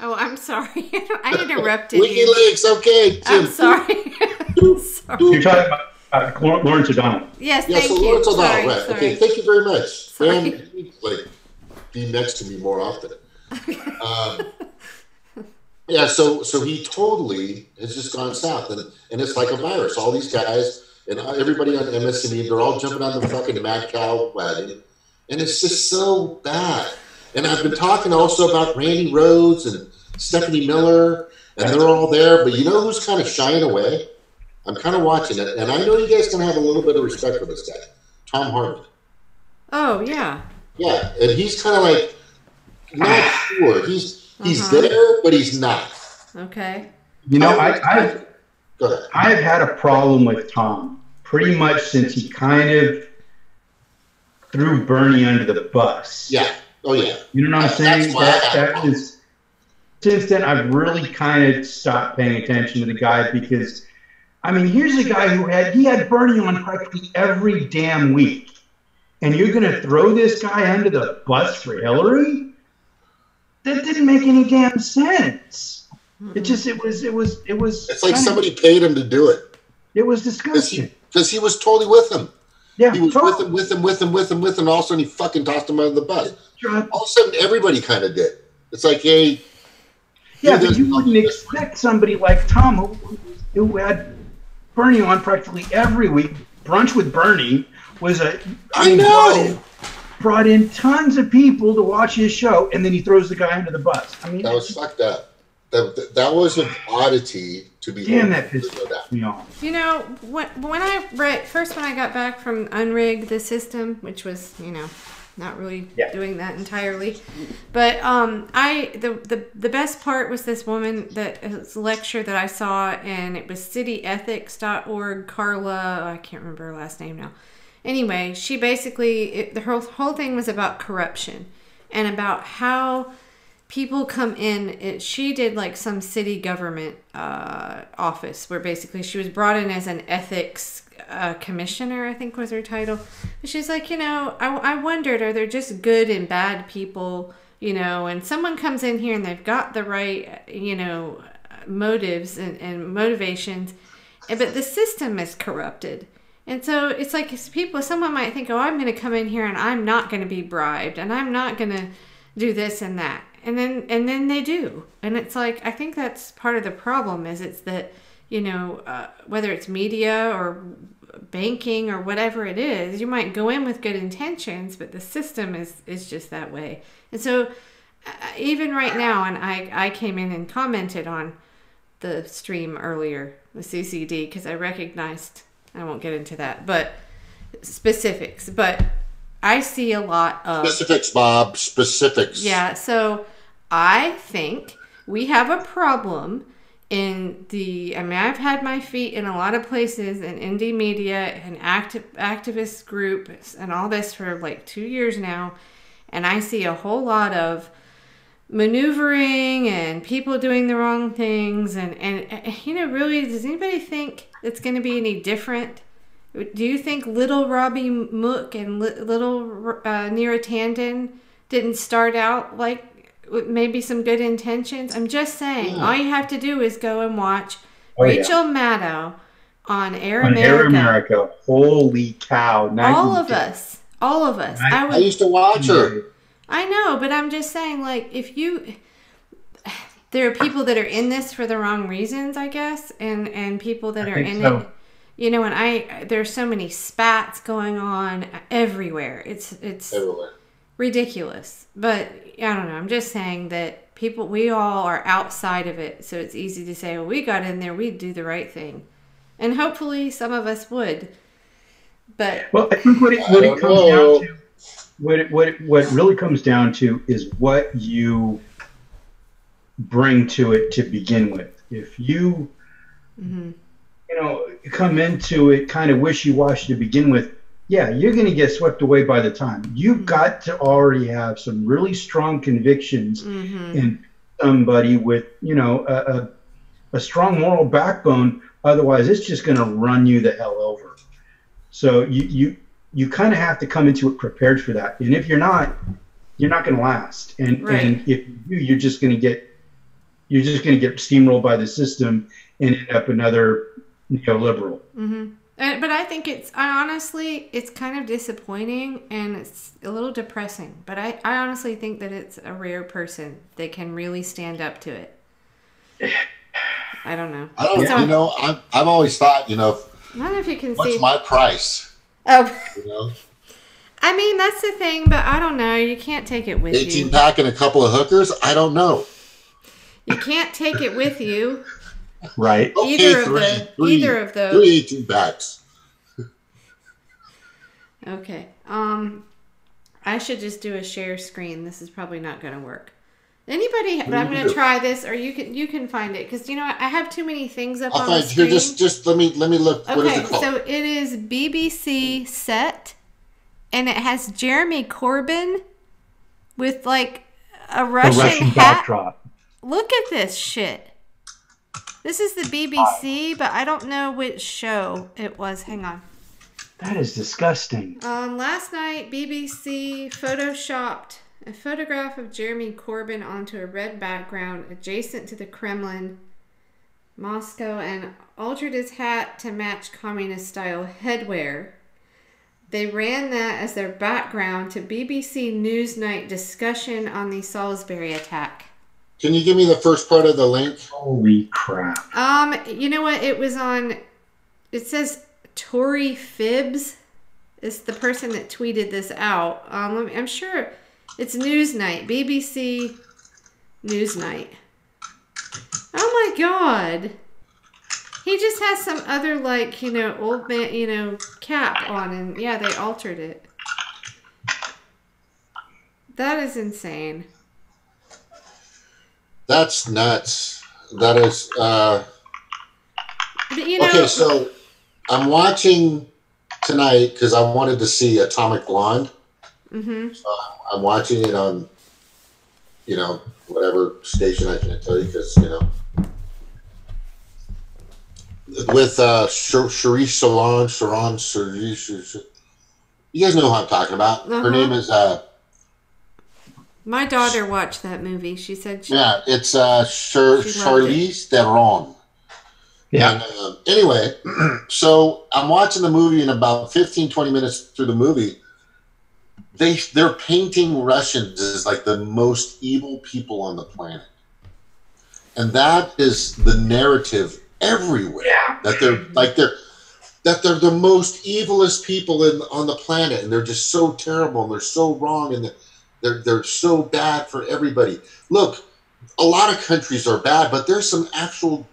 Oh, I'm sorry. I interrupted you. WikiLeaks, okay. I'm sorry. You're talking about Lawrence O'Donnell. Yes, thank you. Lawrence O'Donnell, right. Sorry. Okay, thank you very much. Be next to me more often. So he totally has just gone south, and it's like a virus. All these guys and everybody on MSNBC, they're all jumping on the fucking mad cow wagon, and it's just so bad. And I've been talking also about Randy Rhodes and Stephanie Miller, and they're all there. But you know who's kind of shying away? I'm kind of watching it, and I know you guys can have a little bit of respect for this guy, Tom Harmon. Oh yeah. Yeah, and he's kind of like not sure. He's there, but he's not. Okay. I've had a problem with Tom pretty much since he kind of threw Bernie under the bus. Yeah. Oh yeah. You know what I'm saying? That was, since then, I've really kind of stopped paying attention to the guy because, I mean, here's a guy who had Bernie on practically every damn week. And you're going to throw this guy under the bus for Hillary? That didn't make any damn sense. It was. It's like somebody paid him to do it. It was disgusting. Because he was totally with him. Yeah, he was with him, and all of a sudden he fucking tossed him under the bus. All of a sudden everybody kind of did. It's like, hey. Yeah, but you wouldn't expect somebody like Tom who had Bernie on practically every week. Brunch with Bernie was brought in tons of people to watch his show, and then he throws the guy under the bus. I mean, that was fucked up. That was an oddity to be. Damn, that pissed me off. When I got back from Unrigged the System, which was not really doing that entirely, but the best part was this woman this lecture that I saw, and it was cityethics.org. Carla, I can't remember her last name now. Anyway, she basically, the whole thing was about corruption and about how people come in. She did like some city government office where basically she was brought in as an ethics commissioner, I think was her title. But she's like, I wondered, are there just good and bad people, and someone comes in here and they've got the right, motives and motivations, but the system is corrupted. And so it's like someone might think, oh, I'm going to come in here and I'm not going to be bribed and I'm not going to do this and that. And then they do. And it's like, I think that's part of the problem it's that, whether it's media or banking or whatever it is, you might go in with good intentions, but the system is just that way. And so even right now, and I came in and commented on the stream earlier, the CCD, because I recognized, I won't get into that, but specifics. But I see a lot of... Specifics, Bob. Specifics. Yeah, so I think we have a problem I mean, I've had my feet in a lot of places in indie media and activist groups and all this for like 2 years now. And I see a whole lot of maneuvering and people doing the wrong things. And you know, really, does anybody think it's going to be any different? Do you think little Robbie Mook and little Neera Tanden didn't start out like with maybe some good intentions? I'm just saying, all you have to do is go and watch Rachel Maddow on Air America. Air America. Holy cow. All of us. I used to watch her. I know, but I'm just saying, like, there are people that are in this for the wrong reasons, I guess, and people that are in it, you know, and there's so many spats going on everywhere. It's everywhere. Ridiculous. But I don't know. I'm just saying that we all are outside of it, so it's easy to say, well, we got in there, we'd do the right thing. And hopefully some of us would. But well, I think what it comes down to, what really comes down to is what you bring to it to begin with. If you you know, come into it kind of wishy-washy to begin with, yeah, you're going to get swept away by the time. You've got to already have some really strong convictions in somebody with, you know, a strong moral backbone. Otherwise, it's just going to run you the hell over. So you kind of have to come into it prepared for that. And if you're not going to last. And if you do, you're just going to get steamrolled by the system and end up another neoliberal. But I think honestly, it's kind of disappointing and it's a little depressing. But I honestly think that it's a rare person that can really stand up to it. I don't know. You know, I've always thought, you know, I don't know if you can what's see. my price? Oh. You know? I mean, that's the thing, but I don't know. You can't take it with 18 pack and a couple of hookers? I don't know. You can't take it with you. Right. Either of those. 3 18 packs. Okay. I should just do a share screen. This is probably not going to work. Anybody? But I'm going to try this, or you can find it because you know I have too many things up on the screen. Here, just let me look. Okay, what is it called? So it is BBC Set, and it has Jeremy Corbyn with like a Russian hat. Backdrop. Look at this shit. This is the BBC, but I don't know which show it was. Hang on. That is disgusting. Last night, BBC photoshopped a photograph of Jeremy Corbyn onto a red background adjacent to the Kremlin, Moscow, and altered his hat to match communist-style headwear. They ran that as their background to BBC Newsnight discussion on the Salisbury attack. Can you give me the first part of the link? Holy crap. You know what? It was on, it says Tory Phibbs is the person that tweeted this out. I'm sure it's Newsnight, BBC Newsnight. Oh my God. He just has some other, like, you know, old man, you know, cap on, and yeah, they altered it. That is insane. That's nuts. That is, But, you know, okay, so I'm watching tonight because I wanted to see Atomic Blonde. So I'm watching it on, you know, whatever station I can't tell you because, you know, with Cherie Solange, you guys know who I'm talking about. Her name is my daughter watched that movie. She said it's Charlize Theron. Yeah. And, anyway, so I'm watching the movie, and about 15-20 minutes through the movie, they're painting Russians as like the most evil people on the planet. And that is the narrative everywhere. Yeah. That they're the most evilest people on the planet, and they're just so terrible, and they're so wrong, and they're so bad for everybody. Look, a lot of countries are bad, but there's some actual.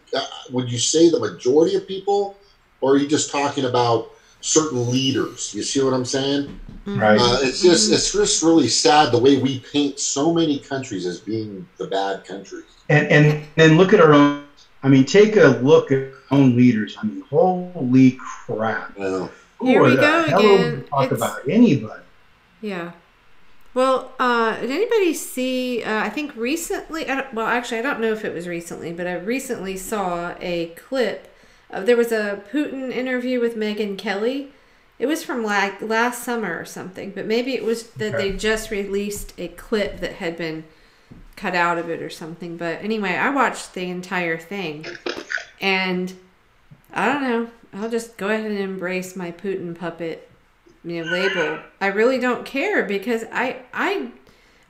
Would you say the majority of people, or are you just talking about certain leaders? You see what I'm saying? Right. It's just really sad the way we paint so many countries as being the bad countries. And then look at our own. I mean, take a look at our own leaders. I mean, holy crap. Well, Here we go again. Talk about anybody. Yeah. Well, did anybody see, I think recently, well, actually, I don't know if it was recently, but I recently saw a clip of, there was a Putin interview with Megyn Kelly. It was from like last summer or something, but maybe it was that they just released a clip that had been cut out of it or something. But anyway, I watched the entire thing, and I don't know, I'll just go ahead and embrace my Putin puppet, label. I really don't care, because I've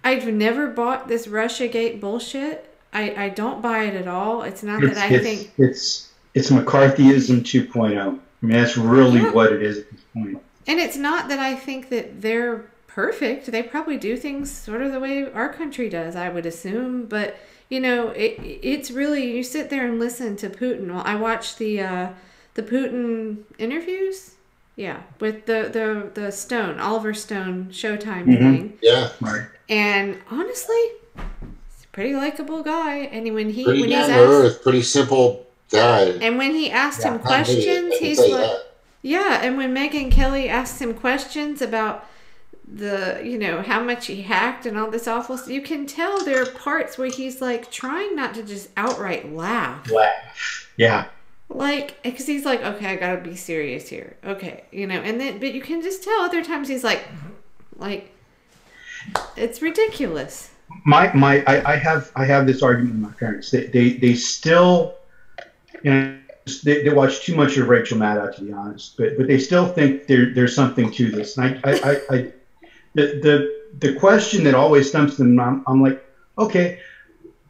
never bought this Russiagate bullshit. I don't buy it at all. It's not that I think it's McCarthyism 2.0. I mean, that's really what it is at this point. And it's not that I think that they're perfect. They probably do things sort of the way our country does, I would assume. But, it's really, you sit there and listen to Putin. Well, I watched the Putin interviews. Yeah, with the Stone, Oliver Stone Showtime thing. Yeah. Right. And honestly, he's a pretty likable guy. And when he's asked, pretty simple guy. And when he asked him questions, he's like, yeah. And when Megyn Kelly asked him questions about the, how much he hacked and all this awful stuff, you can tell there are parts where he's like trying not to just outright laugh. Yeah. Like, because he's like, okay, I gotta be serious here. Okay, and then, but you can just tell other times he's like, it's ridiculous. I have this argument with my parents. They still, they watch too much of Rachel Maddow, to be honest, but they still think there's something to this. And the question that always stumps them, I'm like, okay,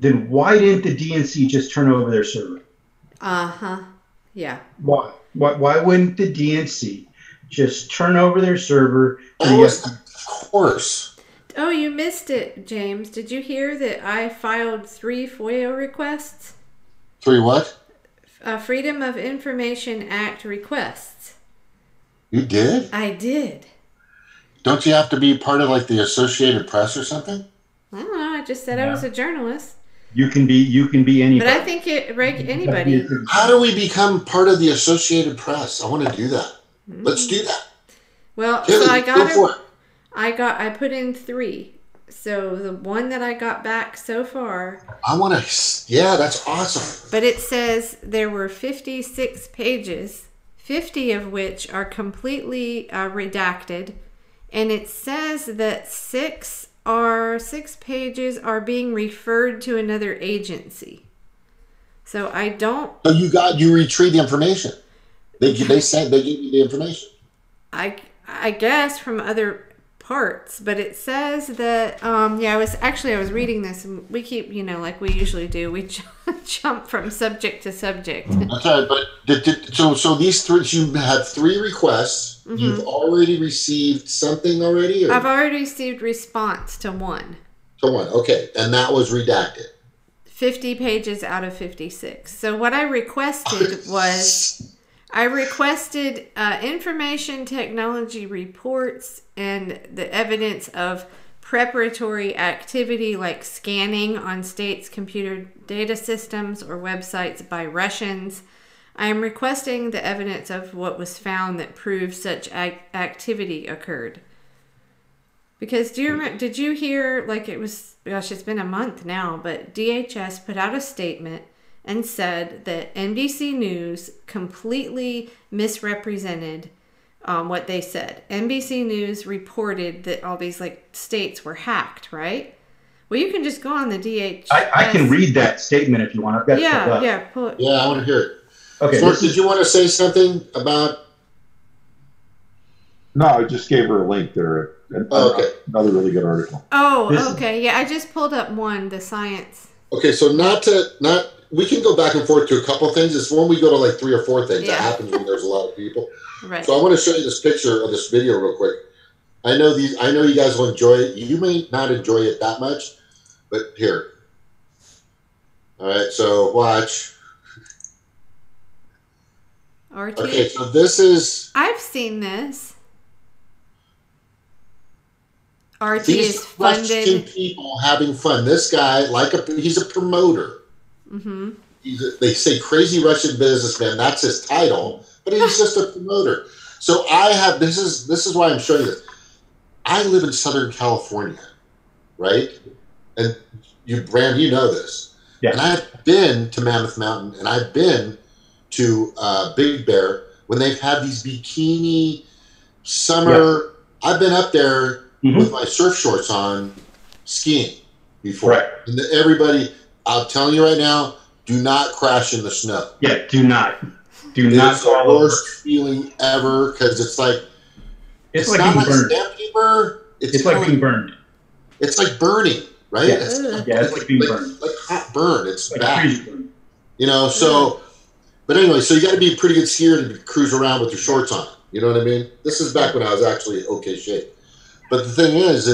then why didn't the DNC just turn over their server? Yeah. Why wouldn't the DNC just turn over their server? Of course. Oh, you missed it, James. Did you hear that I filed 3 FOIA requests? 3 what? Freedom of Information Act requests. You did? I did. Don't you have to be part of like the Associated Press or something? I don't know. I just said I was a journalist. You can be anybody. But I think anybody. How do we become part of the Associated Press? I want to do that. Let's do that. Well, Haley, so I put in 3. So the one that I got back so far. That's awesome. But it says there were 56 pages, 50 of which are completely redacted. And it says that 6 pages are being referred to another agency. So I don't. So you retrieve the information. They give you the information. I guess from other parts, but it says that I was reading this, and we keep like we usually do, we jump from subject to subject. Okay, but so these 3, you had 3 requests. You've already received something already? I've already received response to 1. Okay, and that was redacted. 50 pages out of 56. So what I requested was, information technology reports and the evidence of preparatory activity like scanning on states' computer data systems or websites by Russians. I am requesting the evidence of what was found that proves such activity occurred. Because did you hear, like it was, gosh, it's been a month now, but DHS put out a statement and said that NBC News completely misrepresented what they said. NBC News reported that all these states were hacked, right? Well, you can just go on the DHS. I can read that statement if you want. I've got pull it. Yeah, I want to hear it. Okay. So did you want to say something about? No, I just gave her a link there. Okay. Another really good article. Okay. Yeah, I just pulled up the science. Okay, so we can go back and forth to a couple of things. It's when we go to 3 or 4 things. That happens when there's a lot of people. Right. So I want to show you this picture of this video real quick. I know you guys will enjoy it. You may not enjoy it that much, but here. All right, so watch. RT. Okay, so this is. I've seen this. RT is funded. People having fun. This guy, he's a promoter. Mm-hmm. they say crazy Russian businessman. That's his title, but he's just a promoter. So this is why I'm showing you this. I live in Southern California, right? And Brand, you know this. Yeah. And I've been to Mammoth Mountain, and I've been to Big Bear when they've had these bikini summer. Yeah. I've been up there with my surf shorts on, skiing before. Right. And everybody, I'm telling you right now, do not crash in the snow. Yeah, do not. Do it's not. It's the worst feeling ever because it's like it's like not being like burned. sandpaper. It's like being burned. It's like burning, right? Yeah, it's like being burned. Like hot burn. It's like bad. Burn. You know, so but anyway, so you got to be pretty good skier to cruise around with your shorts on. You know what I mean? This is back when I was actually okay shape. But the thing is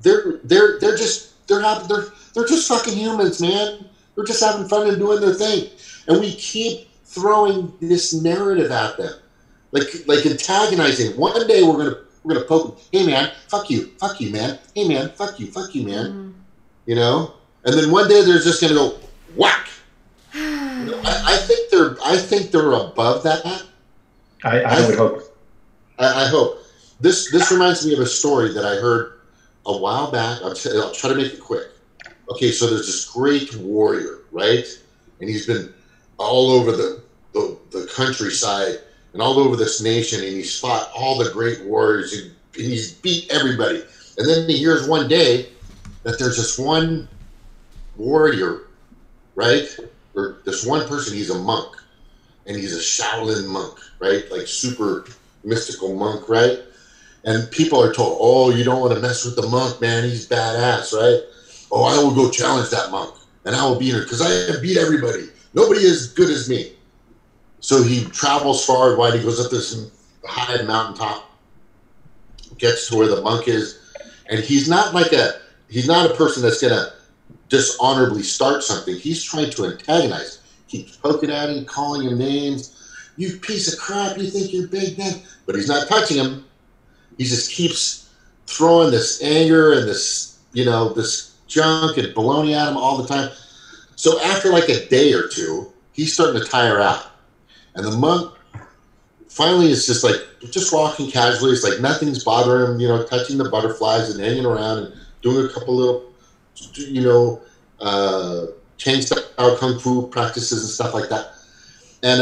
they're just fucking humans, man. They're just having fun and doing their thing, and we keep throwing this narrative at them, like antagonizing. One day we're gonna poke them. Hey man, fuck you, man. Hey man, fuck you, man. You know, and then one day they're just gonna go whack. You know, I think they're above that. I would hope. I hope. This reminds me of a story that I heard a while back. I'll try to make it quick. Okay, so there's this great warrior, right? And he's been all over the countryside and all over this nation, and he's fought all the great warriors, and he's beat everybody. And then he hears one day that there's this one warrior, right? Or this one person, he's a monk, and he's a Shaolin monk, right? Like super mystical monk, right? And people are told, oh, you don't want to mess with the monk, man. He's badass, right? Oh, I will go challenge that monk, and I will beat her because I have beat everybody. Nobody is as good as me. So he travels far and wide. He goes up this high mountaintop, gets to where the monk is, and he's not a person that's gonna dishonorably start something. He's trying to antagonize. Keeps poking at him, calling him names. You piece of crap! You think you're big, man? But he's not touching him. He just keeps throwing this anger and this junk and baloney at him all the time. So after like a day or two, he's starting to tire out. And the monk finally is just walking casually. It's like nothing's bothering him, touching the butterflies and hanging around and doing a couple little, chain-style kung fu practices and stuff like that. And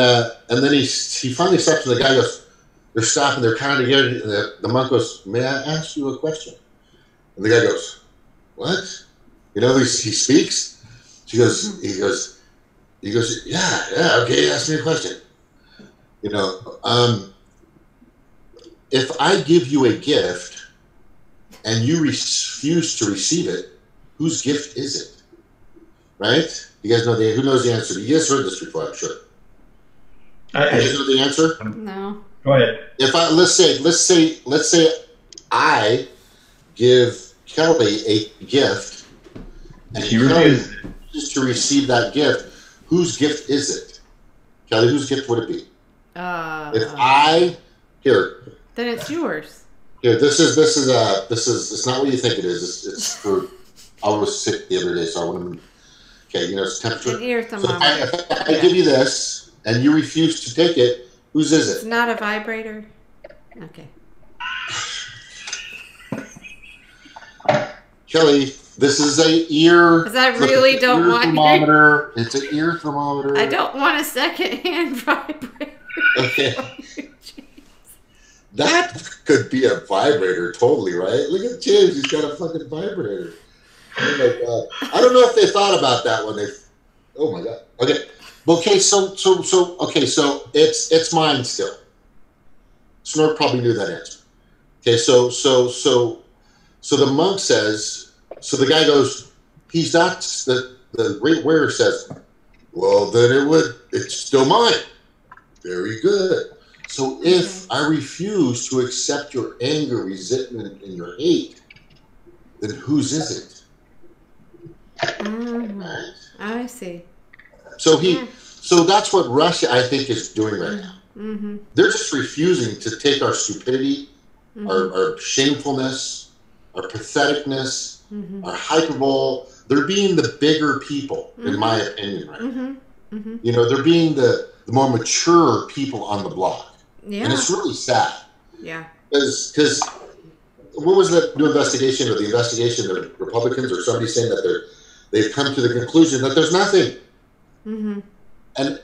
then he finally stops and the guy goes, they're stopping, they're kind of together, and the monk goes, may I ask you a question? And the guy goes, what? He speaks. He goes, yeah, okay, ask me a question. If I give you a gift and you refuse to receive it, whose gift is it? Right? You guys know who knows the answer? You guys heard this before, I'm sure. You guys know the answer? No. Go ahead. If let's say I give Kelly a gift, and she refuses to receive that gift, whose gift is it? Kelly, whose gift would it be? Then it's yours. Here, this is it's not what you think it is. It's for I was sick the other day, so I want to. Okay, it's temperature. An ear thermometer. So if I give you this and you refuse to take it, whose is it? It's not a vibrator. Okay. Kelly, this is a ear. Because I really don't want thermometer. It's an ear thermometer. I don't want a second-hand vibrator. Okay. That could be a vibrator, totally, right? Look at James; he's got a fucking vibrator. Oh my god! I don't know if they thought about that when they. Oh my god! Okay, so it's mine still. Snort probably knew that answer. Okay, so the monk says. So the guy goes. He's not. The great warrior says. Well, then it's still mine. Very good. So if I refuse to accept your anger, resentment, and your hate, then whose is it? Mm-hmm. Right. I see. So that's what Russia, I think, is doing right now. Mm-hmm. They're just refusing to take our stupidity, our shamefulness, our patheticness, our hyperbole, they're being the bigger people, in my opinion, right? You know, they're being the more mature people on the block. Yeah. And it's really sad. Yeah. Because what was that new investigation, or the investigation of Republicans or somebody saying that they've come to the conclusion that there's nothing. And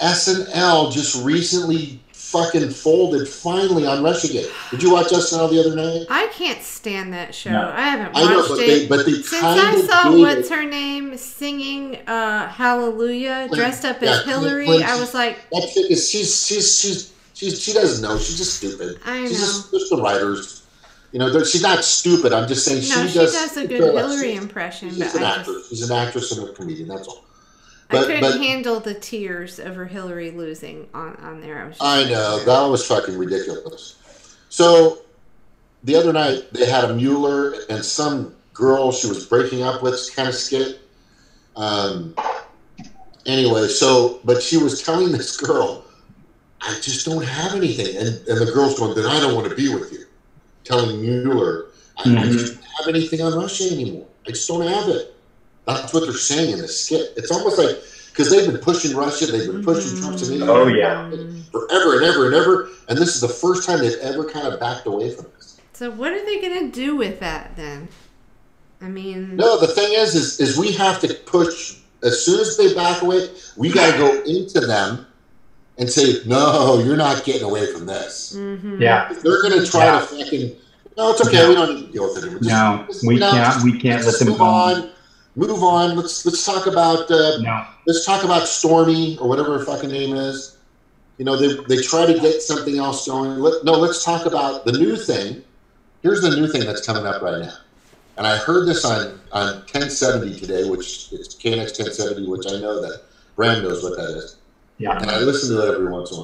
SNL just recently fucking folded finally on Russiagate. Did you watch SNL the other night? I can't stand that show. No. I haven't watched it. But they since I saw what's her name singing Hallelujah dressed up as Hillary. I was like, that chick is she doesn't know. She's just stupid. I know. She's just the writers. You know, she's not stupid. I'm just saying she does a good Hillary impression. She's an actress. She's an actress and a comedian. That's all. I couldn't handle the tears over Hillary losing on there. I know. That was fucking ridiculous. So, the other night, they had a Mueller and some girl she was breaking up with kind of skit. Anyway, but she was telling this girl, I just don't have anything. And the girl's going, then I don't want to be with you. Telling Mueller, I just don't have anything on Russia anymore. I just don't have it. That's what they're saying in the skit. It's almost like, because they've been pushing Russia, they've been pushing Trump to India forever and ever and ever, and this is the first time they've ever kind of backed away from this. So what are they going to do with that then? I mean... No, the thing is we have to push, as soon as they back away, we got to go into them and say, no, you're not getting away from this. Yeah. They're going to try to fucking, no, it's okay, we don't need to deal with it anymore. We can't let them go. Move on. Let's talk about let's talk about Stormy or whatever her fucking name is. You know, they try to get something else going. Let's talk about the new thing. Here's the new thing that's coming up right now. And I heard this on 1070 today, which is KNX 1070, which I know that Bram knows what that is. Yeah. And I listen to it every once in a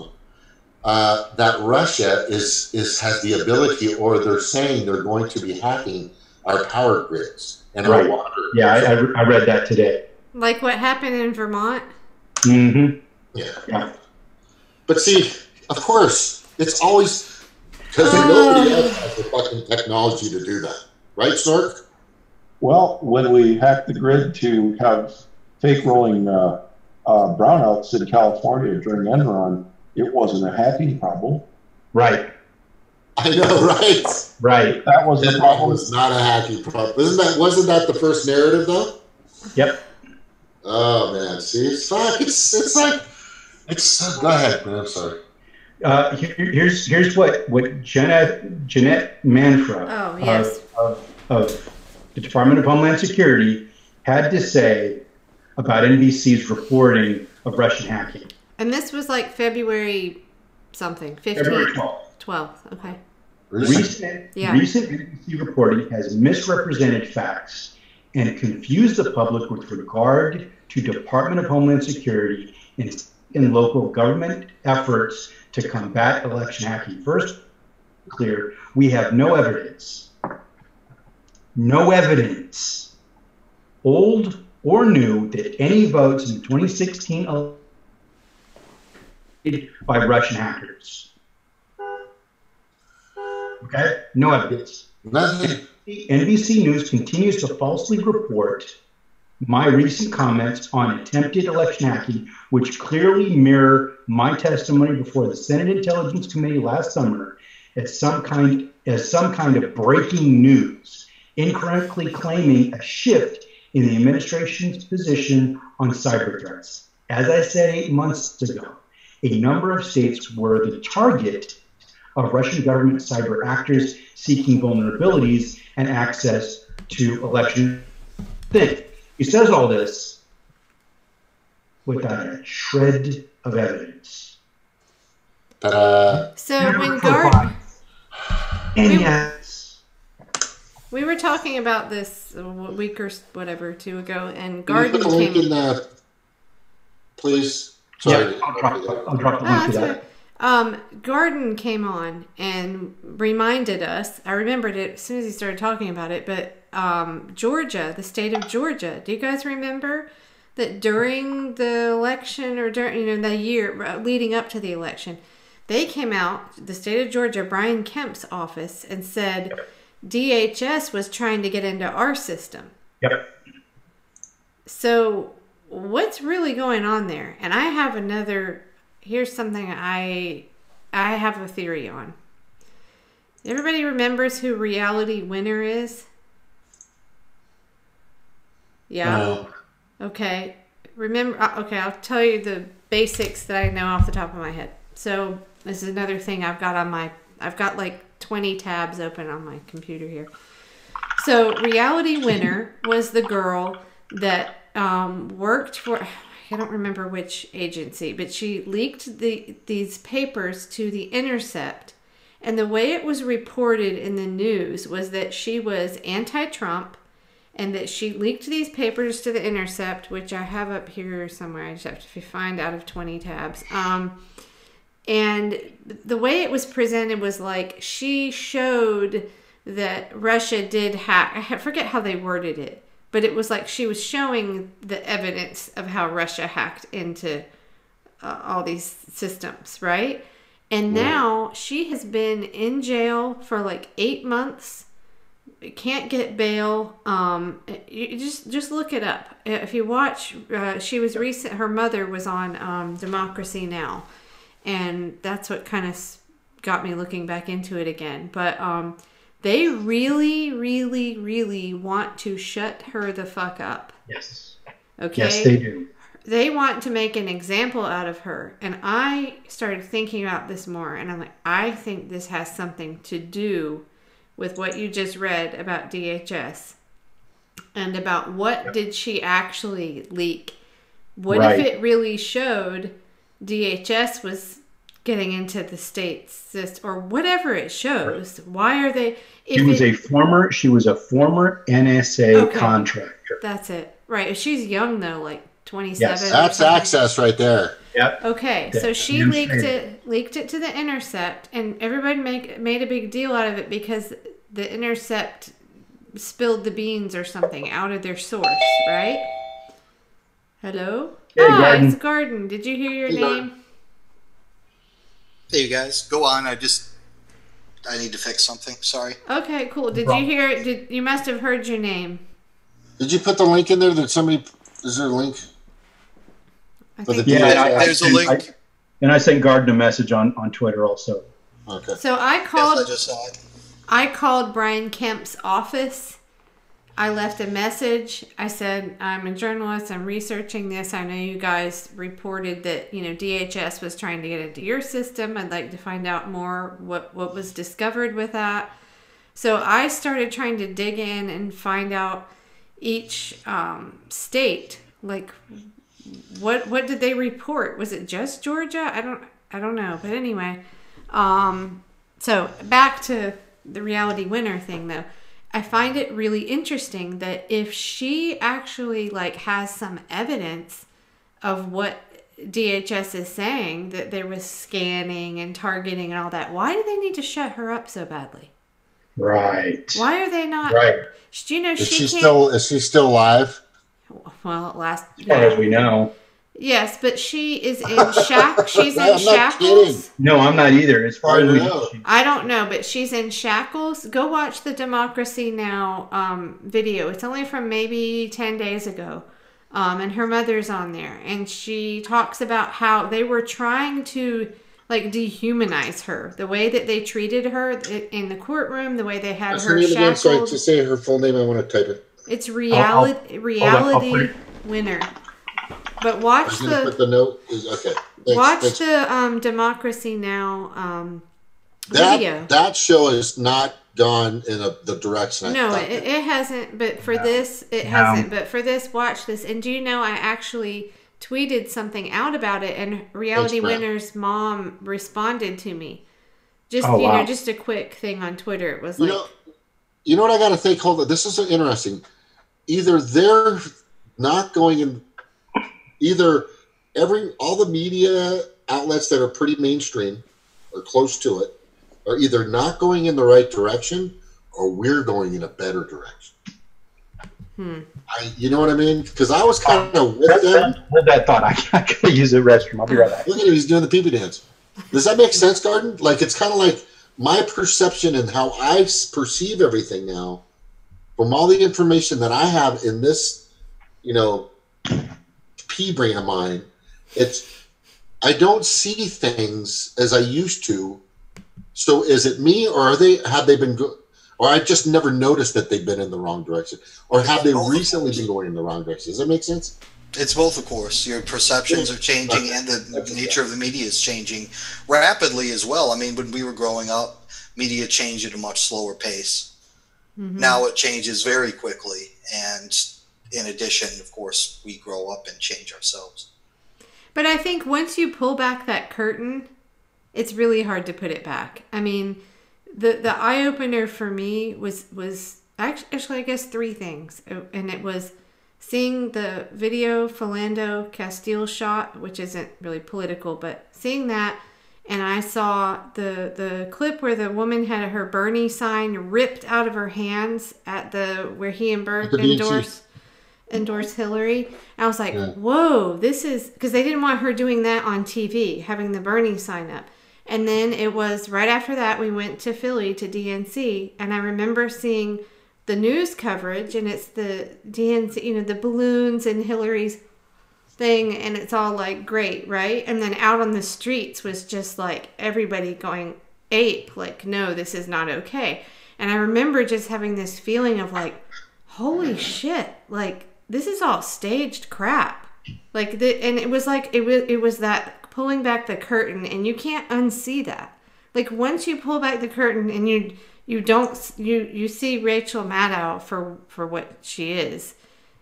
while. That Russia has the ability, or they're saying they're going to be hacking our power grids. And our water. Yeah, I read that today. Like what happened in Vermont? Yeah. But see, of course, it's always because nobody else has the fucking technology to do that. Right, Snork? Well, when we hacked the grid to have fake rolling brownouts in California during Enron, it wasn't a hacking problem. Right. I know, right? Right. That was the problem. That was not a hacking problem. Wasn't that the first narrative though? Yep. Oh man, see, it's go ahead, man. I'm sorry. Here's what Jeanette Manfra of the Department of Homeland Security had to say about NBC's reporting of Russian hacking. And this was like February something, 15th. February 12th. 12th, okay. Recent NBC reporting has misrepresented facts and confused the public with regard to Department of Homeland Security in local government efforts to combat election hacking. First, clear, we have no evidence. No evidence, old or new, that any votes in the 2016 election by Russian hackers. Okay? No evidence. Nothing. NBC News continues to falsely report my recent comments on attempted election hacking, which clearly mirror my testimony before the Senate Intelligence Committee last summer as some kind of breaking news, incorrectly claiming a shift in the administration's position on cyber threats. As I said 8 months ago, a number of states were the target of Russian government cyber actors seeking vulnerabilities and access to election. He says all this without a shred of evidence. So when we were talking about this a week or whatever, 2 ago, and Garden came in. Please. Sorry. Yeah, I'll drop the link to that. Garden came on and reminded us, I remembered it as soon as he started talking about it, but Georgia, the state of Georgia, do you guys remember that during the election or during the year leading up to the election, they came out, the state of Georgia, Brian Kemp's office, and said DHS was trying to get into our system. Yep. So what's really going on there? And I have here's something I have a theory on. Everybody remembers who Reality Winner is? Yeah. No. Okay. Okay, I'll tell you the basics that I know off the top of my head. So this is another thing I've got like 20 tabs open on my computer here. So Reality Winner was the girl that worked for, I don't remember which agency, but she leaked these papers to The Intercept. And the way it was reported in the news was that she was anti-Trump and that she leaked these papers to The Intercept, which I have up here somewhere. I just have to find out of 20 tabs. And the way it was presented was like she showed that Russia did hack. I forget how they worded it, but it was like she was showing the evidence of how Russia hacked into all these systems, right? And now she has been in jail for like 8 months. Can't get bail. You just look it up. If you watch, she was recent. Her mother was on Democracy Now, and that's what kind of got me looking back into it again. But they really, really, really want to shut her the fuck up. Yes. Okay. Yes, they do. They want to make an example out of her. And I started thinking about this more, and I'm like, I think this has something to do with what you just read about DHS and about what did she actually leak. What if it really showed DHS was getting into the state's system or whatever it shows? Why are they... She was a former NSA contractor. That's it. Right. She's young though, like 27. Yes, that's access right there. Yep. Okay, so she leaked it to The Intercept, and everybody made a big deal out of it because The Intercept spilled the beans or something out of their source, right? Hello? Hey, Garden. It's Garden. Did you hear your name? Hey, you guys. Go on. I need to fix something. Sorry. Okay, cool. Did you hear it? You must have heard your name. Did you put the link in there that somebody... Is there a link? There's a link. And I sent Garden a message on Twitter also. Okay. So I called... Yes, I just saw it. I called Brian Kemp's office. I left a message. I said, I'm a journalist. I'm researching this. I know you guys reported that, DHS was trying to get into your system. I'd like to find out more what was discovered with that. So I started trying to dig in and find out each state, like what did they report? Was it just Georgia? I don't know. But anyway, so back to the Reality Winner thing though. I find it really interesting that if she actually has some evidence of what DHS is saying, that there was scanning and targeting and all that, why do they need to shut her up so badly? Right. Why are they not? Right. Do you know is she still alive? Well, as far as we know. Yes, but she is in shackles. She's in I'm shackles. not kidding. No, I'm not either. As far as we know. I don't know, but she's in shackles. Go watch the Democracy Now! Video. It's only from maybe 10 days ago. And her mother's on there. And she talks about how they were trying to dehumanize her. The way that they treated her in the courtroom, the way they had her shackled. Sorry, to say her full name, I want to type it. It's Reality Winner. But watch put the note. Okay. Thanks. The Democracy Now! Video. That show has not gone in the direction. No, it hasn't. But for this, it hasn't. But for this, watch this. And do you know, I actually tweeted something out about it, and Reality Winner's mom responded to me. Just just a quick thing on Twitter. It was you know what I got to think. Hold on, this is interesting. Either they're not going in. Either all the media outlets that are pretty mainstream or close to it are either not going in the right direction, or we're going in a better direction. You know what I mean? Because I was kind of with them. Hold that thought. I gotta use the restroom. I'll be right back. Look at him. He's doing the pee-pee dance. Does that make sense, Garden? It's kind of like my perception and how I perceive everything now from all the information that I have in this, pea brain of mine. I don't see things as I used to. So is it me, or have they been or I just never noticed that they've been in the wrong direction, or have they recently been going in the wrong direction? Does that make sense? It's both, of course. Your perceptions are changing, and the nature of the media is changing rapidly as well. I mean, when we were growing up, media changed at a much slower pace. Mm-hmm. Now it changes very quickly, and in addition, of course, we grow up and change ourselves. But I think once you pull back that curtain, it's really hard to put it back. I mean, the eye-opener for me was actually, I guess, 3 things. And it was seeing the video Philando Castile shot, which isn't really political, but seeing that. And I saw the clip where the woman had her Bernie sign ripped out of her hands at where he endorsed Hillary. And I was like, whoa, this is... Because they didn't want her doing that on TV, having the Bernie sign up. And then it was right after that, we went to Philly to DNC. And I remember seeing the news coverage, and it's the DNC, the balloons and Hillary's thing, and it's all like great, right? And then out on the streets was just like everybody going ape, like, no, this is not okay. And I remember just having this feeling of like, holy shit, like this is all staged crap. Like and it was like it was that pulling back the curtain, and you can't unsee that. Like once you pull back the curtain and you see Rachel Maddow for what she is,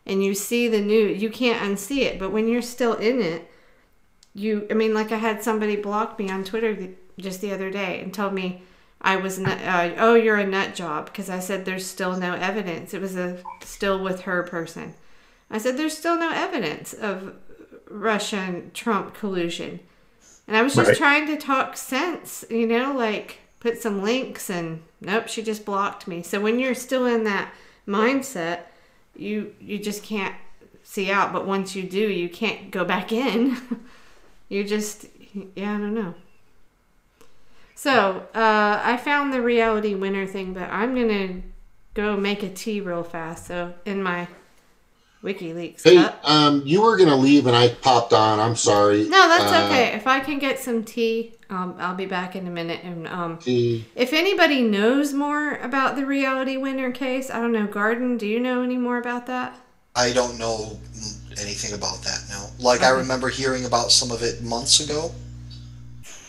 and you see the news, you can't unsee it. But when you're still in it, like I had somebody block me on Twitter just the other day and told me I was you're a nut job, because I said there's still no evidence. It was a still with her person. I said there's still no evidence of Russia and Trump collusion. And I was just trying to talk sense, like put some links, and nope, she just blocked me. So when you're still in that mindset, you just can't see out. But once you do, you can't go back in. You just, I don't know. So I found the reality winner thing, but I'm going to go make a tea real fast. So in my WikiLeaks cup. You were going to leave and I popped on. I'm sorry. No, that's okay. If I can get some tea, I'll be back in a minute. And if anybody knows more about the reality winner case, I don't know, Garden, do you know any more about that? I don't know anything about that now. Like, okay. I remember hearing about some of it months ago.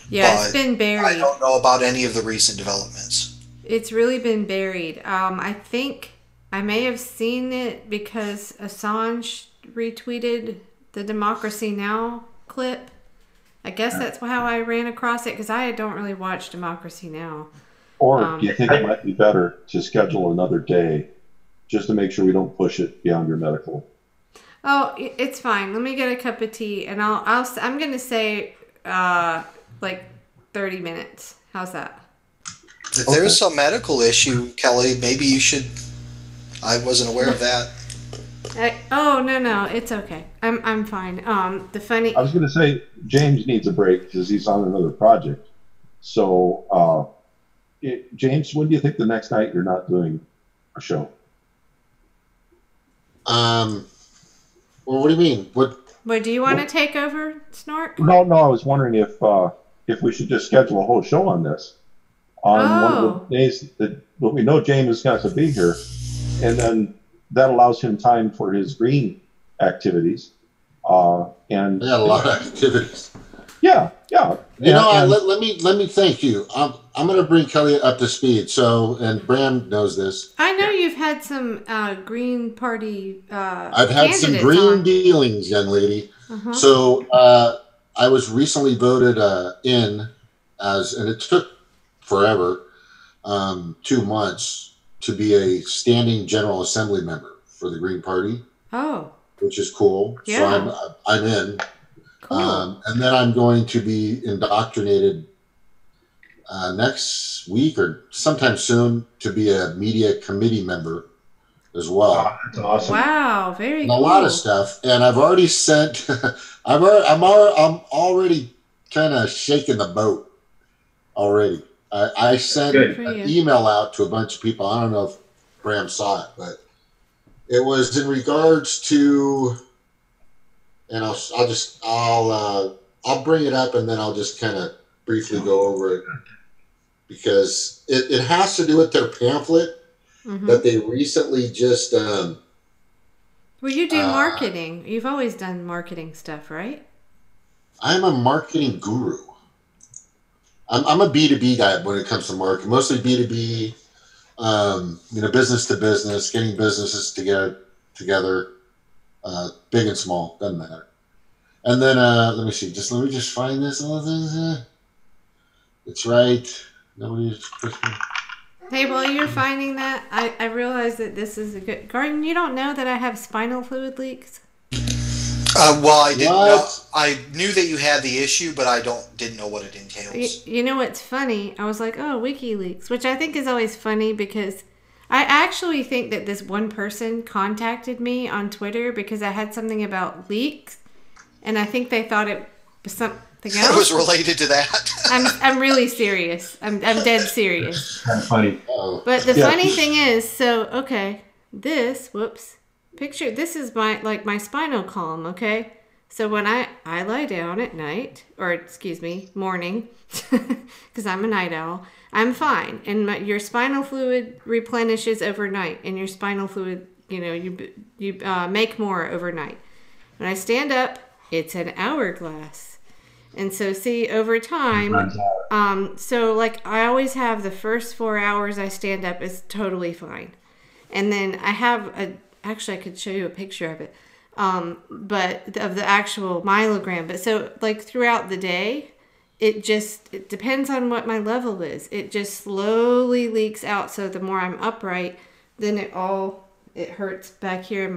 Yeah, it's been buried. I don't know about any of the recent developments. It's really been buried. I think I may have seen it because Assange retweeted the Democracy Now! Clip. I guess that's how I ran across it, because I don't really watch Democracy Now! Or do you think it might be better to schedule another day just to make sure we don't push it beyond your medical? Oh, it's fine. Let me get a cup of tea, and I'm going to say like 30 minutes. How's that? If there's some medical issue, Kelly, maybe you should... I wasn't aware of that. No, it's okay. I'm fine. I was going to say James needs a break because he's on another project. So, James, when do you think the next night you're not doing a show? Well, what do you mean? What do you want to take over, Snork? No. I was wondering if we should just schedule a whole show on this on one of the days that we know James is going to be here. And then that allows him time for his green activities. And a lot of activities. Yeah. Let me thank you. I'm going to bring Kelly up to speed. So, and Bram knows this. I know you've had some Green Party. I've had some green dealings, young lady. Uh-huh. So, I was recently voted in and it took forever, 2 months. To be a standing General Assembly member for the Green Party. Oh. Which is cool. Yeah. So I'm in. Cool. And then I'm going to be indoctrinated next week or sometime soon to be a media committee member as well. Oh, that's awesome. Wow, very cool. A lot of stuff. And I've already sent, I'm already kind of shaking the boat already. I sent an email out to a bunch of people. I don't know if Bram saw it, but it was in regards to and I'll bring it up, and then I'll just kind of briefly go over it, because it has to do with their pamphlet that they recently just. Well, you do marketing. You've always done marketing stuff, right? I'm a marketing guru. I'm a B2B guy when it comes to marketing, mostly B2B. Business to business, getting businesses together, big and small, doesn't matter. And then let me see. Let me just find this. It's right. Nobody's. Hey, while you're finding that, I realize that this is a good... Garden, you don't know that I have spinal fluid leaks? Well, I didn't know. I knew that you had the issue, but I didn't know what it entails. You know what's funny? I was like, oh, WikiLeaks, which I think is always funny because I actually think that this one person contacted me on Twitter because I had something about leaks, and I think they thought it was something else. It was related to that. I'm really serious. I'm dead serious. Kind of funny. But the funny thing is, picture, this is my spinal column, okay? So when I lie down at night, morning, because I'm a night owl, I'm fine. And your spinal fluid replenishes overnight, and your spinal fluid, you make more overnight. When I stand up, it's an hourglass. And so, see, over time, I always have the first 4 hours I stand up is totally fine. And then I have actually, I could show you a picture of it, but of the actual myelogram. But so, throughout the day, it depends on what my level is. It just slowly leaks out. So the more I'm upright, then it hurts back here.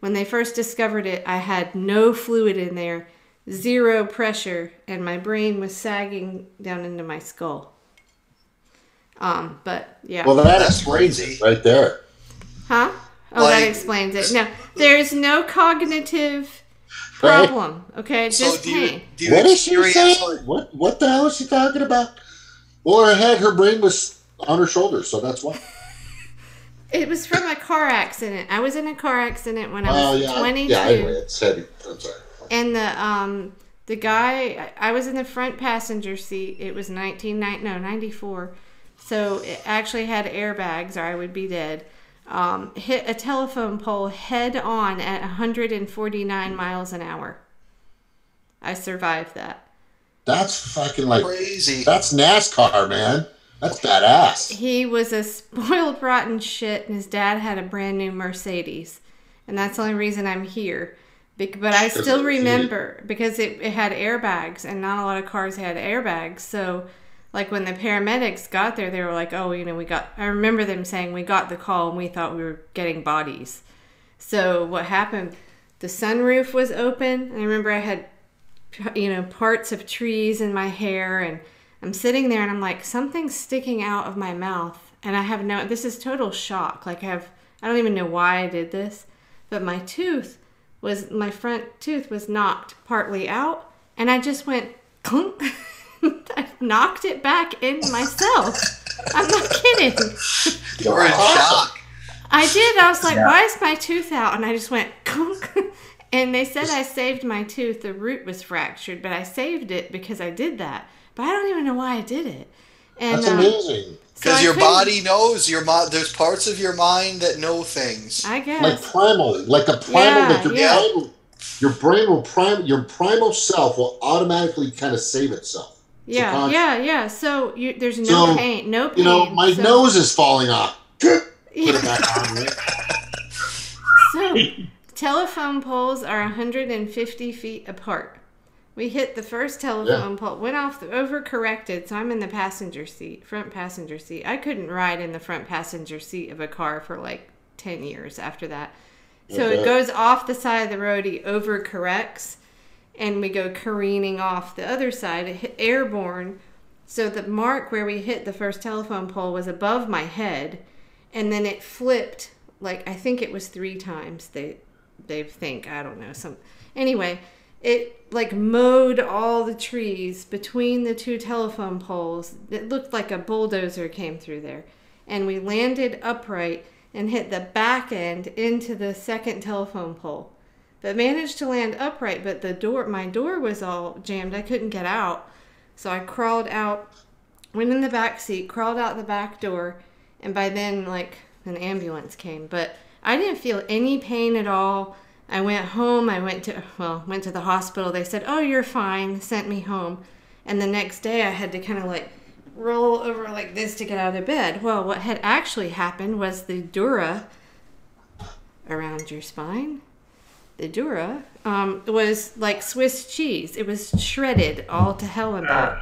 When they first discovered it, I had no fluid in there, 0 pressure, and my brain was sagging down into my skull. But yeah. Well, that's crazy right there. Huh? Oh, that explains it. No, there's no cognitive problem. Okay, just pain. What is she saying? What the hell is she talking about? Well, her brain was on her shoulders, so that's why. It was from a car accident. I was in a car accident when I was 22. Yeah, anyway, it's heavy. I'm sorry. And the guy, I was in the front passenger seat. It was 94. So it actually had airbags, or I would be dead. Hit a telephone pole head on at 149 miles an hour. I survived that. That's fucking crazy. That's NASCAR, man. That's badass. He was a spoiled, rotten shit, and his dad had a brand new Mercedes. And that's the only reason I'm here. But I still remember, because it had airbags, and not a lot of cars had airbags. So, when the paramedics got there, they were like, oh, I remember them saying, we got the call, and we thought we were getting bodies. So what happened, the sunroof was open. I remember I had, parts of trees in my hair, and I'm sitting there, and I'm like, something's sticking out of my mouth. And I have this is total shock. I don't even know why I did this, but my front tooth was knocked partly out, and I just went clunk. I knocked it back in myself. I'm not kidding. You were in shock. I did. I was like, why is my tooth out? And I just went clunk. And they said I saved my tooth. The root was fractured, but I saved it because I did that. But I don't even know why I did it. And, that's amazing. Because your body knows. There's parts of your mind that know things. I guess. Like a primal. Your brain will your primal self will automatically kind of save itself. Yeah. So there's no pain. No pain. My nose is falling off. Put it back on, right? So telephone poles are 150 feet apart. We hit the first telephone pole, went off, overcorrected, so I'm in the front passenger seat. I couldn't ride in the front passenger seat of a car for 10 years after that. So it goes off the side of the road, he overcorrects, and we go careening off the other side, airborne. So the mark where we hit the first telephone pole was above my head, and then it flipped, I think it was 3 times, they think, I don't know. Anyway, it mowed all the trees between the 2 telephone poles. It looked like a bulldozer came through there. And we landed upright and hit the back end into the second telephone pole. but managed to land upright. But my door was all jammed. I couldn't get out. So I crawled out, went in the back seat, crawled out the back door, and by then, like, an ambulance came. But I didn't feel any pain at all. I went home. I went to the hospital. They said, "Oh, you're fine," sent me home. And the next day I had to kind of like roll over like this to get out of bed. Well, what had actually happened was the dura around your spine, the dura, was like Swiss cheese. It was shredded all to hell and back.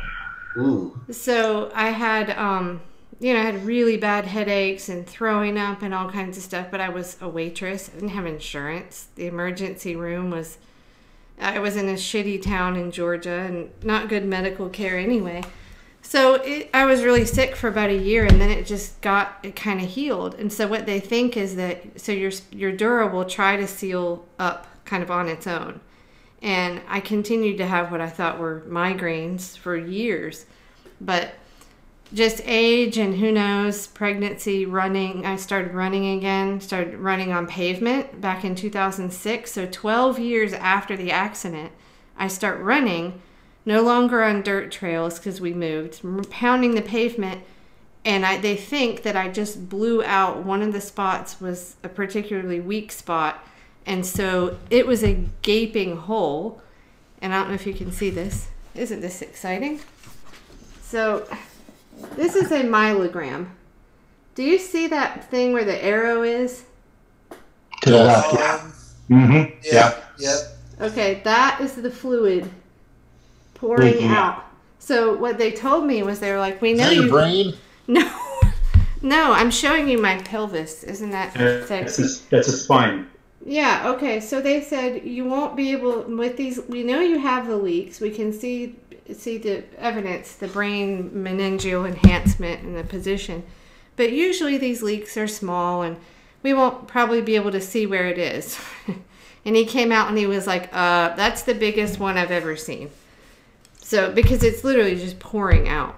Ooh. So I had, I had really bad headaches and throwing up and all kinds of stuff, but I was a waitress. I didn't have insurance. The emergency room was, I was in a shitty town in Georgia and not good medical care anyway. So I was really sick for about a year, and then it kind of healed. And so what they think is that, so your dura will try to seal up kind of on its own. And I continued to have what I thought were migraines for years. But just age and who knows, pregnancy, running. I started running again, started running on pavement back in 2006. So 12 years after the accident, I start running, no longer on dirt trails because we moved, pounding the pavement. And they think that I just blew out. One of the spots was a particularly weak spot. And so it was a gaping hole. And I don't know if you can see this. Isn't this exciting? So this is a myelogram. Do you see that thing where the arrow is? To the left, yeah. Mm-hmm. Yeah. Okay, that is the fluid pouring out. So what they told me was they were like, we know your brain? No. No, I'm showing you my pelvis. Isn't that sexy? That's a spine. Yeah, okay. So they said you won't be able, with these, we know you have the leaks. We can see the evidence, the brain meningeal enhancement and the position. But usually these leaks are small and we won't probably be able to see where it is. And he came out and he was like, that's the biggest one I've ever seen. So, because it's literally just pouring out.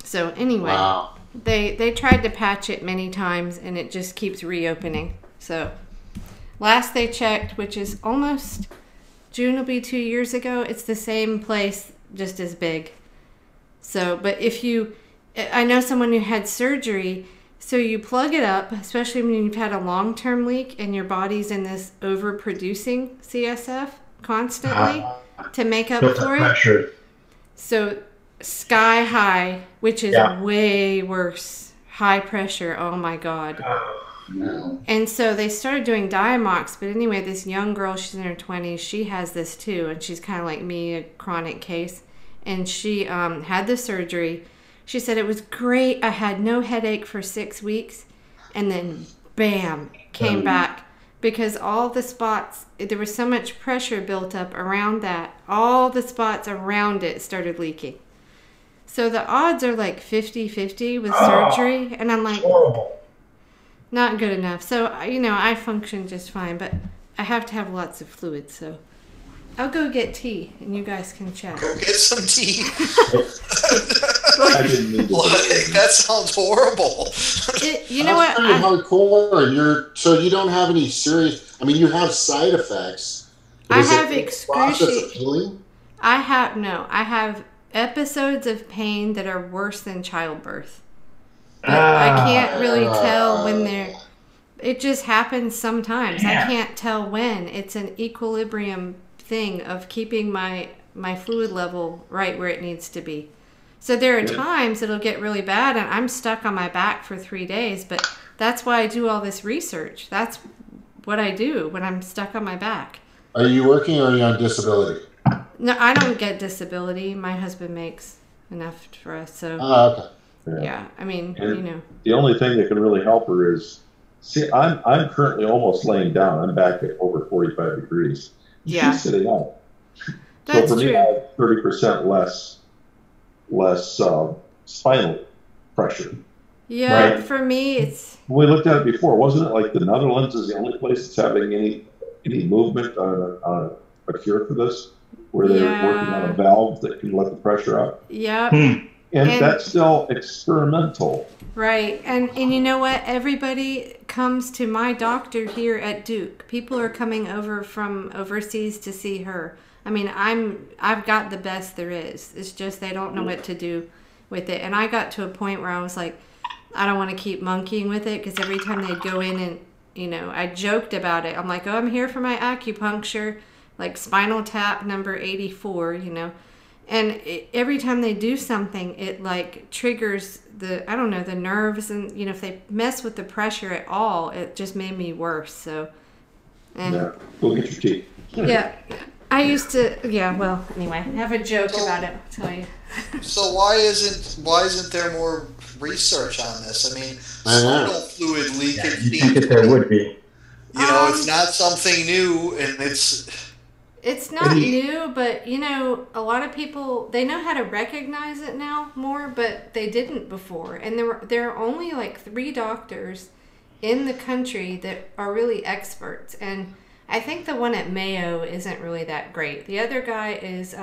So anyway, wow. They tried to patch it many times and it just keeps reopening. So last they checked, which is almost, June will be 2 years ago, it's the same place, just as big. So, but I know someone who had surgery, so you plug it up, especially when you've had a long-term leak and your body's in this overproducing CSF constantly to make up for it. Pressure. So sky high, which is way worse. High pressure, oh my God. No. And so they started doing Diamox, but anyway, this young girl, she's in her 20s, she has this too, and she's kind of like me, a chronic case. And she had the surgery. She said it was great. I had no headache for 6 weeks, and then bam, came back because all the spots, there was so much pressure built up around that, all the spots around it started leaking. So the odds are like 50-50 with surgery, and I'm like, not good enough. So, I function just fine, but I have to have lots of fluid, so I'll go get tea, and you guys can chat. Go get some tea. I didn't mean to that sounds horrible. You know what? Pretty hardcore. So you don't have any serious. I mean, you have side effects. I have excruciating. Healing? I have episodes of pain that are worse than childbirth. But I can't really tell when they're. It just happens sometimes. I can't tell when. It's an equilibrium thing of keeping my fluid level right where it needs to be. So there are times it'll get really bad and I'm stuck on my back for 3 days, but that's why I do all this research. That's what I do when I'm stuck on my back. Are you working or are you on disability? No, I don't get disability. My husband makes enough for us, so. Okay. Yeah, I mean, The only thing that can really help her is, see, I'm currently almost laying down. I'm back at over 45 degrees. Yeah. She's sitting up. That's so for true. me, I have 30% less spinal pressure. Yeah, right? For me, it's. We looked at it before. Wasn't it like the Netherlands is the only place that's having any movement on a cure for this? Where they're working on a valve that can let the pressure out? Yeah. And that's still experimental. Right. And you know what? Everybody comes to my doctor here at Duke. People are coming over from overseas to see her. I mean, I've got the best there is. It's just they don't know what to do with it. And I got to a point where I was like, I don't want to keep monkeying with it, because every time they'd go in and, you know, I joked about it. I'm like, oh, I'm here for my acupuncture, like spinal tap number 84, you know. And every time they do something, it like triggers the, I don't know, the nerves. And, you know, if they mess with the pressure at all, it just made me worse. So, and yeah, go get your teeth. Yeah. I used to, yeah, well, anyway, I have a joke about it, I'll tell you. So why isn't there more research on this? I mean, spinal fluid leakage. You think that there would be. You know, it's not something new, and it's not new, but, you know, a lot of people, they know how to recognize it now more, but they didn't before. And there are only like 3 doctors in the country that are really experts. And I think the one at Mayo isn't really that great. The other guy is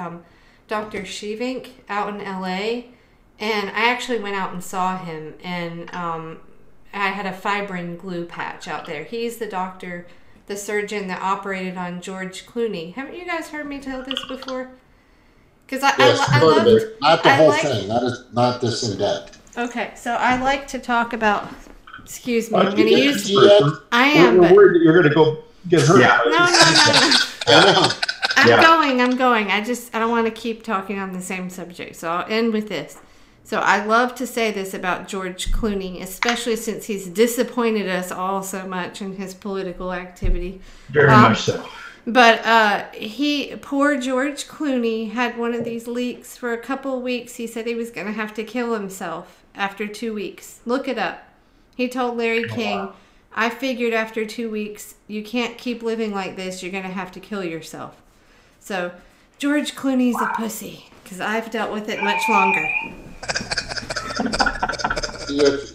Dr. Shivink out in LA. And I actually went out and saw him. And I had a fibrin glue patch out there. He's the doctor, the surgeon that operated on George Clooney. Haven't you guys heard me tell this before? Because I loved it. Not the whole thing. That is not this in depth. Okay, so I like to talk about. Excuse me, I'm going to use. I am. We're worried that you're going to go get hurt. Yeah. No. I'm going. I don't want to keep talking on the same subject, so I'll end with this. So I love to say this about George Clooney, especially since he's disappointed us all so much in his political activity. Very much so. But poor George Clooney had one of these leaks for a couple of weeks. He said he was going to have to kill himself after 2 weeks. Look it up. He told Larry King, I figured after 2 weeks, you can't keep living like this. You're going to have to kill yourself. So George Clooney's a pussy, because I've dealt with it much longer.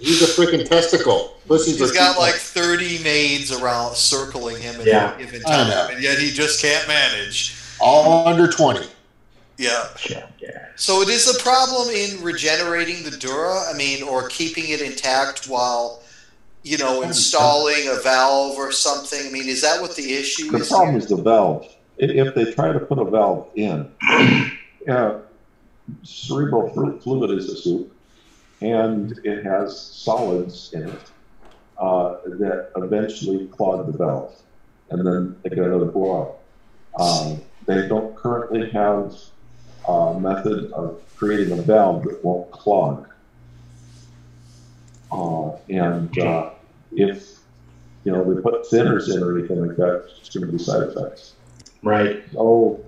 He's a freaking testicle. He's got like 30 maids around circling him at any given time, and yet he just can't manage. All under 20. Yeah. So it is a problem in regenerating the dura, I mean, or keeping it intact while, you know, installing a valve or something. I mean, is that what the issue is? The problem is the valve. If they try to put a valve in, cerebral fluid is a soup, and it has solids in it that eventually clog the valve, and then they got to blow out. They don't currently have a method of creating a valve that won't clog. If they put thinners in or anything like that, it's going to be side effects. Right. So,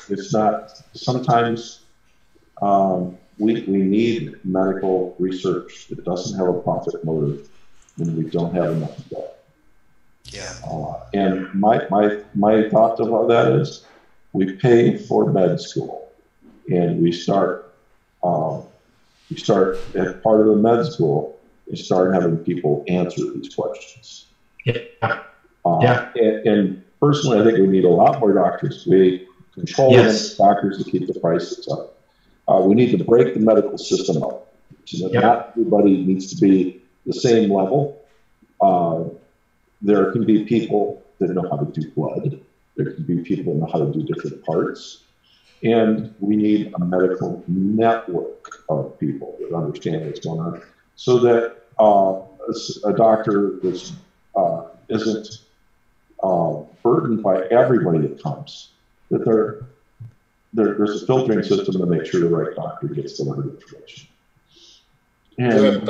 it's not. Sometimes we need medical research that doesn't have a profit motive when we don't have enough of that. Yeah. And my thought about that is, we pay for med school, and we start as part of the med school, we start having people answer these questions. And personally, I think we need a lot more doctors. We control doctors to keep the prices up. We need to break the medical system up so that not everybody needs to be the same level. There can be people that know how to do blood. There can be people that know how to do different parts. And we need a medical network of people that understand what's going on, so that a doctor isn't burdened by everybody that comes. That there's a filtering system to make sure the right doctor gets the right information. And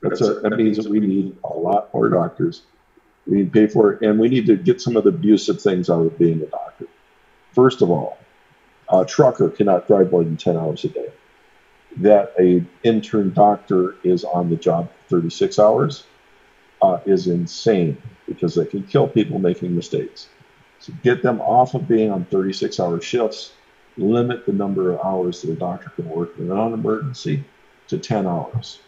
that means that we need a lot more doctors. We need to pay for it, and we need to get some of the abusive things out of being a doctor. First of all, a trucker cannot drive more than 10 hours a day. That an intern doctor is on the job 36 hours is insane, because they can kill people making mistakes. So get them off of being on 36-hour shifts, limit the number of hours that a doctor can work in a non-emergency to 10 hours.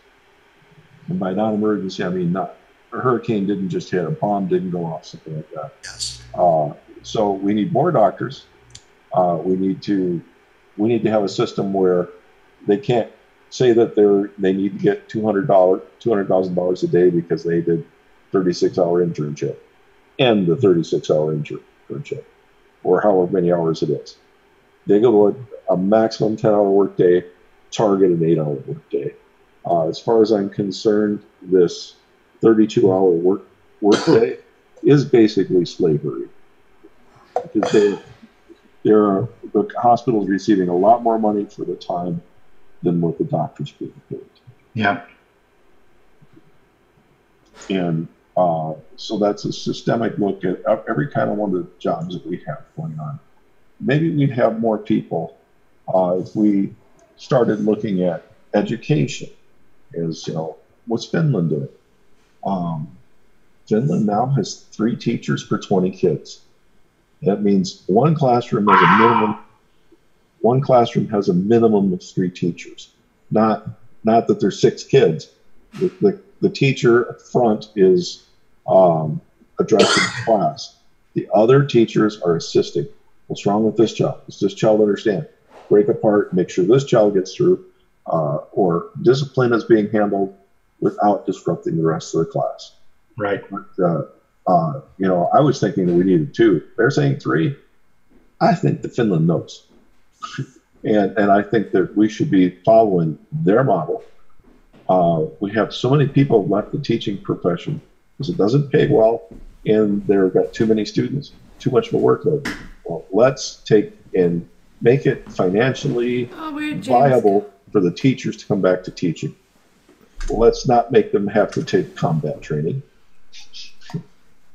And by non-emergency, I mean not a hurricane didn't just hit, a bomb didn't go off, something like that. Yes. So we need more doctors. We need to have a system where they can't say that they need to get $200,000 a day because they did 36-hour internship and the 36-hour internship, or however many hours it is. They go to a maximum 10-hour workday, target an 8-hour workday. As far as I'm concerned, this 32-hour workday is basically slavery. Because the hospital is receiving a lot more money for the time than what the doctors being paid. Yeah. And so that's a systemic look at every kind of one of the jobs that we have going on. Maybe we'd have more people if we started looking at education. As what's Finland doing? Finland now has 3 teachers per 20 kids. That means one classroom has a minimum of 3 teachers. Not that there's 6 kids. The teacher up front is addressing the class. The other teachers are assisting. What's wrong with this child? Does this child understand? Break apart, make sure this child gets through, or discipline is being handled without disrupting the rest of the class. Right. But, I was thinking that we needed 2. They're saying 3. I think that Finland knows. and I think that we should be following their model. We have so many people left the teaching profession because it doesn't pay well and they've got too many students, too much of a workload. Well, let's take and make it financially viable for the teachers to come back to teaching. Well, let's not make them have to take combat training.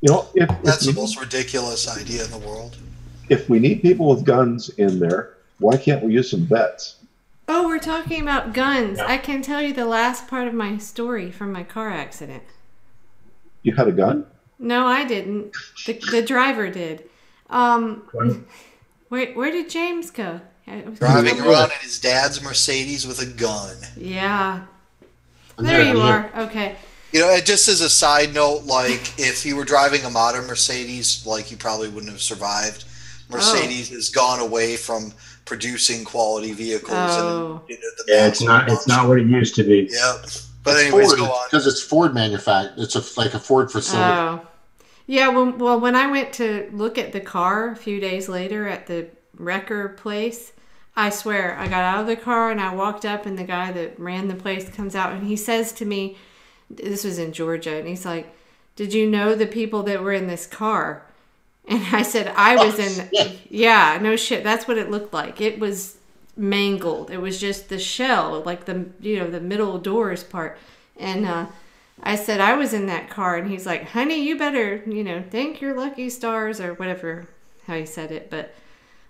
That's the most ridiculous idea in the world. If we need people with guns in there, why can't we use some vets? Oh, we're talking about guns. I can tell you the last part of my story from my car accident. You had a gun? No, I didn't. The driver did. Where did James go? Driving around in his dad's Mercedes with a gun. Yeah. There you are. Okay. Just as a side note, like, if you were driving a modern Mercedes, like, you probably wouldn't have survived. Mercedes has gone away from producing quality vehicles. Oh. It's not what it used to be. Yeah. But anyways, go on. Because it's Ford manufactured. It's like a Ford facility. Oh. Yeah, well, when I went to look at the car a few days later at the wrecker place, I swear, I got out of the car and I walked up and the guy that ran the place comes out and he says to me, this was in Georgia, and he's like, "Did you know the people that were in this car?" And I said, I was in, yeah, no shit. That's what it looked like. It was mangled. It was just the shell, like the middle doors part. And I said, I was in that car. And he's like, honey, you better, thank your lucky stars or whatever, how he said it. But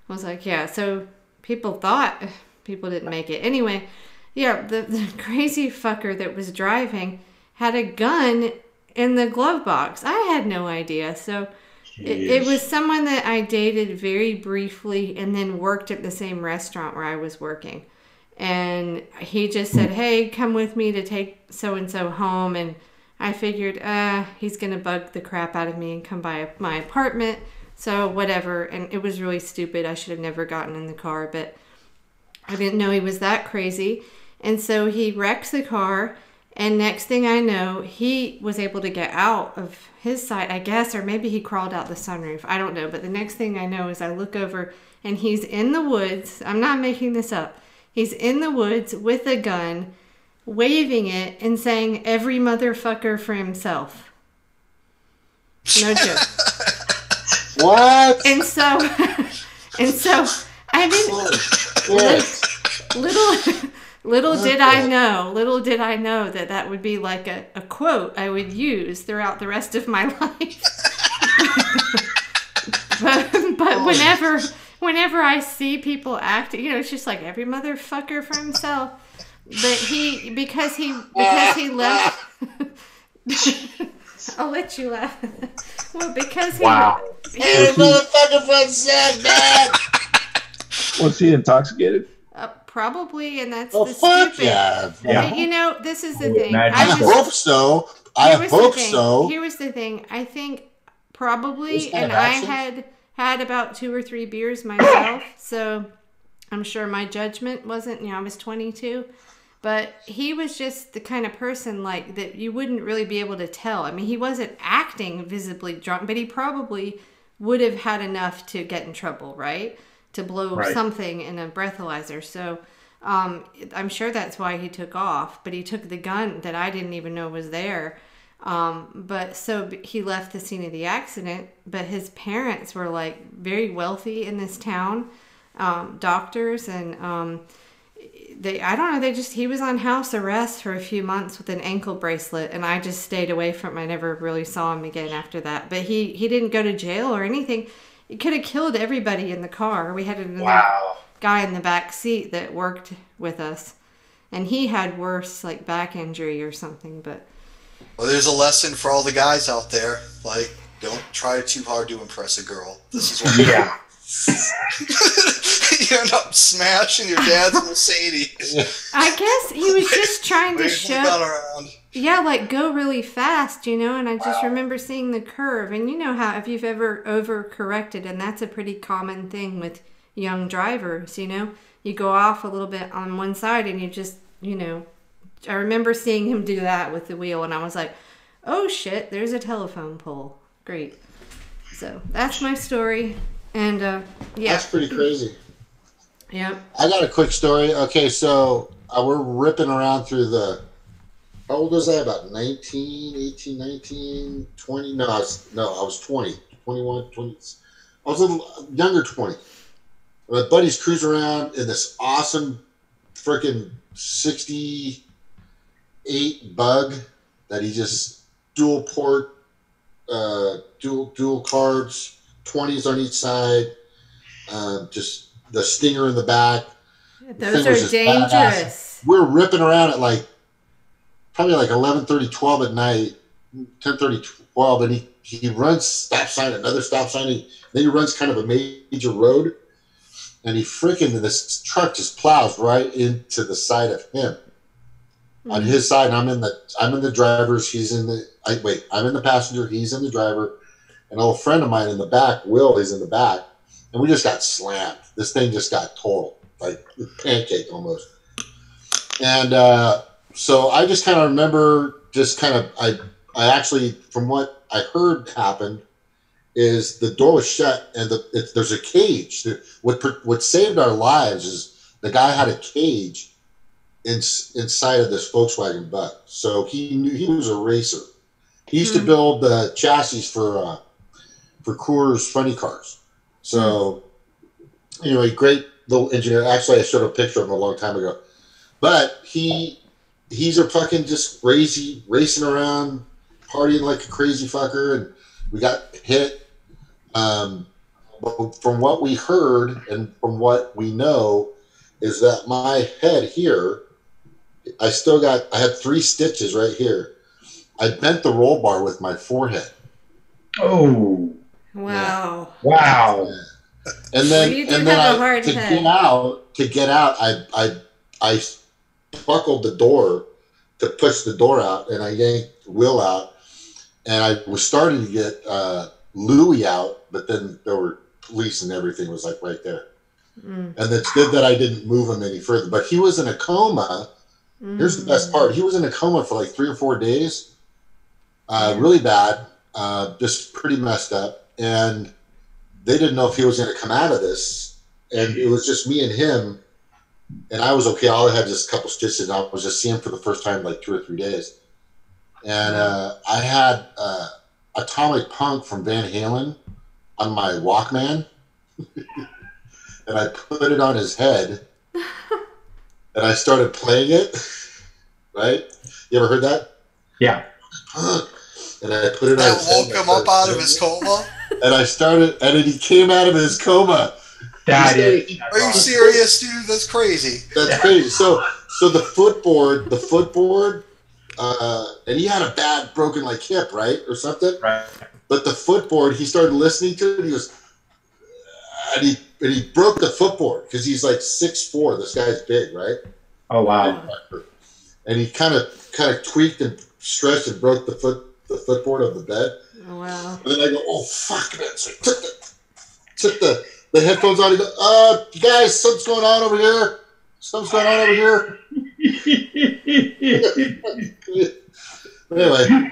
I was like, yeah, so people thought people didn't make it. Anyway, yeah, the crazy fucker that was driving had a gun in the glove box. I had no idea. So it was someone that I dated very briefly and then worked at the same restaurant where I was working. And he just said, hey, come with me to take so-and-so home. And I figured, he's going to bug the crap out of me and come by my apartment. So whatever. And it was really stupid. I should have never gotten in the car, but I didn't know he was that crazy. And so he wrecks the car. And next thing I know, he was able to get out of his side, I guess, or maybe he crawled out the sunroof. I don't know. But the next thing I know is I look over and he's in the woods. I'm not making this up. He's in the woods with a gun, waving it and saying, every motherfucker for himself. No joke. What? And so I didn't, little did I know that would be like a quote I would use throughout the rest of my life. but whenever I see people act, it's just like every motherfucker for himself. But because he left. I'll let you laugh. Well, because he. Wow. Every motherfucker for himself, man. Was he intoxicated? Probably, and that's Oh, the fuck stupid. yeah. This is the thing. I hope so. I hope so. Here was the thing. I think probably, This kind and of I action? had had about 2 or 3 beers myself, so I'm sure my judgment wasn't, I was 22. But he was just the kind of person like that you wouldn't really be able to tell. I mean, he wasn't acting visibly drunk, but he probably would have had enough to get in trouble, right? To blow something in a breathalyzer. So I'm sure that's why he took off. But he took the gun that I didn't even know was there. But so he left the scene of the accident. But his parents were like very wealthy in this town, doctors, and I don't know, he was on house arrest for a few months with an ankle bracelet, and I just stayed away from him. I never really saw him again after that. But he didn't go to jail or anything. He could have killed everybody in the car. We had another guy in the back seat that worked with us, and he had worse, like, back injury or something. But well, there's a lesson for all the guys out there. Like, don't try too hard to impress a girl. This is what you end up smashing your dad's Mercedes. I guess he was just trying to show. Yeah, like go really fast, and I just remember seeing the curve. And you know how if you've ever overcorrected, and that's a pretty common thing with young drivers, you go off a little bit on one side and you just, I remember seeing him do that with the wheel, and I was like, oh shit, there's a telephone pole. Great. So that's my story. And yeah, that's pretty crazy. Yep. I got a quick story. Okay, so we're ripping around through how old was I? About 19, 18, 19, 20? No, I was 20, 21, 20. I was a little younger, 20. My buddies cruising around in this awesome freaking 68 Bug that he just dual port, dual carbs, 20s on each side, just the stinger in the back. Those are dangerous. Badass. We're ripping around at probably 11:30, 12 at night, 10:30, 12, and he runs stop sign, another stop sign. Then he runs kind of a major road, and this truck just plows right into the side of him. Mm-hmm. On his side, I'm in the driver's. I'm in the passenger. He's in the driver. An old friend of mine in the back, Will, is in the back, and we just got slammed. This thing just got total, like pancake almost. And so I just kind of remember, I actually, from what I heard happened, is the door was shut and there's a cage. What saved our lives is the guy had a cage inside of this Volkswagen Bug. So he knew he was a racer. He used to build the chassis for Coors funny cars. So anyway, great little engineer. Actually, I showed a picture of him a long time ago. But he's a fucking just racing around, partying like a crazy fucker, and we got hit. But from what we heard and from what we know is that my head here, I had 3 stitches right here. I bent the roll bar with my forehead. Oh. Wow. Yeah. Wow. And then, to get out, I buckled the door to push the door out, and I yanked Will out, and I was starting to get Louie out, but then there were police and everything was right there. And it's good that I didn't move him any further. But he was in a coma. Here's the best part. He was in a coma for 3 or 4 days. Really bad. Just pretty messed up. And they didn't know if he was going to come out of this. And it was just me and him. And I was okay. All I had just a couple stitches. I was just seeing him for the first time 2 or 3 days. And I had Atomic Punk from Van Halen on my Walkman. And I put it on his head. And I started playing it. Right? You ever heard that? Yeah. And I put it on his head. That woke him up out of his coma? And then he came out of his coma. Are you serious, dude? That's crazy. That's crazy. So the footboard, and he had a bad broken hip, right, or something. Right. But the footboard, he started listening to it. He was, and he broke the footboard because he's 6'4". This guy's big, right? Oh wow. And he kind of tweaked and stretched and broke the footboard of the bed. Oh, wow. And then I go, oh fuck, man! So I took took the headphones on. He goes, guys, something's going on over here. Something's going on over here. Anyway.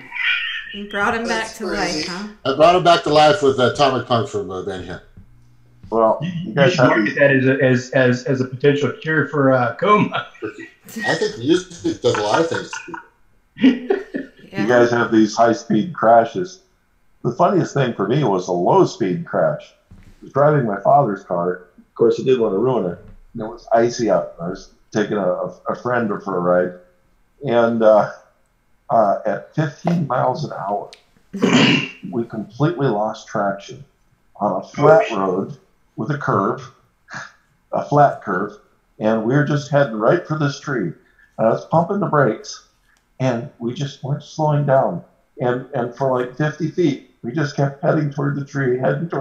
You brought him back to life, huh? I brought him back to life with Atomic Punk from Ben Hill. Well, you guys should market that as a potential cure for coma. I think music does a lot of things to people. You guys have these high-speed crashes. The funniest thing for me was a low-speed crash. I was driving my father's car. Of course, he didn't want to ruin it. And it was icy out. I was taking a friend for a ride. And at 15 miles an hour, we completely lost traction on a flat road with a curve, a flat curve, and we were just heading right for this tree. And I was pumping the brakes, and we just weren't slowing down. And for like 50 feet, we just kept heading toward the tree, and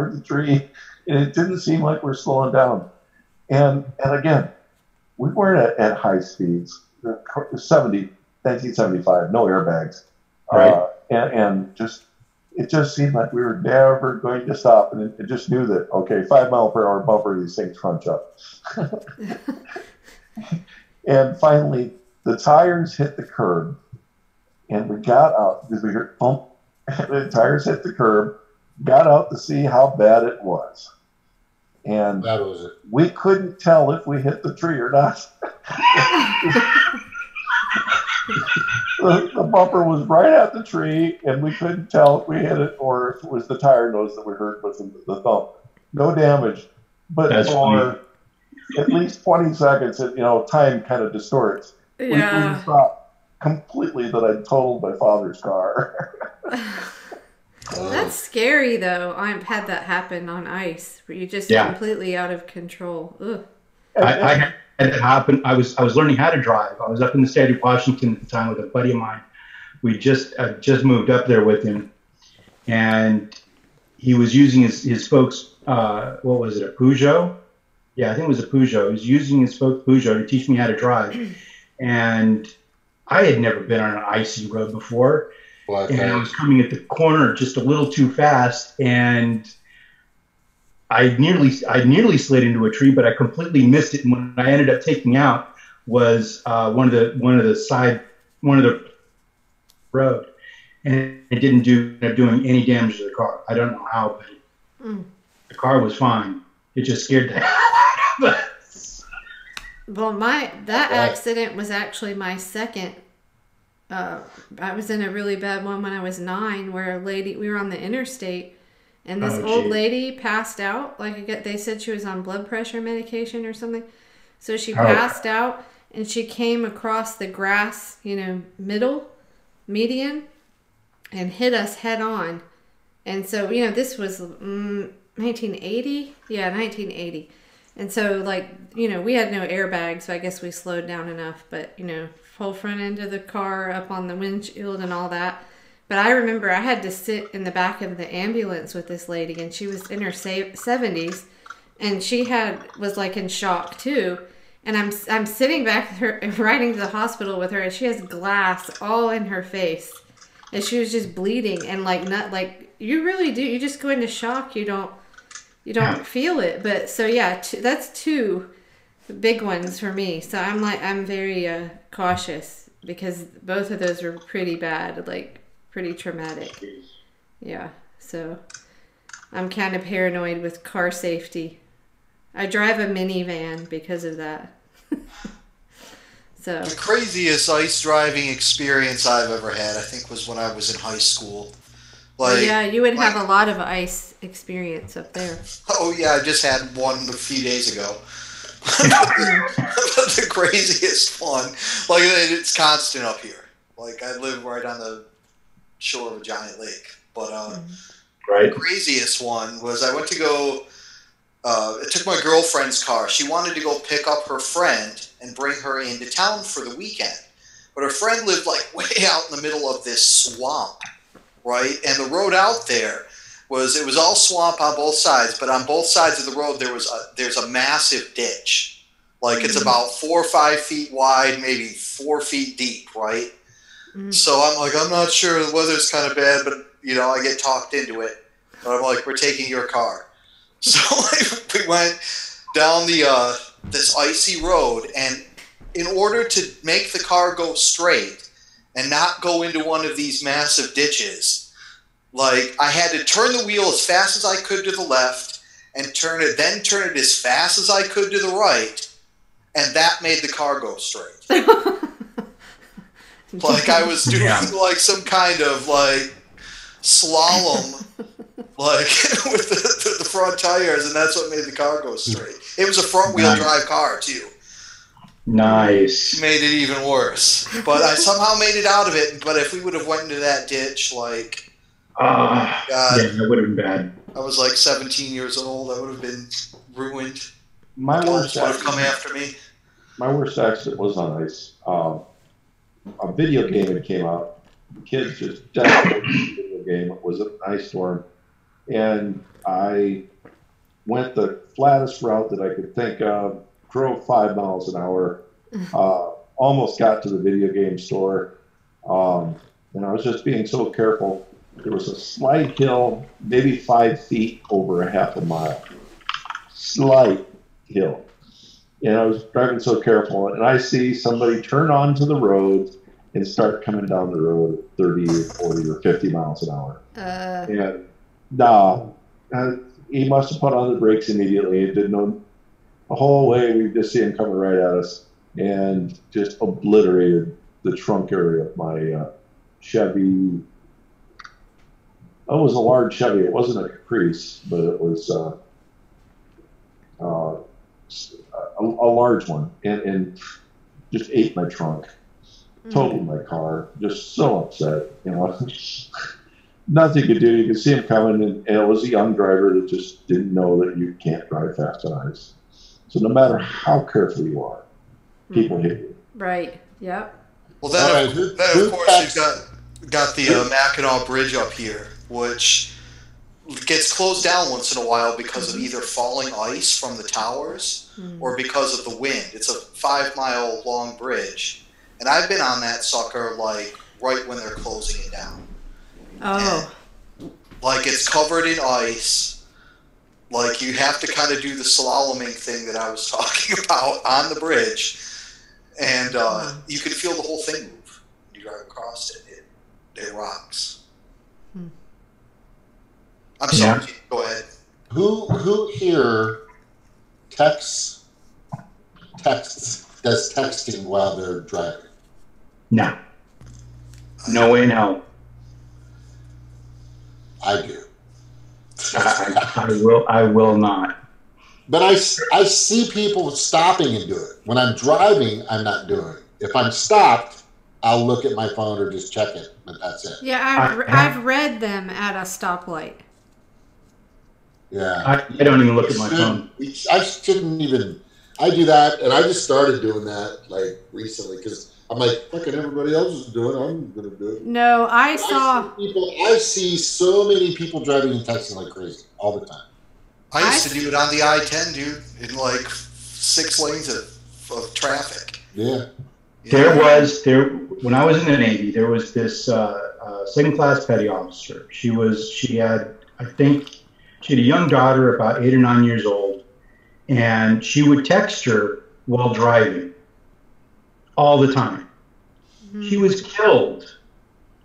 it didn't seem like we're slowing down. And again, we weren't at high speeds. 1975, no airbags. Right. And it just seemed like we were never going to stop. And it just knew that, okay, 5 mile per hour bumper, these things crunch up. And finally, the tires hit the curb. And we got out because we heard bump. The tires hit the curb, got out to see how bad it was. And that was it. We couldn't tell if we hit the tree or not. The bumper was right at the tree, and we couldn't tell if we hit it or if it was the tire nose that we heard was the thump. No damage, but That's for funny. at least 20 seconds, time kind of distorts. Yeah. We thought completely that I'd totaled my father's car. That's scary, though. I've had that happen on ice, where you're just completely out of control. Ugh. I had that happen. I was learning how to drive. I was up in the state of Washington at the time with a buddy of mine. We just moved up there with him, and he was using his folks. What was it? A Peugeot? Yeah, I think it was a Peugeot. He was using his folks' Peugeot to teach me how to drive, and I had never been on an icy road before. And I was coming at the corner just a little too fast, and I nearly slid into a tree, but I completely missed it. And what I ended up taking out was one of the road, and it didn't end up doing any damage to the car. I don't know how, but the car was fine. It just scared the hell out of us. Well, that accident was actually my second. I was in a really bad one when I was 9, where we were on the interstate, and this old lady passed out. They said she was on blood pressure medication or something. So she passed out, and she came across the grass, median, and hit us head on. And so, this was 1980? Yeah, 1980. And so, we had no airbags, so I guess we slowed down enough. But, full front end of the car up on the windshield and all that. But I remember I had to sit in the back of the ambulance with this lady, and she was in her 70s, and she was in shock too. And I'm sitting back with her, riding to the hospital with her, and she has glass all in her face, and she was just bleeding, and you really do. You just go into shock. You don't feel it. But so yeah, that's 2 big ones for me. So I'm very cautious, because both of those were pretty bad, pretty traumatic. Yeah, so I'm kind of paranoid with car safety. I drive a minivan because of that. So the craziest ice driving experience I've ever had, I think, was when I was in high school. Yeah, you would have a lot of ice experience up there. Oh yeah, I just had one a few days ago. The craziest one. It's constant up here. I live right on the shore of a giant lake. But the craziest one was I went to go. I took my girlfriend's car. She wanted to go pick up her friend and bring her into town for the weekend. But her friend lived way out in the middle of this swamp, right? And the road out there it was all swamp on both sides, but on both sides of the road there's a massive ditch. It's about 4 or 5 feet wide, maybe 4 feet deep, right? Mm-hmm. So I'm not sure the weather's kind of bad, but I get talked into it. But I'm we're taking your car. So we went down the this icy road, and in order to make the car go straight and not go into one of these massive ditches, like I had to turn the wheel as fast as I could to the left and turn it as fast as I could to the right, and that made the car go straight. Like I was doing like some kind of like slalom, like with the front tires, and that's what made the car go straight. It was a front wheel drive car too. Nice. Made it even worse, but I somehow made it out of it. But if we would have went into that ditch, like, God, yeah, that would have been bad. I was like 17 years old. I would have been ruined. My worst would have come after me. My worst accident was on ice. A video game that came out. The kids just downloaded the video game. It was an ice storm, and I went the flattest route that I could think of. Drove 5 miles an hour. Almost got to the video game store, and I was just being so careful. There was a slight hill, maybe 5 feet over a half a mile. Slight hill. And I was driving so careful, and I see somebody turn onto the road and start coming down the road at 30 or 40 or 50 miles an hour. And he must have put on the brakes immediately. It didn't know the whole way. We just see him coming right at us and just obliterated the trunk area of my Chevy. It was a large Chevy. It wasn't a Caprice, but it was a large one, and just ate my trunk, totaled my car. Just so upset, you know. Nothing you could do. You could see him coming, and it was a young driver that just didn't know that you can't drive fast on ice. So no matter how careful you are, people hit you. Right. Yep. Well, then of course you've got the Mackinac Bridge up here, which gets closed down once in a while because of either falling ice from the towers or because of the wind. It's a 5-mile long bridge, and I've been on that sucker like right when they're closing it down. Oh. And, like it's covered in ice. Like you have to kind of do the slaloming thing that I was talking about on the bridge, and you can feel the whole thing move when you drive across it. It rocks. I'm sorry. Go ahead. Who here does texting while they're driving? No. No way in hell. I do. I will not. But I see people stopping and do it. When I'm driving, I'm not doing it. If I'm stopped, I'll look at my phone or just check it, but that's it. Yeah, I've read them at a stoplight. Yeah. I don't even look at my phone. I shouldn't even. I do that, and I just started doing that like recently because I'm like, fucking everybody else is doing it. I'm going to do it. No, I see so many people driving and texting like crazy all the time. I used to do it on the I-10, dude, in like 6 lanes of traffic. Yeah. When I was in the Navy, there was this second-class petty officer. She had a young daughter, about 8 or 9 years old, and she would text her while driving all the time. She was killed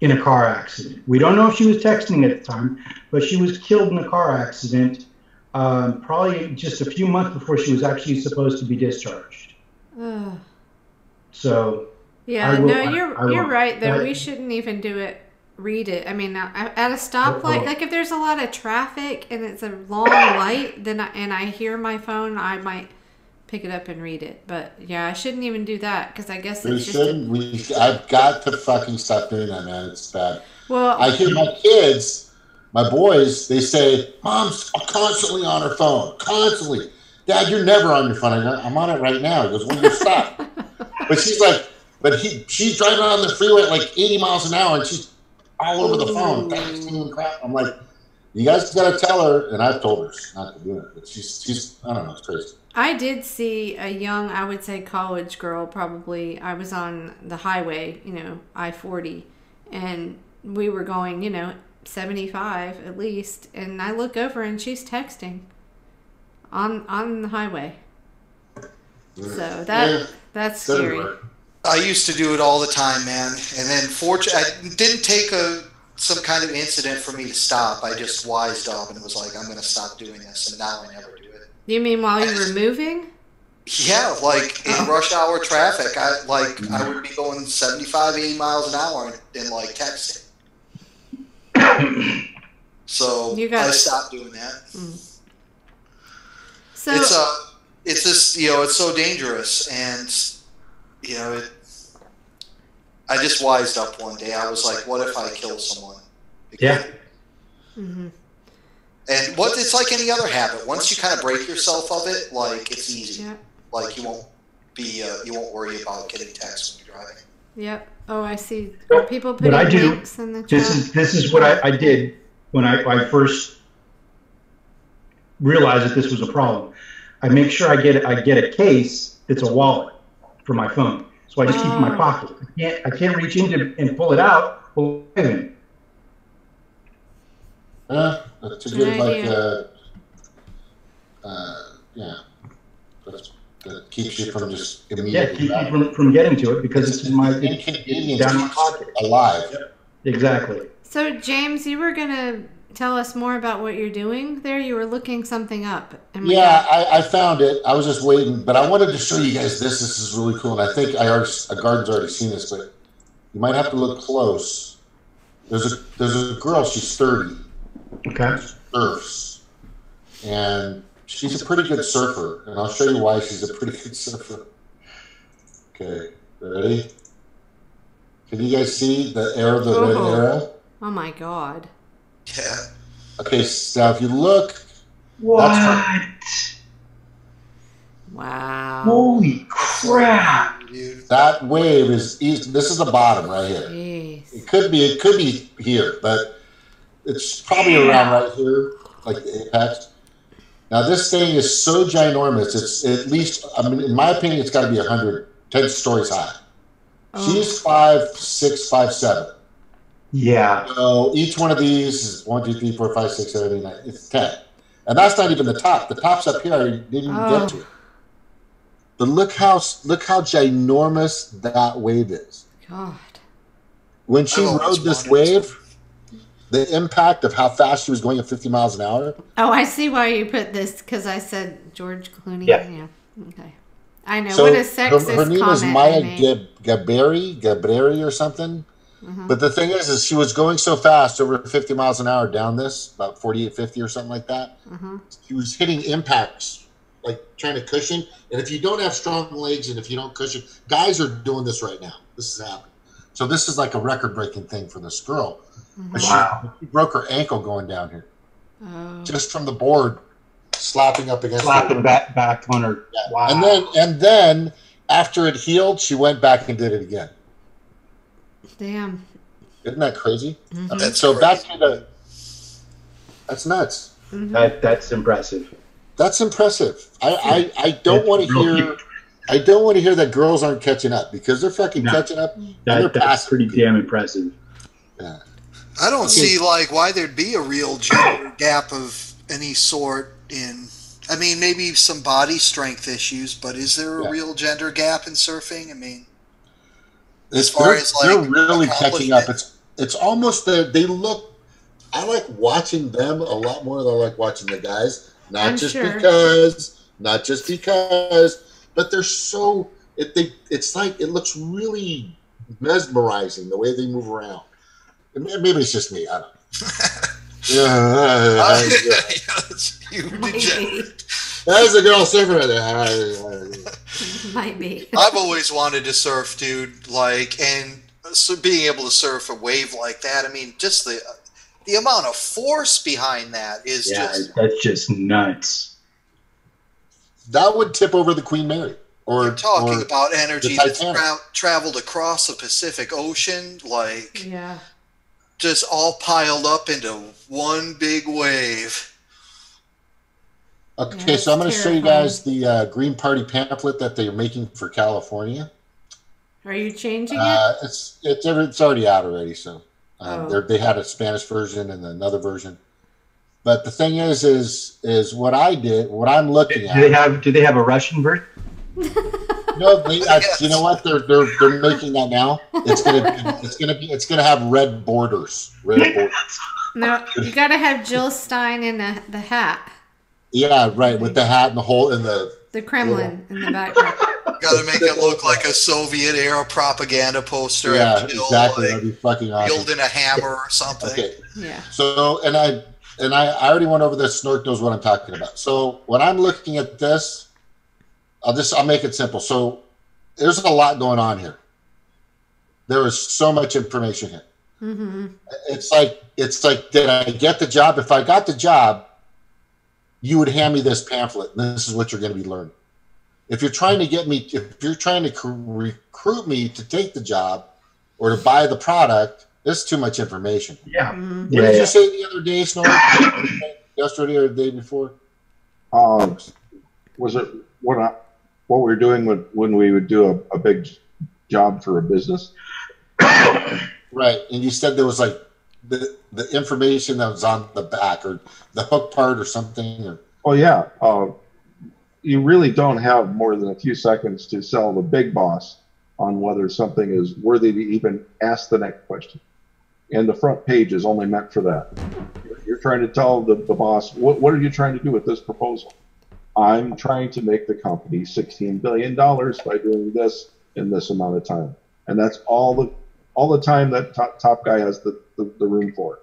in a car accident. We don't know if she was texting at the time, but she was killed in a car accident probably just a few months before she was actually supposed to be discharged. So yeah, you're right though. We shouldn't even do it. Read it. I mean, at a stoplight, like if there's a lot of traffic and it's a long light, then I hear my phone, I might pick it up and read it. But yeah, I shouldn't even do that because I guess it's just I've got to fucking stop doing that, man. It's bad. Well, I hear my kids, my boys, they say, "Mom's constantly on her phone, constantly." Dad, you're never on your phone. I'm on it right now. He goes, "Will you stop?" But she's like, she's driving on the freeway at like 80 miles an hour, and she's all over the phone, texting and crap. I'm like, you guys got to tell her, and I've told her not to do it, but she's I don't know, it's crazy. I did see a young, I would say college girl, probably. I was on the highway, I-40, and we were going, 75 at least, and I look over and she's texting. on the highway. So that's scary. I used to do it all the time, man. And then it didn't take some kind of incident for me to stop. I just wised up and was like, I'm going to stop doing this. And now I never do it. You mean while you were moving? Yeah, like in rush hour traffic, I would be going 75, 80 miles an hour and like texting. So I stopped doing that. So it's just, it's so dangerous, and I just wised up one day. I was like, what if I kill someone? Yeah. Mm-hmm. And it's like any other habit. Once you kind of break yourself of it, like, it's easy. Yep. Like, you won't worry about getting texts when you're driving. Yep. Oh, I see. Are people putting links in the chat? This is what I did when I first realized that this was a problem. I make sure I get a case that's a wallet for my phone. So I just keep it in my pocket. I can't reach into and pull it out. Well, wait a minute. That's a good idea. That keeps you from just immediately. Yeah, keep you from getting to it because it's in my down my pocket. Alive. Yep. Exactly. So James, you were gonna tell us more about what you're doing there. You were looking something up. I found it. I was just waiting, but I wanted to show you guys this. This is really cool, and I think a garden's already seen this, but you might have to look close. There's a girl. She's 30. Okay. She surfs, and she's a pretty good surfer, and I'll show you why she's a pretty good surfer. Okay, ready? Can you guys see the arrow, the red arrow? Oh my God. Yeah. Okay, so if you look, what? That's wow. Holy crap! That wave is east. This is the bottom right here. Jeez. It could be here, but it's probably around right here, like the apex. Now this thing is so ginormous. It's at least, I mean, in my opinion, it's got to be 10 stories high. She's 5'6", 5'7". Yeah. So each one of these is 1, 2, 3, 4, 5, 6, 7, 8, 9. It's 10, and that's not even the top. The top's up here. I didn't even get to. But look how ginormous that wave is. God. When she rode this wave, the impact of how fast she was going at 50 miles an hour. Oh, I see why you put this, because I said George Clooney. Yeah. Okay. I know. So what a sexist her name is comment Maya Gaberi or something. Mm-hmm. But the thing is she was going so fast, over 50 miles an hour down this, about 48, 50 or something like that. Mm-hmm. She was hitting impacts, like trying to cushion. And if you don't have strong legs and if you don't cushion, guys are doing this right now. This is happening. So this is like a record-breaking thing for this girl. Mm-hmm. But she broke her ankle going down here. Oh. Just from the board, slapping up against slapping her. back on her. Yeah. Wow. And then after it healed, she went back and did it again. Damn. Isn't that crazy? Mm-hmm. That's so crazy. that's nuts. Mm-hmm. That's impressive. That's impressive. I don't want to hear. I don't want to hear that girls aren't catching up, because they're fucking catching up. That's pretty damn impressive. Yeah. I don't see why there'd be a real gender gap of any sort in. I mean, maybe some body strength issues, but is there a real gender gap in surfing? I mean, as far as they're really catching up. It's almost they look. I like watching them a lot more than I like watching the guys. Not just because, but they're so. It's like it looks really mesmerizing the way they move around. Maybe it's just me. I don't know. You degenerate. There's a girl surfing right there. Might be. I've always wanted to surf, dude. And so being able to surf a wave like that. I mean, just the amount of force behind that is that's just nuts. That would tip over the Queen Mary. Or you're talking about energy that's traveled across the Pacific Ocean, just all piled up into one big wave. Okay, so I'm going to show you guys the Green Party pamphlet that they're making for California. Are you changing it? It's already out already. So they had a Spanish version and another version. But the thing is what I did, what I'm looking at. Do they have a Russian version? No, you know what? They're making that now. It's gonna have red borders. Red borders. No, you got to have Jill Stein in the hat. Yeah, right. With the hat and the hole in the Kremlin in the background. Got to make it look like a Soviet era propaganda poster. Yeah, exactly. That'd be fucking awesome. Wielding a hammer or something. Okay. Yeah. So, and I already went over this. Snork knows what I'm talking about. So when I'm looking at this, I'll make it simple. So there's a lot going on here. There is so much information here. Mm-hmm. It's like, did I get the job? If I got the job, you would hand me this pamphlet. And this is what you're going to be learning. If you're trying to recruit me to take the job or to buy the product, there's too much information. Yeah. Mm-hmm. What did you say the other day, Snork? Yesterday or the day before? Was it what we were doing when we would do a big job for a business? Right. And you said there was like the information that was on the back or the hook part or something. Or... Oh, yeah. You really don't have more than a few seconds to sell the big boss on whether something is worthy to even ask the next question. And the front page is only meant for that. You're trying to tell the boss, what are you trying to do with this proposal? I'm trying to make the company $16 billion by doing this in this amount of time. And that's all the time that top guy has the room for.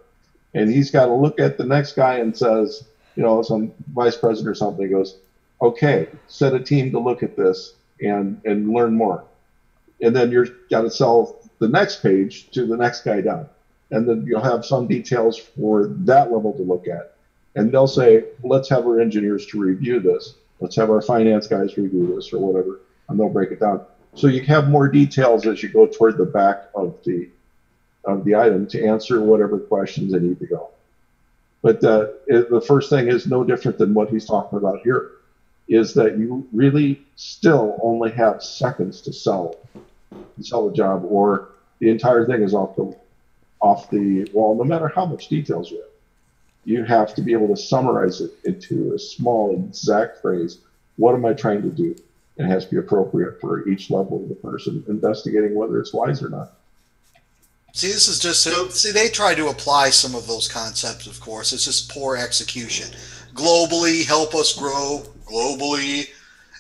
And he's got to look at the next guy and says, some vice president or something goes, okay, set a team to look at this and learn more. And then you've got to sell the next page to the next guy down. And then you'll have some details for that level to look at. And they'll say, let's have our engineers to review this. Let's have our finance guys review this or whatever. And they'll break it down. So you have more details as you go toward the back of the item to answer whatever questions they need to go. But the first thing is no different than what he's talking about here, is that you really still only have seconds to sell the job, or the entire thing is off the wall, no matter how much details you have. You have to be able to summarize it into a small, exact phrase. What am I trying to do? It has to be appropriate for each level of the person investigating whether it's wise or not. See, this is just, they try to apply some of those concepts, of course. It's just poor execution. Globally, help us grow, globally,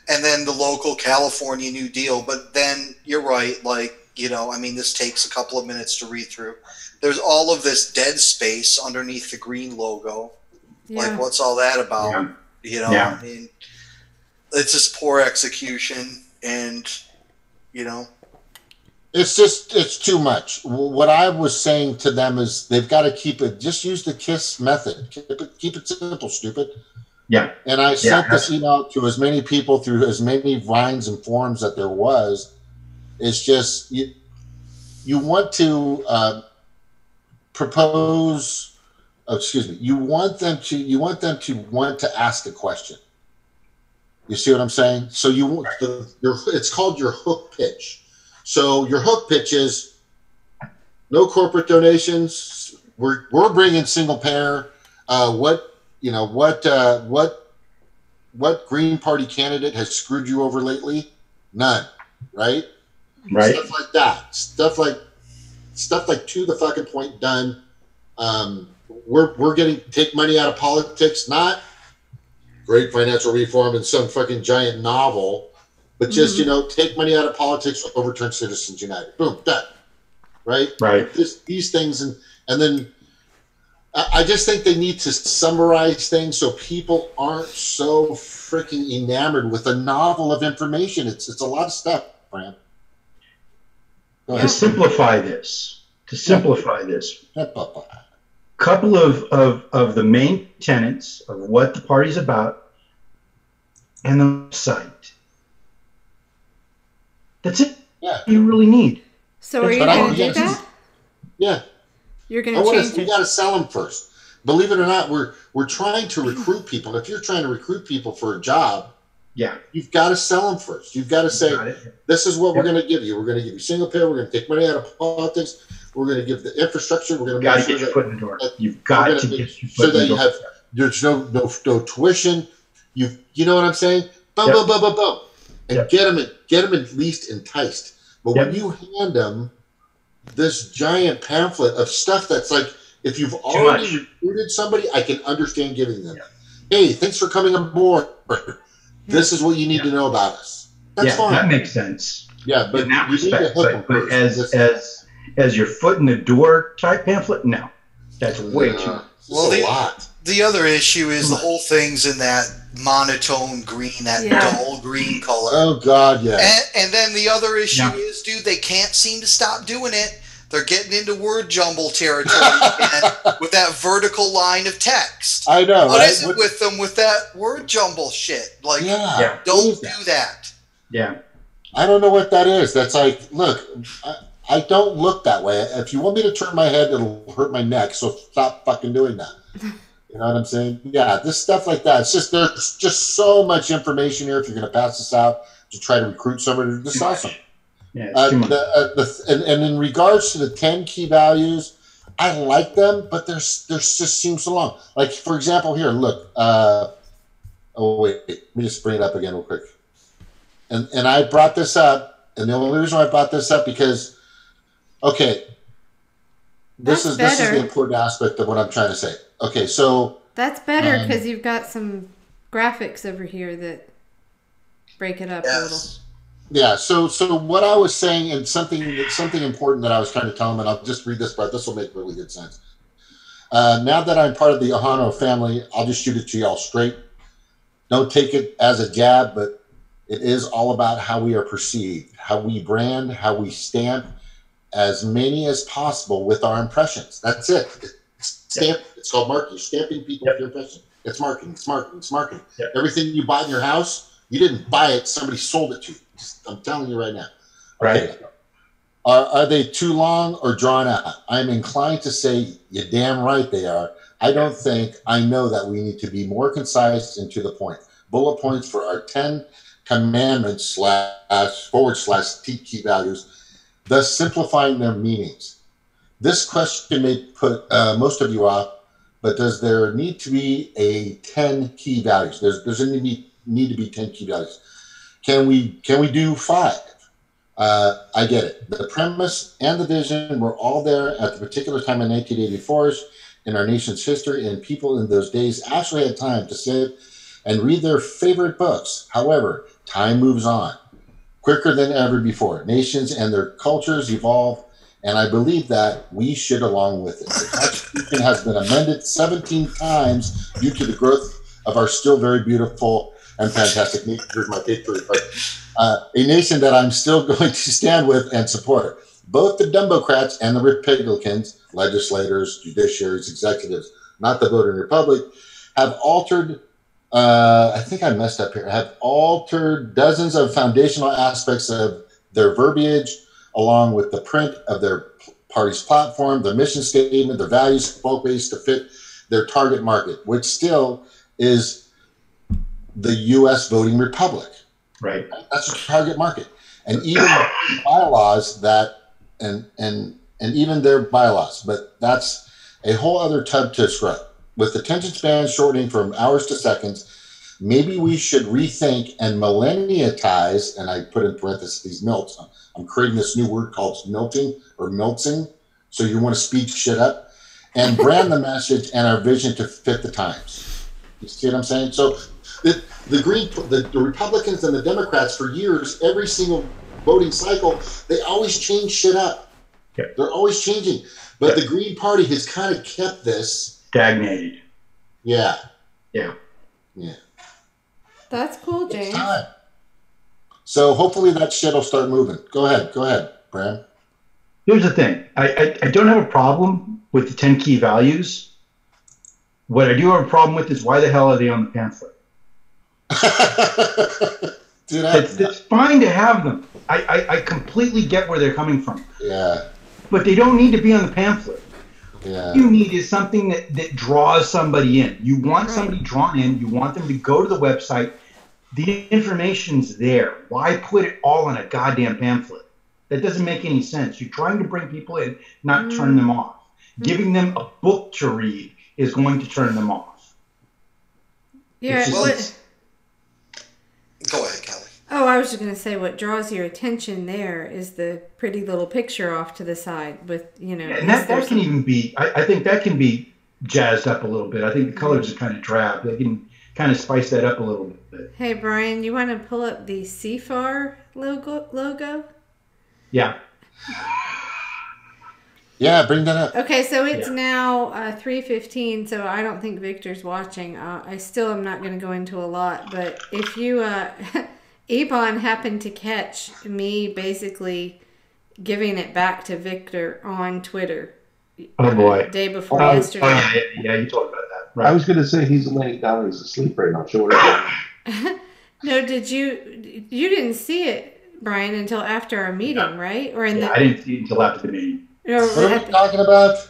and then the local California New Deal. But then you're right, this takes a couple of minutes to read through. There's all of this dead space underneath the green logo. Yeah. Like, what's all that about? Yeah. Yeah. I mean, it's just poor execution, and, It's too much. What I was saying to them is they've got to just use the KISS method. Keep it simple, stupid. Yeah. And I sent this email to as many people through as many vines and forums that there was. It's just, you want to propose, you want them to want to ask a question. You see what I'm saying? So it's called your hook pitch. So your hook pitch is no corporate donations. We're bringing single payer. What Green Party candidate has screwed you over lately? None, right? Right. Stuff like that. Stuff like to the fucking point. Done. We're take money out of politics. Not great financial reform and some fucking giant novel. But just, take money out of politics, overturn Citizens United. Boom, done. Right? Right. These things. And then I just think they need to summarize things so people aren't so freaking enamored with a novel of information. It's a lot of stuff, Fran. To simplify this, couple of the main tenets of what the party's about and the site. That's it. Yeah. You really need. So are you going to do that? Yeah. You're going to change it. We got to sell them first. Believe it or not, we're trying to recruit people. If you're trying to recruit people for a job, you've got to sell them first. You've got to say, this is what we're going to give you. We're going to give you single payer. We're going to take money out of politics. We're going to give the infrastructure. We're going to make sure get your foot in the door. You've got to get your foot in the door. There's no tuition. You know what I'm saying? Boom, Yep. boom, boom, boom, boom, and Yep. get them at least enticed. But when you hand them this giant pamphlet of stuff that's like, if you've already recruited somebody, I can understand giving them. Hey, thanks for coming aboard. This is what you need to know about us. That's fine. That makes sense. Yeah, but in that you respect, need to hook but them as your foot in the door type pamphlet, no, that's way too much. Well, a lot. The other issue is the whole thing's in that monotone green, that dull green color. Oh God, yeah. And then the other issue is, dude, they can't seem to stop doing it. They're getting into word jumble territory again with that vertical line of text. I know. What is it with them with that word jumble shit? Like, don't do that. Yeah. I don't know what that is. That's like, look, I don't look that way. If you want me to turn my head, it'll hurt my neck. So stop fucking doing that. You know what I'm saying? Yeah, this stuff like that. It's just, there's just so much information here. If you're going to pass this out to try to recruit somebody, this is awesome. Yeah, it's too much. And in regards to the 10 key values, I like them, but there's just seems so long. Like, for example, here, look. Oh, wait. Let me just bring it up again real quick. And I brought this up, and the only reason I brought this up because, okay, this is the important aspect of what I'm trying to say. Okay, so that's better because you've got some graphics over here that break it up a little. Yeah, so what I was saying, and something important that I was trying to tell them, and I'll just read this part. This will make really good sense. Now that I'm part of the Ahano family, I'll just shoot it to y'all straight. Don't take it as a jab, but it is all about how we are perceived, how we brand, how we stamp as many as possible with our impressions. That's it. It's called marketing. You're stamping people with your impression. It's marketing. It's marketing. It's marketing. Yep. Everything you buy in your house, you didn't buy it. Somebody sold it to you. I'm telling you right now. Right. Okay. Are they too long or drawn out? I'm inclined to say you're damn right they are. I don't think. I know that we need to be more concise and to the point. Bullet points for our 10 commandments / key values, thus simplifying their meanings. This question may put most of you off, but does there need to be a 10 key values? There's a need to be 10 key values. Can we do 5? I get it. The premise and the vision were all there at the particular time in 1984 in our nation's history, and people in those days actually had time to sit and read their favorite books. However, time moves on quicker than ever before. Nations and their cultures evolve, and I believe that we should along with it. The Constitution has been amended 17 times due to the growth of our still very beautiful and fantastic nation. Here's my victory, but a nation that I'm still going to stand with and support. Both the Democrats and the Republicans, legislators, judiciaries, executives, not the voting republic, have altered, I think I messed up here, have altered dozens of foundational aspects of their verbiage, along with the print of their party's platform, their mission statement, their values, both ways to fit their target market, which still is the U.S. voting republic. Right. That's a target market. And even bylaws that, and even their bylaws, but that's a whole other tub to scrub. With attention span shortening from hours to seconds, maybe we should rethink and millenniatize, and I put in parentheses these milts. I'm creating this new word called milting or miltzing. So you want to speed shit up and brand the message and our vision to fit the times. You see what I'm saying? So the Republicans and the Democrats for years, every single voting cycle, they always change shit up. Yep. They're always changing. But the Green Party has kind of kept this stagnated. Yeah. Yeah. Yeah. That's cool, James. It's time. So hopefully that shit will start moving. Go ahead, Bram. Here's the thing. I don't have a problem with the 10 key values. What I do have a problem with is why the hell are they on the pamphlet? Dude, it's fine to have them. I completely get where they're coming from. Yeah. But they don't need to be on the pamphlet. Yeah. What you need is something that draws somebody in. You want somebody drawn in. You want them to go to the website. The information's there. Why put it all in a goddamn pamphlet? That doesn't make any sense. You're trying to bring people in, not turn them off. Giving them a book to read is going to turn them off. Yeah. Go ahead, Kelly. Oh, I was just going to say what draws your attention there is the pretty little picture off to the side with, you know. Yeah, and that can even be, I think that can be jazzed up a little bit. I think the colors are kind of drab. They can kind of spice that up a little bit. Hey, Brian, you want to pull up the CFAR logo? Yeah. Yeah, bring that up. Okay, so it's now 3:15, so I don't think Victor's watching. I still am not going to go into a lot, but if you... Ebon happened to catch me basically giving it back to Victor on Twitter. Oh, boy. Day before yesterday. Oh, yeah, you told about that. Right. I was going to say he's laying down, he's asleep right now. Show it. No, you didn't see it, Brian, until after our meeting, right? Or I didn't see it until after the meeting. What are you talking about?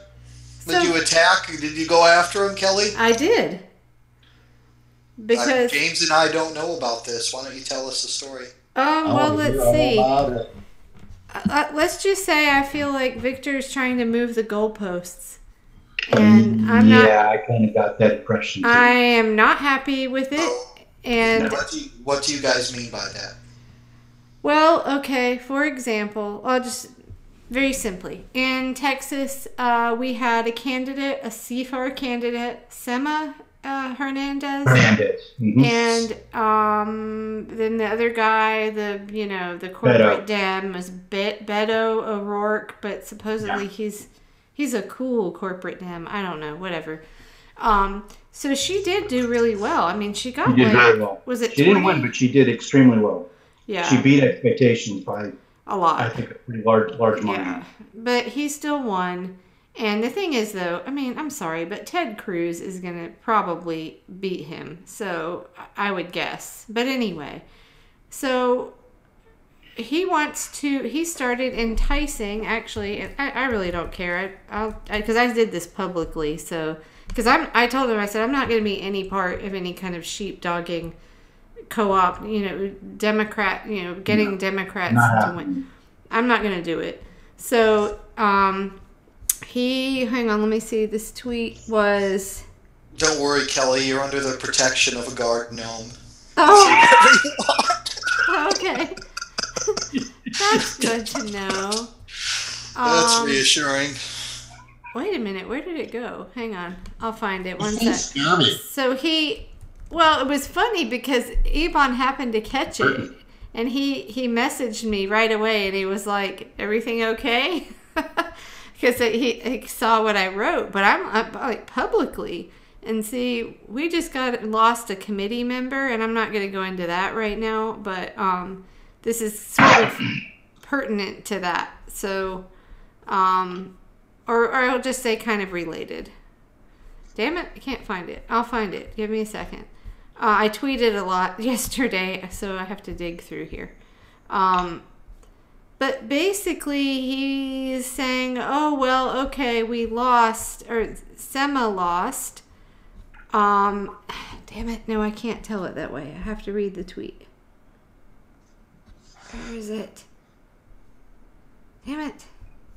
Did you attack? Did you go after him, Kelly? I did. Because James and I don't know about this. Why don't you tell us the story? Well, let's see. Let's just say I feel like Victor's trying to move the goalposts. And I'm not. Yeah, I kind of got that impression too. I am not happy with it. And what do you guys mean by that? Well, okay, for example, I'll just very simply. In Texas, we had a candidate, a CFAR candidate, Sema Hernandez. Mm-hmm. And then the other guy, the corporate dem was Beto O'Rourke, but supposedly he's a cool corporate dem. I don't know, whatever. So she did do really well. I mean, she got very well. Was it? She 20? didn't win, but she did extremely well. Yeah, she beat expectations by a lot. I think a pretty large margin. Yeah, but he still won. And the thing is, though, I mean, I'm sorry, but Ted Cruz is going to probably beat him. So I would guess. But anyway, so he started enticing, actually, and I really don't care. Because I did this publicly. So, because I told him, I said, I'm not going to be any part of any kind of sheepdogging co-op, Democrat, getting Democrats to win. I'm not going to do it. So, hang on, let me see. This tweet was... Don't worry, Kelly. You're under the protection of a guard gnome. Oh! Okay. That's good to know. That's reassuring. Wait a minute. Where did it go? Hang on. I'll find it. One sec. So well, it was funny because Ebon happened to catch it. And he messaged me right away. And he was like, everything okay? Because he saw what I wrote, but I'm like publicly. And see, we just lost a committee member, and I'm not going to go into that right now, but this is sort of pertinent to that. So, or I'll just say kind of related. Damn it, I can't find it. I'll find it. Give me a second. I tweeted a lot yesterday, so I have to dig through here. But basically, he's saying, oh, well, okay, we lost, or Sema lost. Damn it, no, I can't tell it that way. I have to read the tweet. Where is it? Damn it.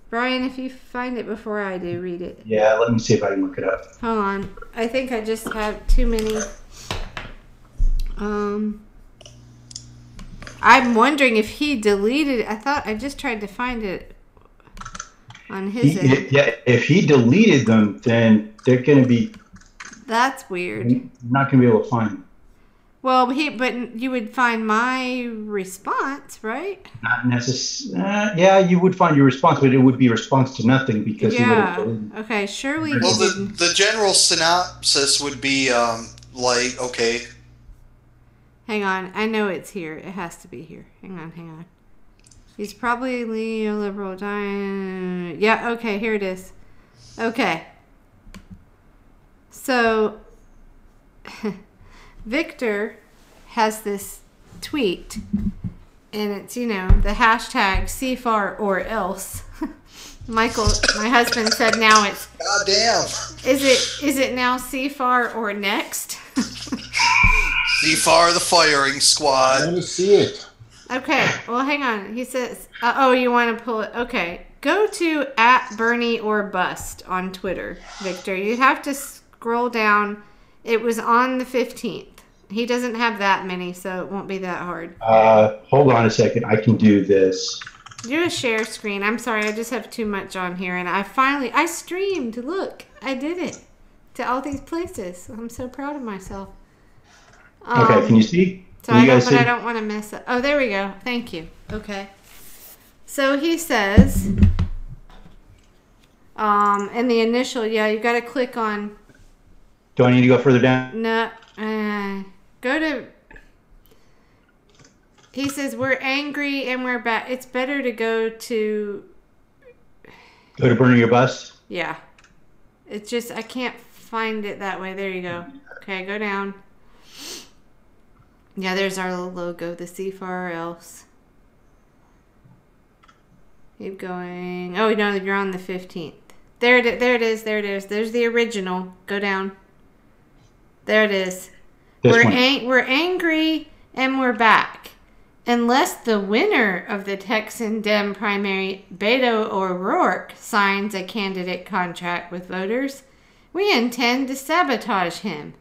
Brian, if you find it before I do, read it. Yeah, let me see if I can look it up. Hold on. I think I just have too many. I'm wondering if he deleted it. I just tried to find it on his end. Yeah, if he deleted them, then they're going to be... That's weird. You're not going to be able to find them. Well, but you would find my response, right? Not necessarily. Yeah, you would find your response, but it would be a response to nothing because he would have deleted. Okay, surely. Well, the general synopsis would be like, okay. Hang on, I know it's here. It has to be here. Hang on. He's probably neoliberal. Yeah, okay, here it is. Okay. So, Victor has this tweet, and it's, the hashtag CFAR or else. Michael, my husband, said now it's... God damn. Is it now CFAR or next? CFAR the firing squad. I want to see it. Okay, well, hang on. He says, you want to pull it? Okay. Go to @BernieOrBust on Twitter, Victor. You have to scroll down. It was on the 15th. He doesn't have that many, so it won't be that hard. Hold on a second. I can do this. Do a share screen. I'm sorry, I just have too much on here, and I streamed. Look, I did it to all these places. I'm so proud of myself. Okay, can you see? So I don't want to mess up. Oh, there we go. Thank you. Okay. So he says, in the initial, you got to click on. Do I need to go further down? No. Go to. He says, we're angry and we're back. It's better to go to... Go to burning your bus? Yeah. It's just, I can't find it that way. There you go. Okay, go down. Yeah, there's our little logo, the C4Ls. Keep going. Oh, no, you're on the 15th. There it is. There's the original. Go down. There it is. We're angry and we're back. Unless the winner of the Texan Dem primary, Beto O'Rourke, signs a candidate contract with voters, we intend to sabotage him.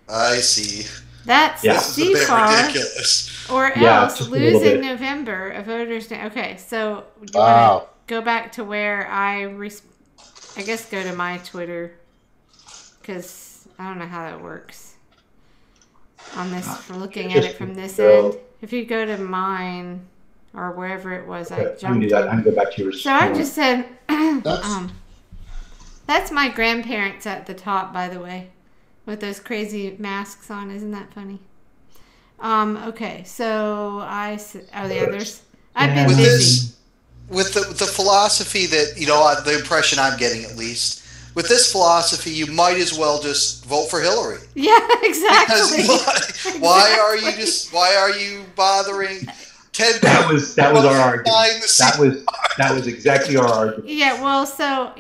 I see. That's ridiculous. Or else lose in November. A voters. Okay, so do you want to go back to where I guess go to my Twitter, because I don't know how that works. On this, for looking at it from this end. If you go to mine or wherever it was, I jumped. I can go back to yours. So I just said, that's my grandparents at the top, by the way, with those crazy masks on. Isn't that funny? Okay, so the others. I've been busy. With the philosophy that, the impression I'm getting at least, with this philosophy, you might as well just vote for Hillary. Yeah, exactly. Because why are you bothering Ted? That was our argument. That was exactly our argument. Yeah, well, so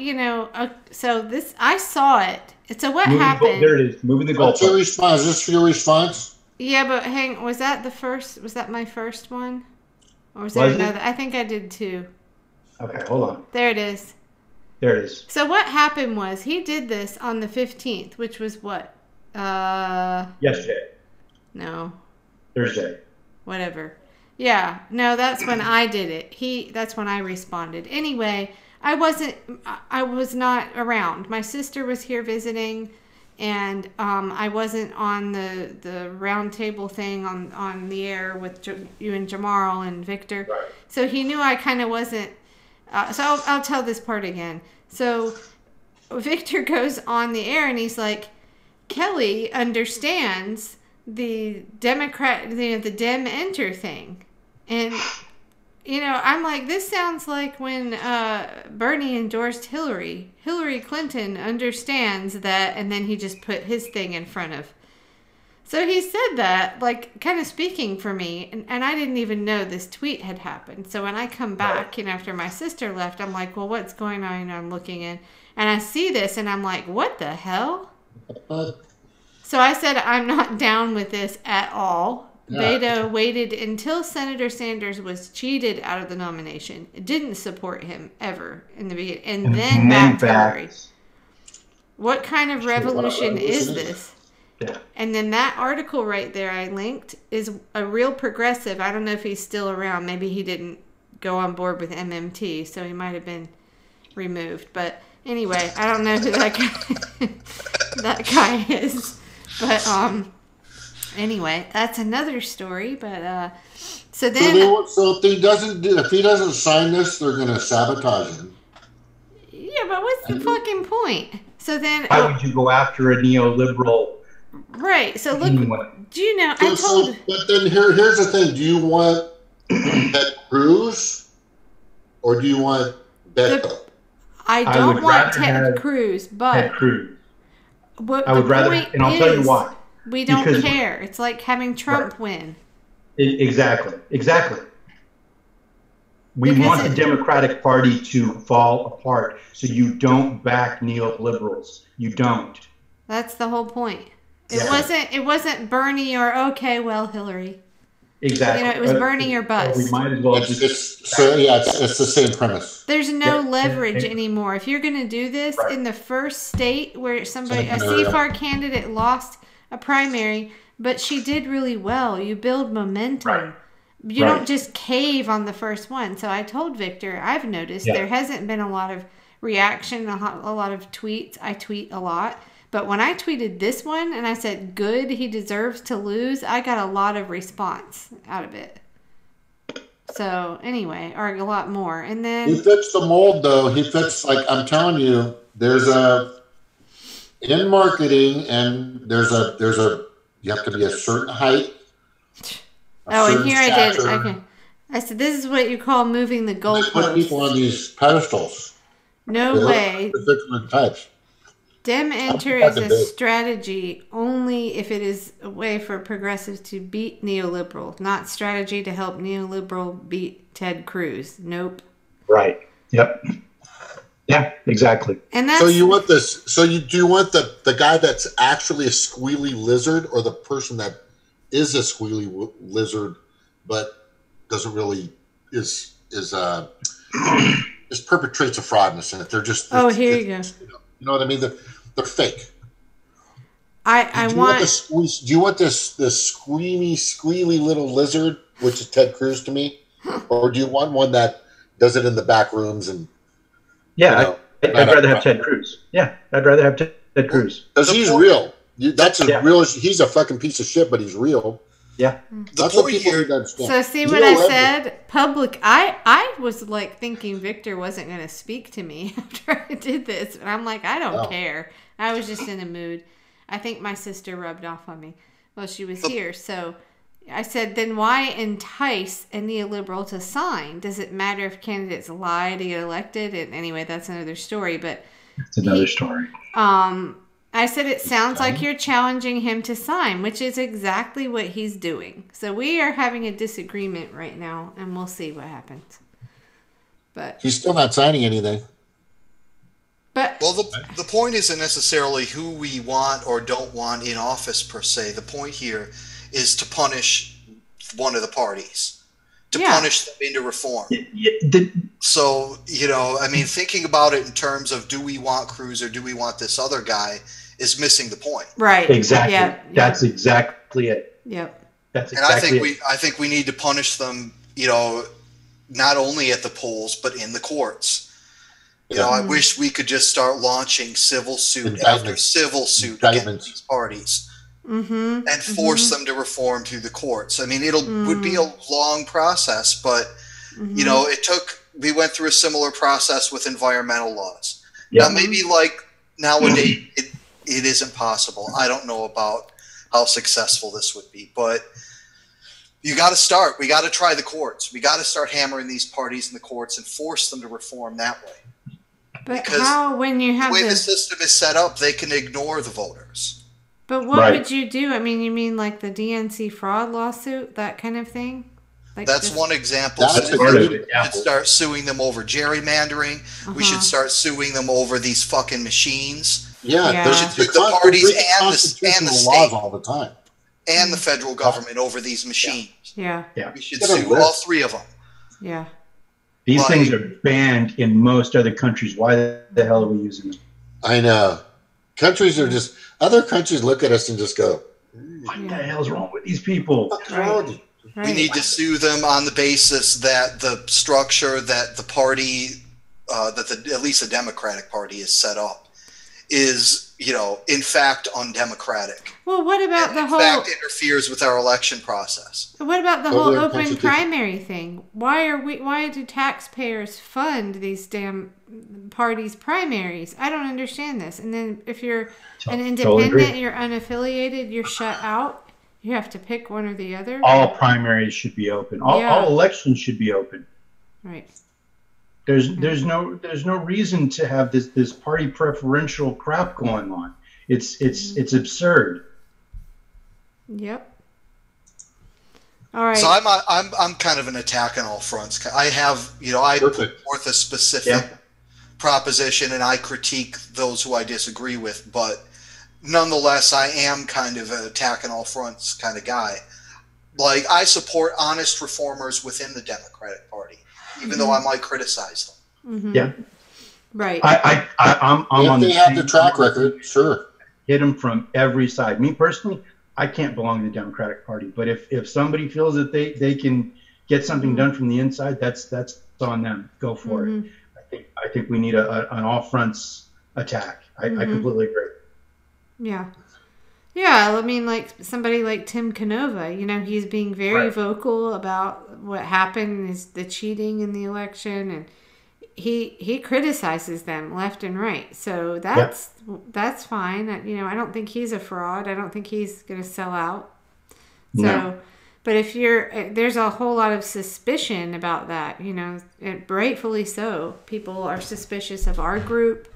this, I saw it. So what happened? There it is. Moving the goalpost. Your response. Is this your response? Yeah, but was that the first? Was that my first one? Or was there another? I think I did two. Okay, hold on. There it is. There it is. So what happened was he did this on the 15th, which was what? Yesterday. No. Thursday. Whatever. Yeah. No, that's when I did it. That's when I responded. Anyway, I was not around. My sister was here visiting, and I wasn't on the round table thing on the air with you and Jamal and Victor. Right. So he knew I kind of wasn't. So I'll tell this part again. So Victor goes on the air and he's like, Kelly understands the Democrat, the Dem enter thing. And, I'm like, this sounds like when Bernie endorsed Hillary. Hillary Clinton understands that, and then he just put his thing in front of. So he said that, like, kind of speaking for me, and I didn't even know this tweet had happened. So when I come back, after my sister left, I'm like, well, what's going on? I'm looking in, and I see this, and I'm like, what the hell? So I said, I'm not down with this at all. Yeah. Beto waited until Senator Sanders was cheated out of the nomination. It didn't support him ever in the beginning, and then backed Hillary. What kind of revolution is this? Yeah. And then that article right there I linked is a real progressive. I don't know if he's still around. Maybe he didn't go on board with MMT, so he might have been removed. But anyway, I don't know who that guy is. But anyway, that's another story. But so if he doesn't sign this, they're going to sabotage him. Yeah, but what's the fucking point? So then, why would you go after a neoliberal? Right. So look, do you know? But then here's the thing: do you want Ted Cruz or do you want Beto? I don't want Ted Cruz, but Ted Cruz. I would rather, and I'll tell you why. We don't care. It's like having Trump win. Exactly. We want the Democratic Party to fall apart, so you don't back neoliberals. You don't. That's the whole point. It wasn't Bernie or Hillary. Exactly. It was Bernie or bust. We might as well it's the same premise. There's no leverage anymore. If you're going to do this in the first state where a CFAR candidate lost a primary, but she did really well. You build momentum. Right. You don't just cave on the first one. So I told Victor, I've noticed there hasn't been a lot of reaction, a lot of tweets. I tweet a lot. But when I tweeted this one and I said, good, he deserves to lose, I got a lot of response out of it. So anyway, or a lot more. And then he fits the mold, though. He fits, like, I'm telling you, there's in marketing, and there's a, you have to be a certain height. And here stature. I did. Okay. I said, this is what you call moving the goalposts. Put people on these pedestals. No way. Particular types. Dem enter is a strategy only if it is a way for progressives to beat neoliberal, not strategy to help neoliberal beat Ted Cruz. Nope. Right. Yep. Yeah, exactly. And that's, so you want this? So do you want the guy that's actually a squealy lizard, or the person that is a squealy lizard but doesn't really just perpetrates a fraud in a sense? They're just here you go. You know what I mean? They're fake. Do you want this squealy little lizard, which is Ted Cruz to me, or do you want one that does it in the back rooms and? Yeah, I'd rather have Ted Cruz. Yeah, I'd rather have Ted Cruz because he's real. That's a real. He's a fucking piece of shit, but he's real. Yeah, that's what people need to understand. So see what I said? Public. I was like thinking Victor wasn't going to speak to me after I did this, and I'm like, I don't care. I was just in a mood. I think my sister rubbed off on me while she was here. So I said, then why entice a neoliberal to sign? Does it matter if candidates lie to get elected? And anyway, that's another story. But it's another story. I said, it sounds like you're challenging him to sign, which is exactly what he's doing. So we are having a disagreement right now, and we'll see what happens. But he's still not signing anything. But well, the point isn't necessarily who we want or don't want in office per se. The point here is to punish one of the parties, to punish them into reform. So, I mean, thinking about it in terms of do we want Cruz or do we want this other guy is missing the point. Right. Exactly. Yeah. That's exactly it. Yep. That's exactly I think we need to punish them, not only at the polls, but in the courts. I wish we could just start launching civil suit after civil suit against these parties and force them to reform through the courts. I mean, would be a long process, but we went through a similar process with environmental laws. Now, maybe like nowadays it isn't possible. I don't know about how successful this would be, but you got to start. We got to try the courts. We got to start hammering these parties in the courts and force them to reform that way. But because how, when you have the way the system is set up, they can ignore the voters. But what would you do? I mean, you mean like the DNC fraud lawsuit, that kind of thing? Like that's one example. We should start suing them over gerrymandering. We should start suing them over these fucking machines. Yeah. We should sue the parties and the state all the time, and the federal government over these machines. Yeah. We should sue all three of them. Yeah. These things are banned in most other countries. Why the hell are we using them? I know. Countries are just, other countries look at us and just go, what the hell's wrong with these people? Right. We need to sue them on the basis that the structure that the party, at least the Democratic Party is set up, is, in fact, undemocratic. Well, what about the whole... in fact, interferes with our election process. What about the whole open primary thing? Why do taxpayers fund these damn parties' primaries? I don't understand this. And then if you're an independent, you're unaffiliated, you're shut out. You have to pick one or the other. All primaries should be open. All elections should be open. Right. There's no reason to have this party preferential crap going on. It's absurd. Yep. All right. So I'm kind of an attack on all fronts. I have I put forth a specific proposition and I critique those who I disagree with, but nonetheless I am kind of an attack on all fronts kind of guy. Like I support honest reformers within the Democratic Party, even though I might criticize them. Yeah. Right. I'm on the track record, sure. Hit them from every side. Me personally, I can't belong to the Democratic Party. But if somebody feels that they can get something done from the inside, that's on them. Go for it. I think we need an all fronts attack. I completely agree. Yeah. Yeah, I mean, like somebody like Tim Canova, you know, he's being very vocal about what happened, is the cheating in the election, and he criticizes them left and right. So that's fine. You know, I don't think he's a fraud. I don't think he's going to sell out. So, no. But if there's a whole lot of suspicion about that, you know, and rightfully so. People are suspicious of our group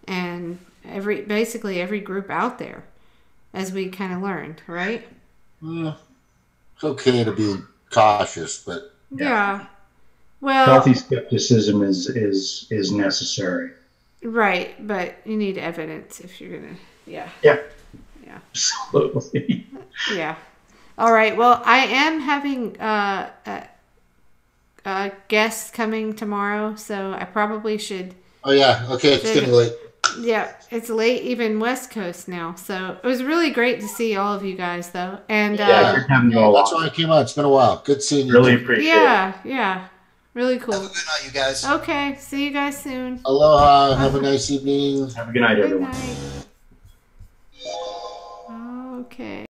and basically every group out there, as we kind of learned, right? Well, it's okay to be cautious, but yeah. Well, healthy skepticism is necessary. Right, but you need evidence if you're gonna. Yeah. Absolutely. Yeah. All right. Well, I am having guests coming tomorrow, so I probably should. Oh yeah. Okay, it's getting late. Yeah, it's late, even West Coast now. So it was really great to see all of you guys, though. And that's why I came out. It's been a while. Good seeing you. Really appreciate it. Yeah. Really cool. Have a good night, you guys. Okay, see you guys soon. Aloha. Have a nice evening. Have a good night, everyone. Good night. Okay.